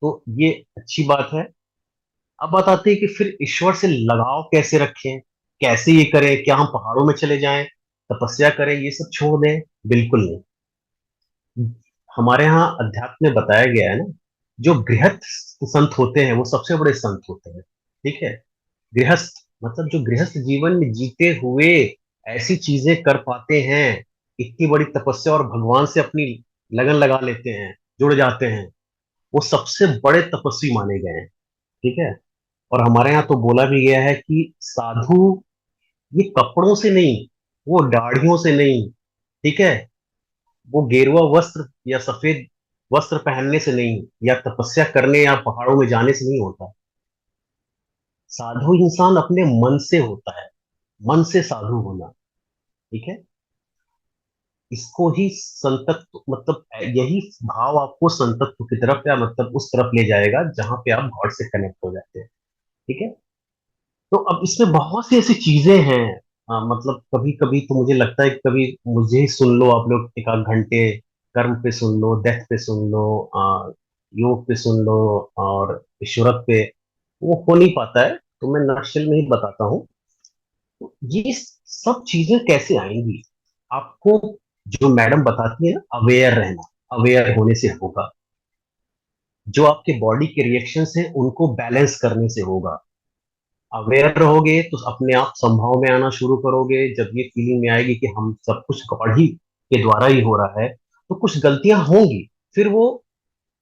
Speaker 6: तो ये अच्छी बात है। अब बात आती है कि फिर ईश्वर से लगाव कैसे रखें, कैसे ये करें, क्या हम पहाड़ों में चले जाएं, तपस्या करें, ये सब छोड़ दें? बिल्कुल नहीं। हमारे यहाँ अध्यात्म में बताया गया है ना, जो गृहस्थ संत होते हैं वो सबसे बड़े संत होते हैं, ठीक है। गृहस्थ मतलब जो गृहस्थ जीवन में जीते हुए ऐसी चीजें कर पाते हैं, इतनी बड़ी तपस्या, और भगवान से अपनी लगन लगा लेते हैं, जुड़ जाते हैं, वो सबसे बड़े तपस्वी माने गए हैं, ठीक है। और हमारे यहाँ तो बोला भी गया है कि साधु ये कपड़ों से नहीं, वो दाढ़ियों से नहीं, ठीक है, वो गेरुआ वस्त्र या सफेद वस्त्र पहनने से नहीं, या तपस्या करने या पहाड़ों में जाने से नहीं होता। साधु इंसान अपने मन से होता है, मन से साधु होना, ठीक है। इसको ही संतत्व मतलब, यही भाव आपको संतत्व की तरफ, या मतलब उस तरफ ले जाएगा जहां पे आप गॉड से कनेक्ट हो जाते हैं, ठीक है। तो अब इसमें बहुत सी ऐसी चीजें हैं, मतलब कभी कभी तो मुझे लगता है कि कभी मुझे ही सुन लो आप लोग एक आध घंटे, कर्म पे सुन लो, डेथ पे सुन लो, योग पे सुन लो, और ईश्वरत पे, वो हो नहीं पाता है। तो मैं नक्शल में ही बताता हूँ। तो ये सब चीजें कैसे आएंगी आपको, जो मैडम बताती है ना, अवेयर रहना, अवेयर होने से होगा। जो आपके बॉडी के रिएक्शंस हैं उनको बैलेंस करने से होगा। अवेयर रहोगे तो अपने आप संभाव में आना शुरू करोगे। जब ये फीलिंग में आएगी कि हम सब कुछ गॉड ही के द्वारा ही हो रहा है, तो कुछ गलतियां होंगी। फिर वो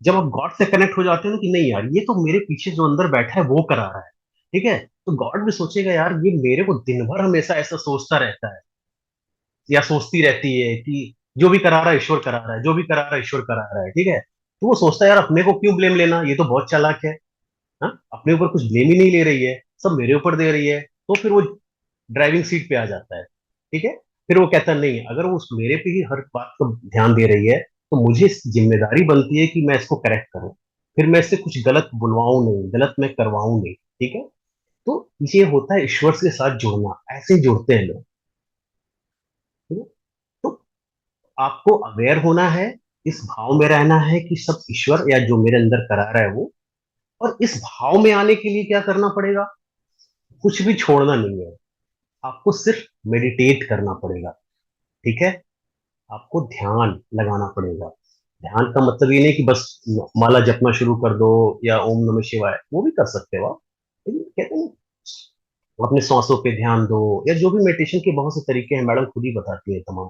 Speaker 6: जब आप गॉड से कनेक्ट हो जाते हो ना कि नहीं यार, ये तो मेरे पीछे जो अंदर बैठा है वो करा रहा है, ठीक है, तो गॉड भी सोचेगा यार ये मेरे को दिन भर हमेशा ऐसा सोचता रहता है या सोचती रहती है कि जो भी करा रहा है ईश्वर करा रहा है, जो भी करा रहा है ईश्वर करा रहा है, ठीक है। तो वो सोचता है यार अपने को क्यों ब्लेम लेना, ये तो बहुत चालाक है। हाँ, अपने ऊपर कुछ ब्लेम ही नहीं ले रही है, सब मेरे ऊपर दे रही है। तो फिर वो ड्राइविंग सीट पे आ जाता है, ठीक है। फिर वो कहता है नहीं, अगर वो उस मेरे पे ही हर बात को ध्यान दे रही है तो मुझे जिम्मेदारी बनती है कि मैं इसको करेक्ट करूं, फिर मैं इससे कुछ गलत बुलवाऊं नहीं, गलत मैं करवाऊं नहीं, ठीक है। तो ये होता है ईश्वर के साथ जुड़ना, ऐसे जुड़ते हैं लोग, ठीक है। तो आपको अवेयर होना है, इस भाव में रहना है कि सब ईश्वर या जो मेरे अंदर करा रहा है वो। और इस भाव में आने के लिए क्या करना पड़ेगा? कुछ भी छोड़ना नहीं है, आपको सिर्फ मेडिटेट करना पड़ेगा, ठीक है। आपको ध्यान लगाना पड़ेगा। ध्यान का मतलब ये नहीं कि बस माला जपना शुरू कर दो या ओम नमः शिवाय, वो भी कर सकते हो आप, लेकिन कहते हैं ना, अपने सांसों पे ध्यान दो, या जो भी मेडिटेशन के बहुत से तरीके हैं, मैडम खुद ही बताती है तमाम।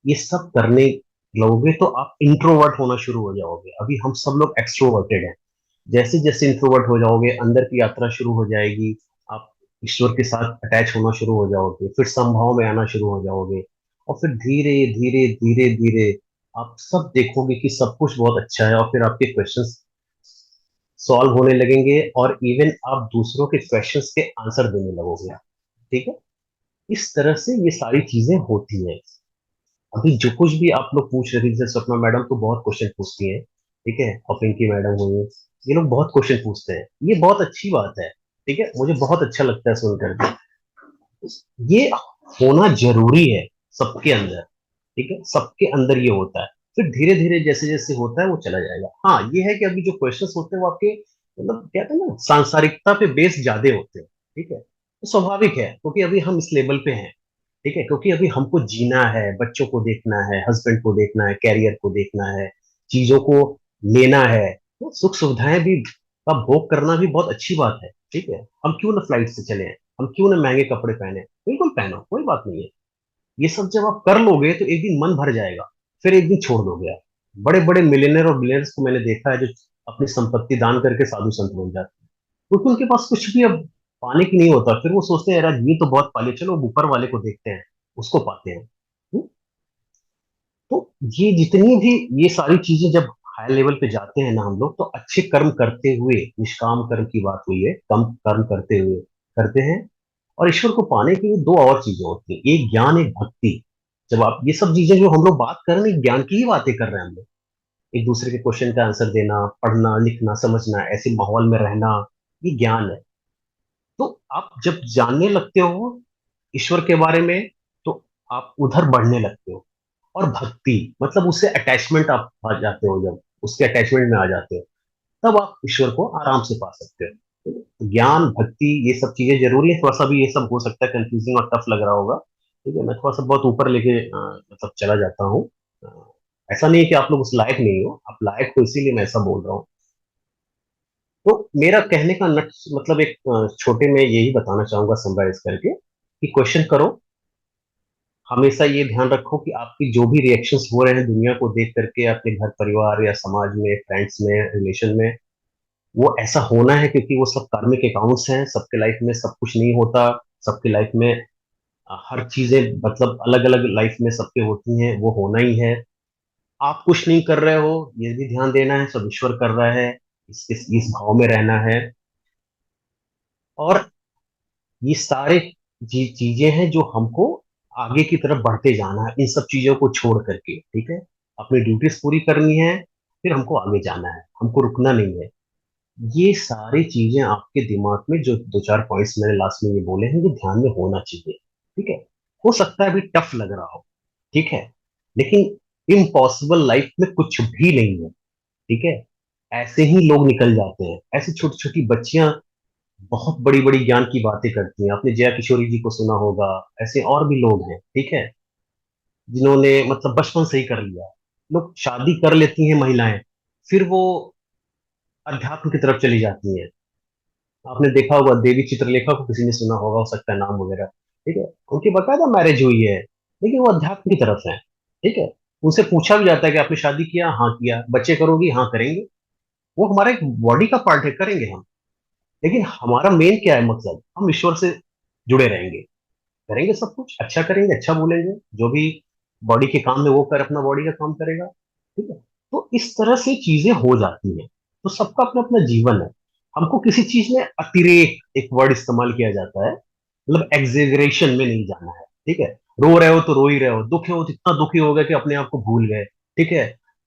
Speaker 6: ये सब करने लगोगे तो आप इंट्रोवर्ट होना शुरू हो जाओगे। अभी हम सब लोग एक्सट्रोवर्टेड हैं। जैसे जैसे इंट्रोवर्ट हो जाओगे, अंदर की यात्रा शुरू हो जाएगी, आप ईश्वर के साथ अटैच होना शुरू हो जाओगे, फिर संभाव में आना शुरू हो जाओगे, और फिर धीरे धीरे धीरे धीरे आप सब देखोगे कि सब कुछ बहुत अच्छा है, और फिर आपके क्वेश्चंस सॉल्व होने लगेंगे, और इवन आप दूसरों के क्वेश्चंस के आंसर देने लगोगे, ठीक है। इस तरह से ये सारी चीजें होती हैं। अभी जो कुछ भी आप लोग पूछ रहे थे, जैसे सपना मैडम तो बहुत क्वेश्चन पूछती हैं, ठीक है, और पिंकी मैडम हुई, ये लोग बहुत क्वेश्चन पूछते हैं, ये बहुत अच्छी बात है, ठीक है, मुझे बहुत अच्छा लगता है सुनकर के। ये होना जरूरी है सबके अंदर, ठीक है, सबके अंदर ये होता है। फिर धीरे धीरे जैसे जैसे होता है वो चला जाएगा। हाँ, ये है कि अभी जो क्वेश्चंस होते हैं वो आपके मतलब कहते हैं ना सांसारिकता पे बेस ज्यादा होते हैं, ठीक है, तो स्वाभाविक है क्योंकि अभी हम इस लेवल पे हैं, ठीक है, क्योंकि अभी हमको जीना है, बच्चों को देखना है, हस्बैंड को देखना है, कैरियर को देखना है, चीजों को लेना है, तो सुख सुविधाएं भी का भोग करना भी बहुत अच्छी बात है, ठीक है। हम क्यों ना फ्लाइट से चले, हम क्यों ना महंगे कपड़े पहने, बिल्कुल पहनो, कोई बात नहीं है। ये सब जब आप कर लोगे तो एक दिन मन भर जाएगा, फिर एक दिन छोड़ दोगे आप। बड़े बड़े मिलियनर और बिलियनर्स को मैंने देखा है जो अपनी संपत्ति दान करके साधु संत बन जाते हैं, क्योंकि उनके पास कुछ भी अब पाने की नहीं होता। फिर वो सोचते हैं यार ये तो बहुत पाले, चलो ऊपर वाले को देखते हैं, उसको पाते हैं। तो ये जितनी भी ये सारी चीजें जब हाई लेवल पे जाते हैं ना हम लोग, तो अच्छे कर्म करते हुए, निष्काम कर्म की बात हुई है, कम कर्म करते हुए करते हैं। और ईश्वर को पाने के लिए दो और चीजें होती हैं, एक ज्ञान, एक भक्ति। जब आप ये सब चीजें जो हम लोग बात कर रहे हैं, ज्ञान की ही बातें कर रहे हैं हम लोग, एक दूसरे के क्वेश्चन का आंसर देना, पढ़ना लिखना समझना, ऐसे माहौल में रहना, ये ज्ञान है। तो आप जब जानने लगते हो ईश्वर के बारे में, तो आप उधर बढ़ने लगते हो। और भक्ति मतलब उससे अटैचमेंट आप आ जाते हो, जब उसके अटैचमेंट में आ जाते हो तब आप ईश्वर को आराम से पा सकते हो। तो ज्ञान भक्ति ये सब चीजें जरूरी है। थोड़ा सा भी ये सब हो सकता है कंफ्यूजिंग और टफ लग रहा होगा, ठीक है, मैं थोड़ा सा बहुत ऊपर लेके मतलब चला जाता हूँ। अ, ऐसा नहीं है कि आप लोग उस लायक नहीं हो, आप लायक हो, इसीलिए मैं ऐसा बोल रहा हूँ। तो मेरा कहने का नट मतलब एक छोटे में यही बताना चाहूंगा समराइज करके, कि क्वेश्चन करो, हमेशा ये ध्यान रखो कि आपकी जो भी रिएक्शंस हो रहे हैं दुनिया को देख करके, अपने घर परिवार या समाज में, फ्रेंड्स में, रिलेशन में, वो ऐसा होना है क्योंकि वो सब कार्मिक अकाउंट्स हैं। सबके लाइफ में सब कुछ नहीं होता, सबके लाइफ में हर चीजें मतलब अलग अलग लाइफ में सबके होती हैं, वो होना ही है। आप कुछ नहीं कर रहे हो, ये भी ध्यान देना है, सब ईश्वर कर रहा है, इस भाव में रहना है। और ये सारे चीजें हैं जो हमको आगे की तरफ बढ़ते जाना है, इन सब चीजों को छोड़ करके, ठीक है, अपनी ड्यूटीज पूरी करनी है, फिर हमको आगे जाना है, हमको रुकना नहीं है। ये सारी चीजें आपके दिमाग में, जो दो चार पॉइंट्स मैंने लास्ट में ये बोले हैं, ये ध्यान में होना चाहिए, ठीक है। हो सकता है अभी टफ लग रहा हो, ठीक है, लेकिन इम्पॉसिबल लाइफ में कुछ भी नहीं है, ठीक है। ऐसे ही लोग निकल जाते हैं, ऐसी छोटी छोटी बच्चियां बहुत बड़ी बड़ी ज्ञान की बातें करती हैं। आपने जया किशोरी जी को सुना होगा, ऐसे और भी लोग हैं, ठीक है, जिन्होंने मतलब बचपन से ही कर लिया। लोग शादी कर लेती हैं महिलाएं, फिर वो अध्यात्म की तरफ चली जाती हैं। आपने देखा होगा देवी चित्रलेखा को किसी ने सुना होगा, हो सकता है नाम वगैरह, ठीक है। उनकी बकायदा मैरिज हुई है, लेकिन वो अध्यात्म की तरफ है, ठीक है। उनसे पूछा भी जाता है कि आपने शादी किया, हाँ किया, बच्चे करोगी, हाँ करेंगे। वो हमारे बॉडी का पार्ट है, करेंगे हम। लेकिन हमारा मेन क्या है मकसद, हम ईश्वर से जुड़े रहेंगे, करेंगे सब कुछ अच्छा करेंगे, अच्छा बोलेंगे, जो भी बॉडी के काम है वो कर, अपना बॉडी का काम करेगा, ठीक है। तो इस तरह से चीजें हो जाती हैं। तो सबका अपना अपना जीवन है। हमको किसी चीज में अतिरेक, एक वर्ड इस्तेमाल किया जाता है, मतलब एग्जेजरेशन में नहीं जाना है, ठीक है। रो रहे हो तो रो ही रहे हो, दुख है हो तो इतना दुखी हो गए कि अपने आप को भूल गए, ठीक है।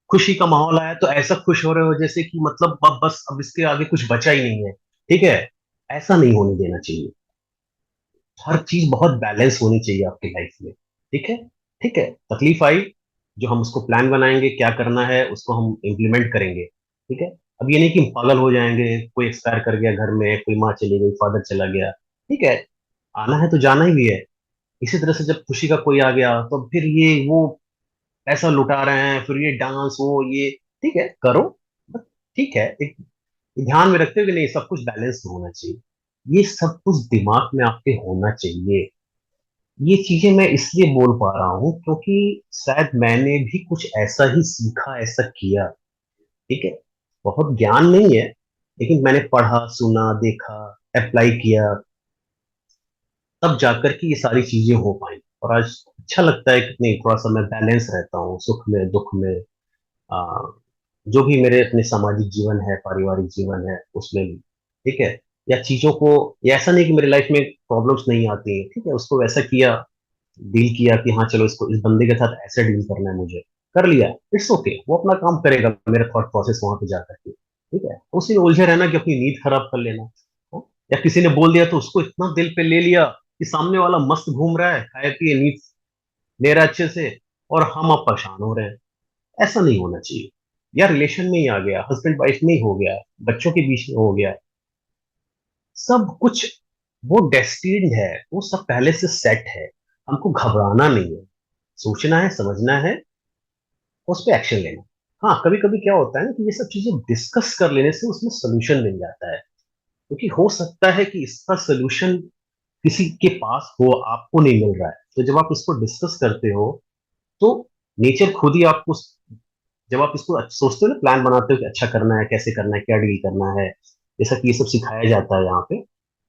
Speaker 6: खुशी का माहौल आया तो ऐसा खुश हो रहे हो जैसे कि मतलब अब बस अब इसके आगे कुछ बचा ही नहीं है, ठीक है। ऐसा नहीं होने देना चाहिए। हर चीज बहुत बैलेंस होनी चाहिए आपकी लाइफ में, ठीक है। ठीक है, तकलीफ आई, जो हम उसको प्लान बनाएंगे क्या करना है उसको हम इम्प्लीमेंट करेंगे, ठीक है। अब ये नहीं कि हम पागल हो जाएंगे, कोई एक्सपायर कर गया घर में, कोई माँ चली गई, फादर चला गया, ठीक है। आना है तो जाना ही भी है। इसी तरह से जब खुशी का कोई आ गया तो फिर ये वो पैसा लुटा रहे हैं, फिर ये डांस वो ये, ठीक है करो, बट ठीक है, एक ध्यान में रखते हुए नहीं, सब कुछ बैलेंस होना चाहिए। ये सब कुछ दिमाग में आपके होना चाहिए। ये चीजें मैं इसलिए बोल पा रहा हूँ क्योंकि शायद मैंने भी कुछ ऐसा ही सीखा, ऐसा किया, ठीक है। बहुत ज्ञान नहीं है, लेकिन मैंने पढ़ा, सुना, देखा, अप्लाई किया, तब जाकर के ये सारी चीजें हो पाई। और आज अच्छा लगता है कि नहीं, थोड़ा सा मैं बैलेंस रहता हूँ, सुख में दुख में, आ, जो भी मेरे अपने सामाजिक जीवन है, पारिवारिक जीवन है, उसमें भी, ठीक है। या चीजों को, या ऐसा नहीं कि मेरी लाइफ में प्रॉब्लम्स नहीं आती हैं, ठीक है, उसको वैसा किया, डील किया कि हाँ चलो इसको इस बंदे के साथ ऐसे डील करना है मुझे, कर लिया, इट्स ओके, वो अपना काम करेगा, मेरा थॉट प्रोसेस वहां पे जाकर के, ठीक है। उसी में उलझे रहना कि अपनी नींद खराब कर लेना, हाँ? या किसी ने बोल दिया तो उसको इतना दिल पे ले लिया कि सामने वाला मस्त घूम रहा है, खाए पिए, नींद ले रहा है अच्छे से, और हम अब परेशान हो रहे हैं। ऐसा नहीं होना चाहिए। या रिलेशन में ही आ गया, हस्बैंड वाइफ में ही हो गया, बच्चों के बीच में हो गया, सब कुछ वो डेस्टिन्ड है, वो सब पहले से सेट है। हमको घबराना नहीं है, सोचना है, समझना है, उस पर एक्शन लेना। हाँ, कभी कभी क्या होता है ना कि ये सब चीजें डिस्कस कर लेने से उसमें सोल्यूशन मिल जाता है, क्योंकि हो सकता है कि इसका सोल्यूशन किसी के पास हो, आपको नहीं मिल रहा है। तो जब आप इसको डिस्कस करते हो तो नेचर खुद ही आपको, जब आप इसको सोचते हो ना, प्लान बनाते हो कि अच्छा करना है, कैसे करना है, क्या डील करना है, जैसा कि ये सब सिखाया जाता है यहाँ पे,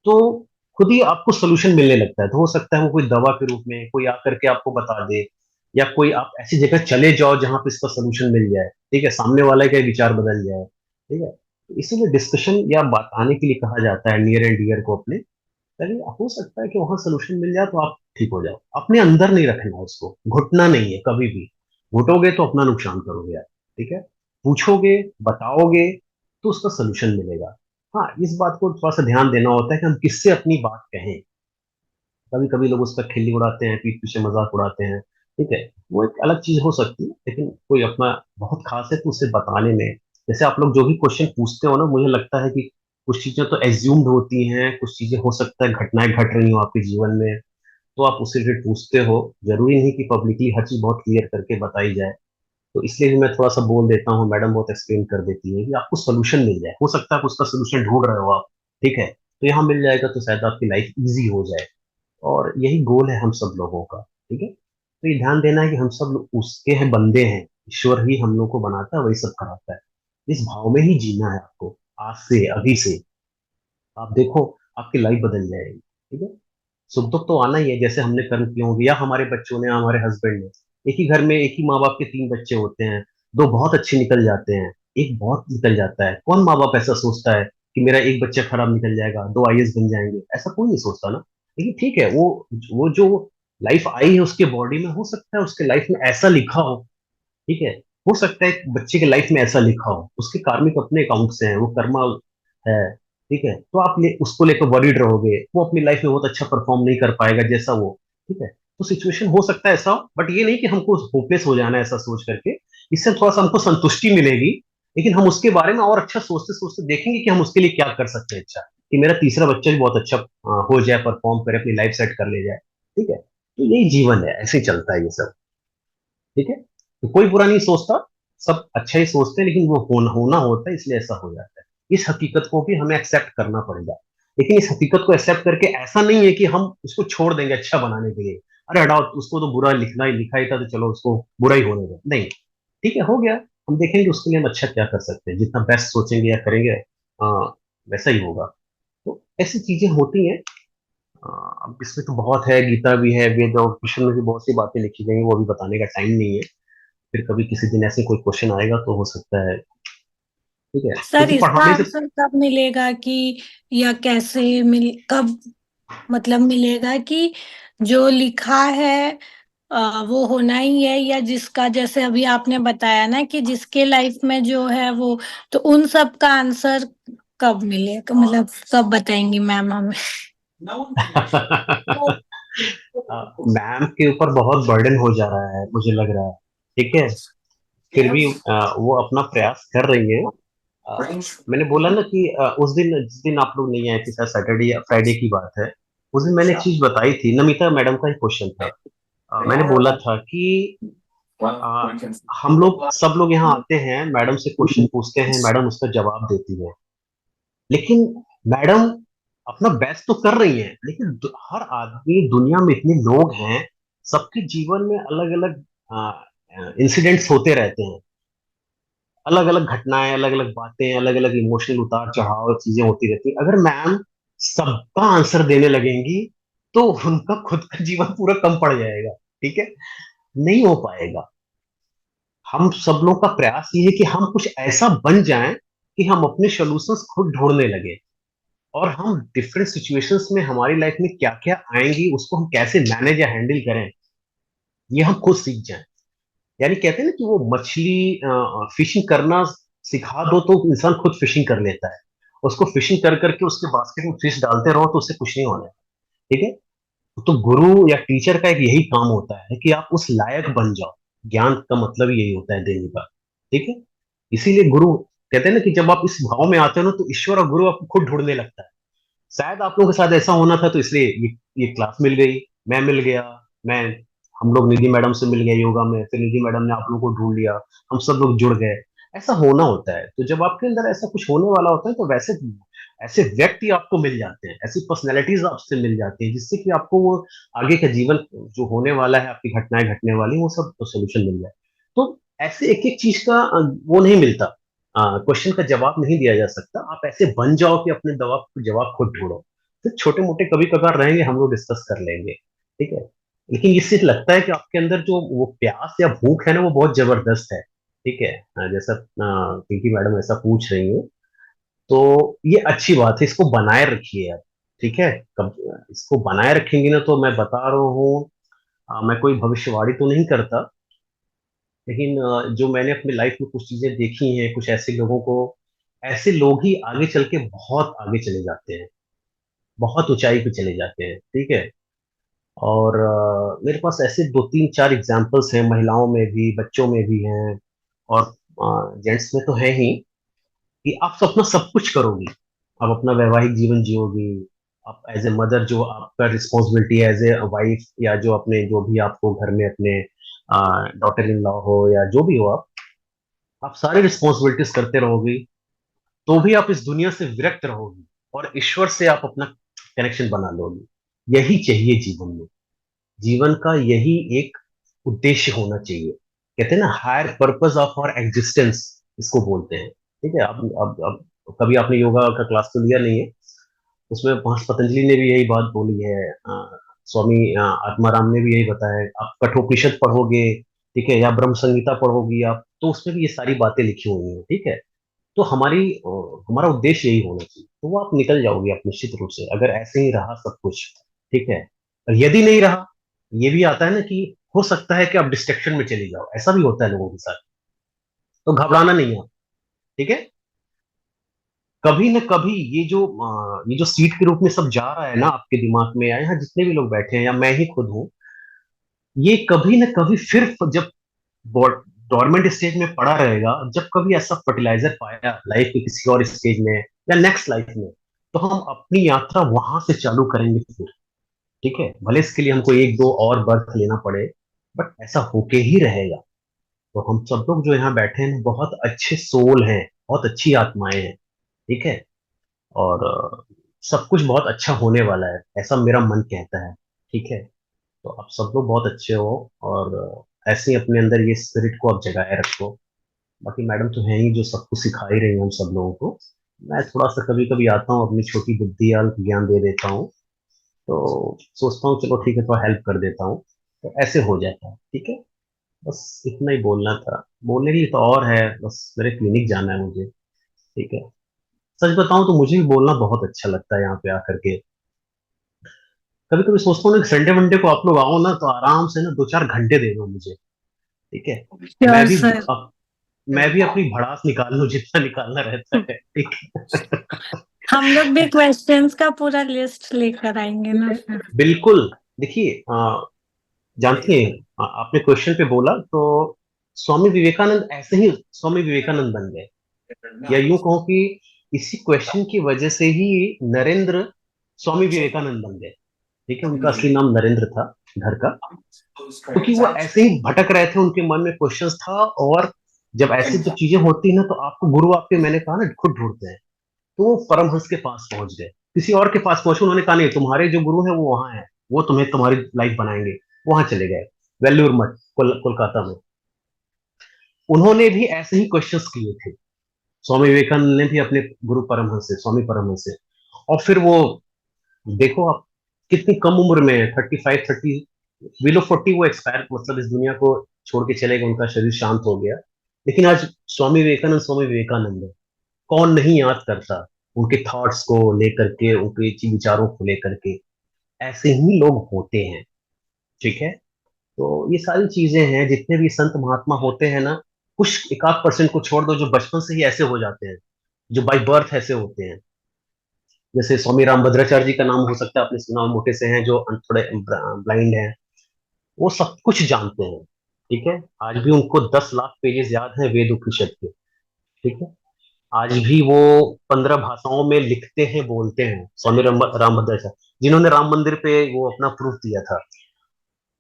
Speaker 6: तो खुद ही आपको सोल्यूशन मिलने लगता है। तो हो सकता है वो कोई दवा के रूप में कोई आकर के आपको बता दे, या कोई आप ऐसी जगह चले जाओ जहां पे इसका सोल्यूशन मिल जाए, ठीक है, सामने वाले का विचार बदल जाए, ठीक है। तो इसीलिए डिस्कशन या बताने के लिए कहा जाता है नियर एंड डियर को अपने, ताकि हो सकता है कि वहां सोल्यूशन मिल जाए तो आप ठीक हो जाओ। अपने अंदर नहीं रखना है उसको, घुटना नहीं है कभी भी। घुटोगे तो अपना नुकसान करोगे यार, ठीक है। पूछोगे, बताओगे, तो उसका सोल्यूशन मिलेगा। हाँ, इस बात को थोड़ा सा ध्यान देना होता है कि हम किससे अपनी बात कहें। कभी कभी लोग उस पर खिल्ली उड़ाते हैं, पीठ पीछे मजाक उड़ाते हैं, ठीक है, वो एक अलग चीज हो सकती है। लेकिन कोई अपना बहुत खास है तो उसे बताने में, जैसे आप लोग जो भी क्वेश्चन पूछते हो ना, मुझे लगता है कि कुछ चीजें तो एज्यूम्ड होती हैं, कुछ चीजें हो सकता है घटनाएं घट रही हो आपके जीवन में, तो आप उससे रिलेटेड पूछते हो। जरूरी नहीं कि पब्लिकली हर चीज बहुत क्लियर करके बताई जाए। तो इसलिए भी मैं थोड़ा सा बोल देता हूँ, मैडम बहुत एक्सप्लेन कर देती है कि आपको सोल्यूशन मिल जाए। हो सकता है आप उसका सोल्यूशन ढूंढ रहे हो आप, ठीक है, तो यहाँ मिल जाएगा तो शायद आपकी लाइफ इजी हो जाए। और यही गोल है हम सब लोगों का, ठीक है। तो ये ध्यान देना है कि हम सब लोग उसके हैं, बंदे हैं, ईश्वर ही हम लोग को बनाता है, वही सब कराता है। इस भाव में ही जीना है आपको, आज से, अभी से। आप देखो, आपकी लाइफ बदल जाएगी, ठीक है। सुख दुख तो आना ही है, जैसे हमने कर्म किए होंगे, या हमारे बच्चों ने, हमारे हस्बैंड ने। एक ही घर में एक ही माँ बाप के तीन बच्चे होते हैं, दो बहुत अच्छे निकल जाते हैं, एक बहुत निकल जाता है। कौन माँ बाप ऐसा सोचता है कि मेरा एक बच्चा खराब निकल जाएगा, दो आईएएस बन जाएंगे? ऐसा कोई नहीं सोचता ना। लेकिन ठीक है, वो जो लाइफ आई है उसके बॉडी में, हो सकता है उसके लाइफ में ऐसा लिखा हो, ठीक है। हो सकता है एक बच्चे के लाइफ में ऐसा लिखा हो, उसके कार्मिक अपने अकाउंट से हैं, वो कर्मा है, ठीक है। तो आप उसको लेकर वरीड रहोगे, वो अपनी लाइफ में बहुत अच्छा परफॉर्म नहीं कर पाएगा जैसा वो, ठीक है। तो सिचुएशन हो सकता है ऐसा हो, बट ये नहीं कि हमको होपलेस हो जाना है ऐसा सोच करके। इससे थोड़ा सा हमको संतुष्टि मिलेगी, लेकिन हम उसके बारे में और अच्छा सोचते सोचते देखेंगे कि हम उसके लिए क्या कर सकते हैं अच्छा, कि मेरा तीसरा बच्चा भी बहुत अच्छा हो जाए, परफॉर्म करे, अपनी लाइफ सेट कर ले जाए, ठीक है। तो यही जीवन है, ऐसे ही चलता है ये सब, ठीक है। तो कोई बुरा नहीं सोचता, सब अच्छा ही सोचते हैं, लेकिन वो होना होता है, इसलिए ऐसा हो जाता है। इस हकीकत को भी हमें एक्सेप्ट करना पड़ेगा। लेकिन इस हकीकत को एक्सेप्ट करके ऐसा नहीं है कि हम उसको छोड़ देंगे अच्छा बनाने के लिए, अरे हटाओ उसको तो बुरा लिखा ही था तो चलो उसको बुरा ही होने दो, नहीं, ठीक है हो गया, हम देखेंगे उसके लिए हम अच्छा क्या कर सकते हैं, जितना बेस्ट सोचेंगे या करेंगे वैसा ही होगा। तो ऐसी चीजें होती हैं। अब इसमें तो बहुत है, गीता भी है, वेद और कृष्ण में भी बहुत सी बातें लिखी गई हैं, वो अभी बताने का टाइम नहीं है। फिर कभी किसी दिन ऐसे कोई क्वेश्चन आएगा तो हो सकता है, ठीक है,
Speaker 5: सर
Speaker 6: क्योंकि
Speaker 5: इसका
Speaker 6: पढ़ाने से
Speaker 5: आंसर कब मिलेगा कि, या कैसे मिल, कब मतलब मिलेगा कि जो लिखा है वो होना ही है, या जिसका जैसे अभी आपने बताया ना कि जिसके लाइफ में जो है वो, तो उन सब का आंसर कब मिलेगा, मतलब कब बताएंगी मैम हमें?
Speaker 6: मैम के ऊपर बहुत बर्डन हो जा रहा है मुझे लग रहा है, ठीक है, फिर भी वो अपना प्रयास कर रही है। मैंने बोला ना कि उस दिन जिस दिन आप लोग नहीं आए थे, शायद सैटरडे या फ्राइडे की बात है, उस दिन मैंने एक चीज बताई थी, नमिता मैडम का ही क्वेश्चन था। मैंने बोला था कि हम लोग सब लोग यहाँ आते हैं, मैडम से क्वेश्चन पूछते हैं, मैडम उसका जवाब देती है, लेकिन मैडम अपना बेस्ट तो कर रही हैं, लेकिन हर आदमी, दुनिया में इतने लोग हैं, सबके जीवन में अलग अलग इंसिडेंट्स होते रहते हैं, अलग अलग घटनाएं, अलग अलग बातें, अलग अलग इमोशनल उतार चढ़ाव चीजें होती रहती हैं। अगर मैम सबका आंसर देने लगेंगी तो उनका खुद का जीवन पूरा कम पड़ जाएगा, ठीक है, नहीं हो पाएगा। हम सब लोग का प्रयास ये है कि हम कुछ ऐसा बन जाएं कि हम अपने सॉल्यूशंस खुद ढूंढने लगे, और हम डिफरेंट सिचुएशंस में हमारी लाइफ में क्या क्या आएंगी उसको हम कैसे मैनेज या हैंडल करें, ये हम खुद सीख जाएं। यानी कहते हैं ना कि वो मछली फिशिंग करना सिखा दो तो इंसान खुद फिशिंग कर लेता है, उसको फिशिंग कर करके उसके बास्केट में फिश डालते रहो तो उससे कुछ नहीं होना है, ठीक है। तो गुरु या टीचर का एक यही काम होता है कि आप उस लायक बन जाओ, ज्ञान का मतलब ही यही होता है देने का, ठीक है। इसीलिए गुरु कहते हैं ना कि जब आप इस भाव में आते हो ना तो ईश्वर और गुरु आपको खुद ढूंढने लगता है। शायद आप लोगों के साथ ऐसा होना था तो इसलिए ये क्लास मिल गई, मैं मिल गया, मैं हम लोग निधि मैडम से मिल गए योगा में, फिर निधि मैडम ने आप लोगों को ढूंढ लिया, हम सब लोग जुड़ गए। ऐसा होना होता है, तो जब आपके अंदर ऐसा कुछ होने वाला होता है तो वैसे ऐसे व्यक्ति आपको मिल जाते हैं, ऐसी पर्सनैलिटीज आपसे मिल जाती है, जिससे कि आपको वो आगे का जीवन जो होने वाला है, आपकी घटनाएं घटने वाली वो सब सोल्यूशन मिल जाए। तो ऐसे एक एक चीज का वो नहीं मिलता, क्वेश्चन का जवाब नहीं दिया जा सकता, आप ऐसे बन जाओ कि अपने जवाब खुद ढूंढो। फिर छोटे मोटे कभी कभार रहेंगे, हम लोग डिस्कस कर लेंगे, ठीक है। लेकिन इससे लगता है कि आपके अंदर जो वो प्यास या भूख है ना वो बहुत जबरदस्त है, ठीक है। जैसा पिंकी मैडम ऐसा पूछ रही है, तो ये अच्छी बात है, इसको बनाए रखिए आप, ठीक है। कब इसको बनाए रखेंगे ना, तो मैं बता रहा हूँ, मैं कोई भविष्यवाणी तो नहीं करता, लेकिन जो मैंने अपनी लाइफ में कुछ चीजें देखी हैं, कुछ ऐसे लोगों को, ऐसे लोग ही आगे चल के बहुत आगे चले जाते हैं, बहुत ऊंचाई पे चले जाते हैं, ठीक है। और मेरे पास ऐसे दो तीन चार एग्जाम्पल्स हैं, महिलाओं में भी, बच्चों में भी हैं, और जेंट्स में तो है ही, कि आप तो अपना सब कुछ करोगी, आप अपना वैवाहिक जीवन जियोगी, आप एज ए मदर जो आपका रिस्पॉन्सिबिलिटी एज ए वाइफ, या जो अपने जो भी आपको घर में अपने डॉटर इन लॉ हो या जो भी हो, आप सारी रिस्पॉन्सिबिलिटीज करते रहोगी, तो भी आप इस दुनिया से विरक्त रहोगी, और ईश्वर से आप अपना कनेक्शन बना लोगी। यही चाहिए जीवन में, जीवन का यही एक उद्देश्य होना चाहिए। कहते हैं ना higher purpose of our existence, इसको बोलते हैं, ठीक है। अब कभी आपने योगा का क्लास तो लिया नहीं है, उसमें महर्षि पतंजलि ने भी यही बात बोली है, स्वामी आत्माराम ने भी यही बताया है। आप कठोपनिषद पढ़ोगे, ठीक है, या ब्रह्म संहिता पढ़ोगी आप, तो उसमें भी ये सारी बातें लिखी हुई हैं, ठीक है। तो हमारा उद्देश्य यही होना चाहिए, तो वो आप निकल जाओगे आप निश्चित रूप से, अगर ऐसे ही रहा सब कुछ, ठीक है। और यदि नहीं रहा, ये भी आता है ना कि हो सकता है कि आप डिस्ट्रक्शन में चले जाओ, ऐसा भी होता है लोगों के साथ, तो घबराना नहीं है, ठीक है। कभी न कभी ये जो सीट के रूप में सब जा रहा है ना आपके दिमाग में, या यहाँ जितने भी लोग बैठे हैं, या मैं ही खुद हूँ, ये कभी न कभी फिर जब डोरमेंट स्टेज में पड़ा रहेगा, जब कभी ऐसा फर्टिलाइजर पाया लाइफ के किसी और स्टेज में या नेक्स्ट लाइफ में, तो हम अपनी यात्रा वहां से चालू करेंगे फिर, ठीक है। भले इसके लिए हमको एक दो और बर्थ लेना पड़े, बट ऐसा होके ही रहेगा। तो हम सब लोग जो यहाँ बैठे हैं बहुत अच्छे सोल हैं, बहुत अच्छी आत्माएं हैं, ठीक है। और सब कुछ बहुत अच्छा होने वाला है, ऐसा मेरा मन कहता है। ठीक है, तो आप सब लोग बहुत अच्छे हो, और ऐसे ही अपने अंदर ये स्पिरिट को आप जगाए रखो। बाकी मैडम तो है ही जो सब कुछ सिखा ही रही है हम सब लोगों को। मैं थोड़ा सा कभी कभी आता हूँ, अपनी छोटी बुद्धि या ज्ञान दे देता हूँ, तो सोचता हूँ चलो ठीक है, थोड़ा हेल्प कर देता हूँ, तो ऐसे हो जाता है। ठीक है, बस इतना ही बोलना था। बोलने के लिए तो और है, बस मेरे क्लिनिक जाना है मुझे। ठीक है, सच बताऊं तो मुझे भी बोलना बहुत अच्छा लगता है यहाँ पे आकर के। कभी कभी सोचता हूँ ना कि संडे वनडे को आप लोग आओ ना, तो आराम से ना 2-4 घंटे दे दो मुझे। ठीक है, मैं
Speaker 5: श्योर
Speaker 6: भी
Speaker 5: सर,
Speaker 6: मैं भी अपनी भड़ास निकाल लूं जितना निकालना रहता है। ठीक है।
Speaker 5: हम लोग भी क्वेश्चंस का पूरा लिस्ट लेकर आएंगे ना फिर।
Speaker 6: बिल्कुल। देखिए, जानती हैं, आपने क्वेश्चन पे बोला तो स्वामी विवेकानंद ऐसे ही स्वामी विवेकानंद बन गए, या यूं कहो कि इसी क्वेश्चन की वजह से ही नरेंद्र स्वामी विवेकानंद बन गए। ठीक है, उनका असली नाम नरेंद्र था, घर का। क्योंकि वो ऐसे ही भटक रहे थे, उनके मन में क्वेश्चंस था, और जब ऐसी जब चीजें होती है ना, तो आपको गुरु आपके, मैंने कहा ना, खुद ढूंढते हैं। तो वो परमहंस के पास पहुंच गए, किसी और के पास पहुंचे, उन्होंने कहा नहीं, तुम्हारे जो गुरु है वो वहां है, वो तुम्हें तुम्हारी लाइफ बनाएंगे। वहां चले गए, वेल्लूर मठ, कोलकाता में। उन्होंने भी ऐसे ही क्वेश्चंस किए थे, स्वामी विवेकानंद ने भी अपने गुरु परमहंस से, स्वामी परमहंस से। और फिर वो, देखो आप, कितनी कम उम्र में, 35-30, बिलो 40 वो एक्सपायर, मतलब इस दुनिया को छोड़ के चले गए, उनका शरीर शांत हो गया। लेकिन आज स्वामी विवेकानंद स्वामी विवेकानंद है, कौन नहीं याद करता उनके थॉट्स को लेकर के, उनके विचारों को लेकर के। ऐसे ही लोग होते हैं। ठीक है, तो ये सारी चीजें हैं, जितने भी संत महात्मा होते हैं ना, कुछ 1-8% को छोड़ दो जो बचपन से ही ऐसे हो जाते हैं, जो बाई बर्थ ऐसे होते हैं। जैसे स्वामी रामभद्राचार्य जी का नाम हो सकता है आपने सुना हो, मोटे से हैं, जो थोड़े ब्लाइंड हैं, वो सब कुछ जानते हैं। ठीक है, आज भी उनको 10 लाख पेजेस याद हैं वेद उपनिषद के। ठीक है, आज भी वो 15 भाषाओं में लिखते हैं, बोलते हैं, स्वामी रामभद्राचार्य, जिन्होंने राम मंदिर पे वो अपना प्रूफ दिया था।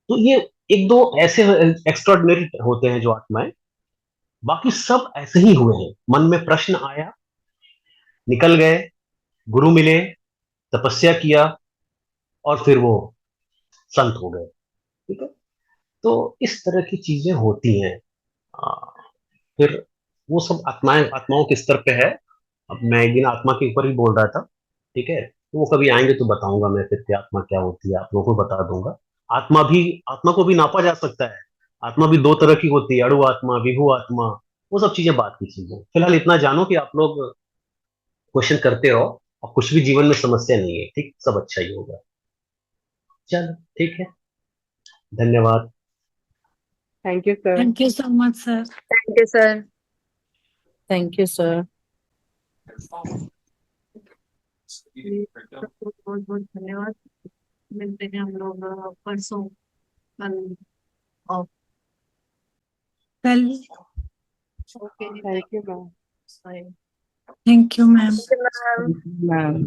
Speaker 6: तो ये एक दो ऐसे एक्स्ट्राऑर्डिनरी होते हैं जो आत्माएं, बाकी सब ऐसे ही हुए हैं, मन में प्रश्न आया, निकल गए, गुरु मिले, तपस्या किया, और फिर वो संत हो गए। ठीक है, तो इस तरह की चीजें होती हैं। आ, फिर वो सब आत्माएं, आत्माओं के स्तर पे है। अब मैं एक दिन आत्मा के ऊपर ही बोल रहा था। ठीक है, तो वो कभी आएंगे तो बताऊंगा मैं, फिर कि आत्मा क्या होती है, आप लोगों को बता दूंगा। आत्मा भी, आत्मा को भी नापा जा सकता है। आत्मा भी 2 तरह की होती है, अणु आत्मा, विभु आत्मा। वो सब चीजें बात की चीजें, फिलहाल इतना जानो कि आप लोग क्वेश्चन करते रहो, और कुछ भी जीवन में समस्या नहीं है, ठीक, सब अच्छा ही होगा। चलो ठीक है, धन्यवाद।
Speaker 2: Thank you sir.
Speaker 5: Thank you so much sir.
Speaker 4: Thank you sir.
Speaker 1: Thank you sir.
Speaker 4: बहुत बहुत धन्यवाद। मिलते हैं हम लोग परसों, कल।
Speaker 5: कल।
Speaker 1: Okay,
Speaker 2: thank you ma'am.
Speaker 1: Bye.
Speaker 5: Thank you ma'am.
Speaker 2: Ma'am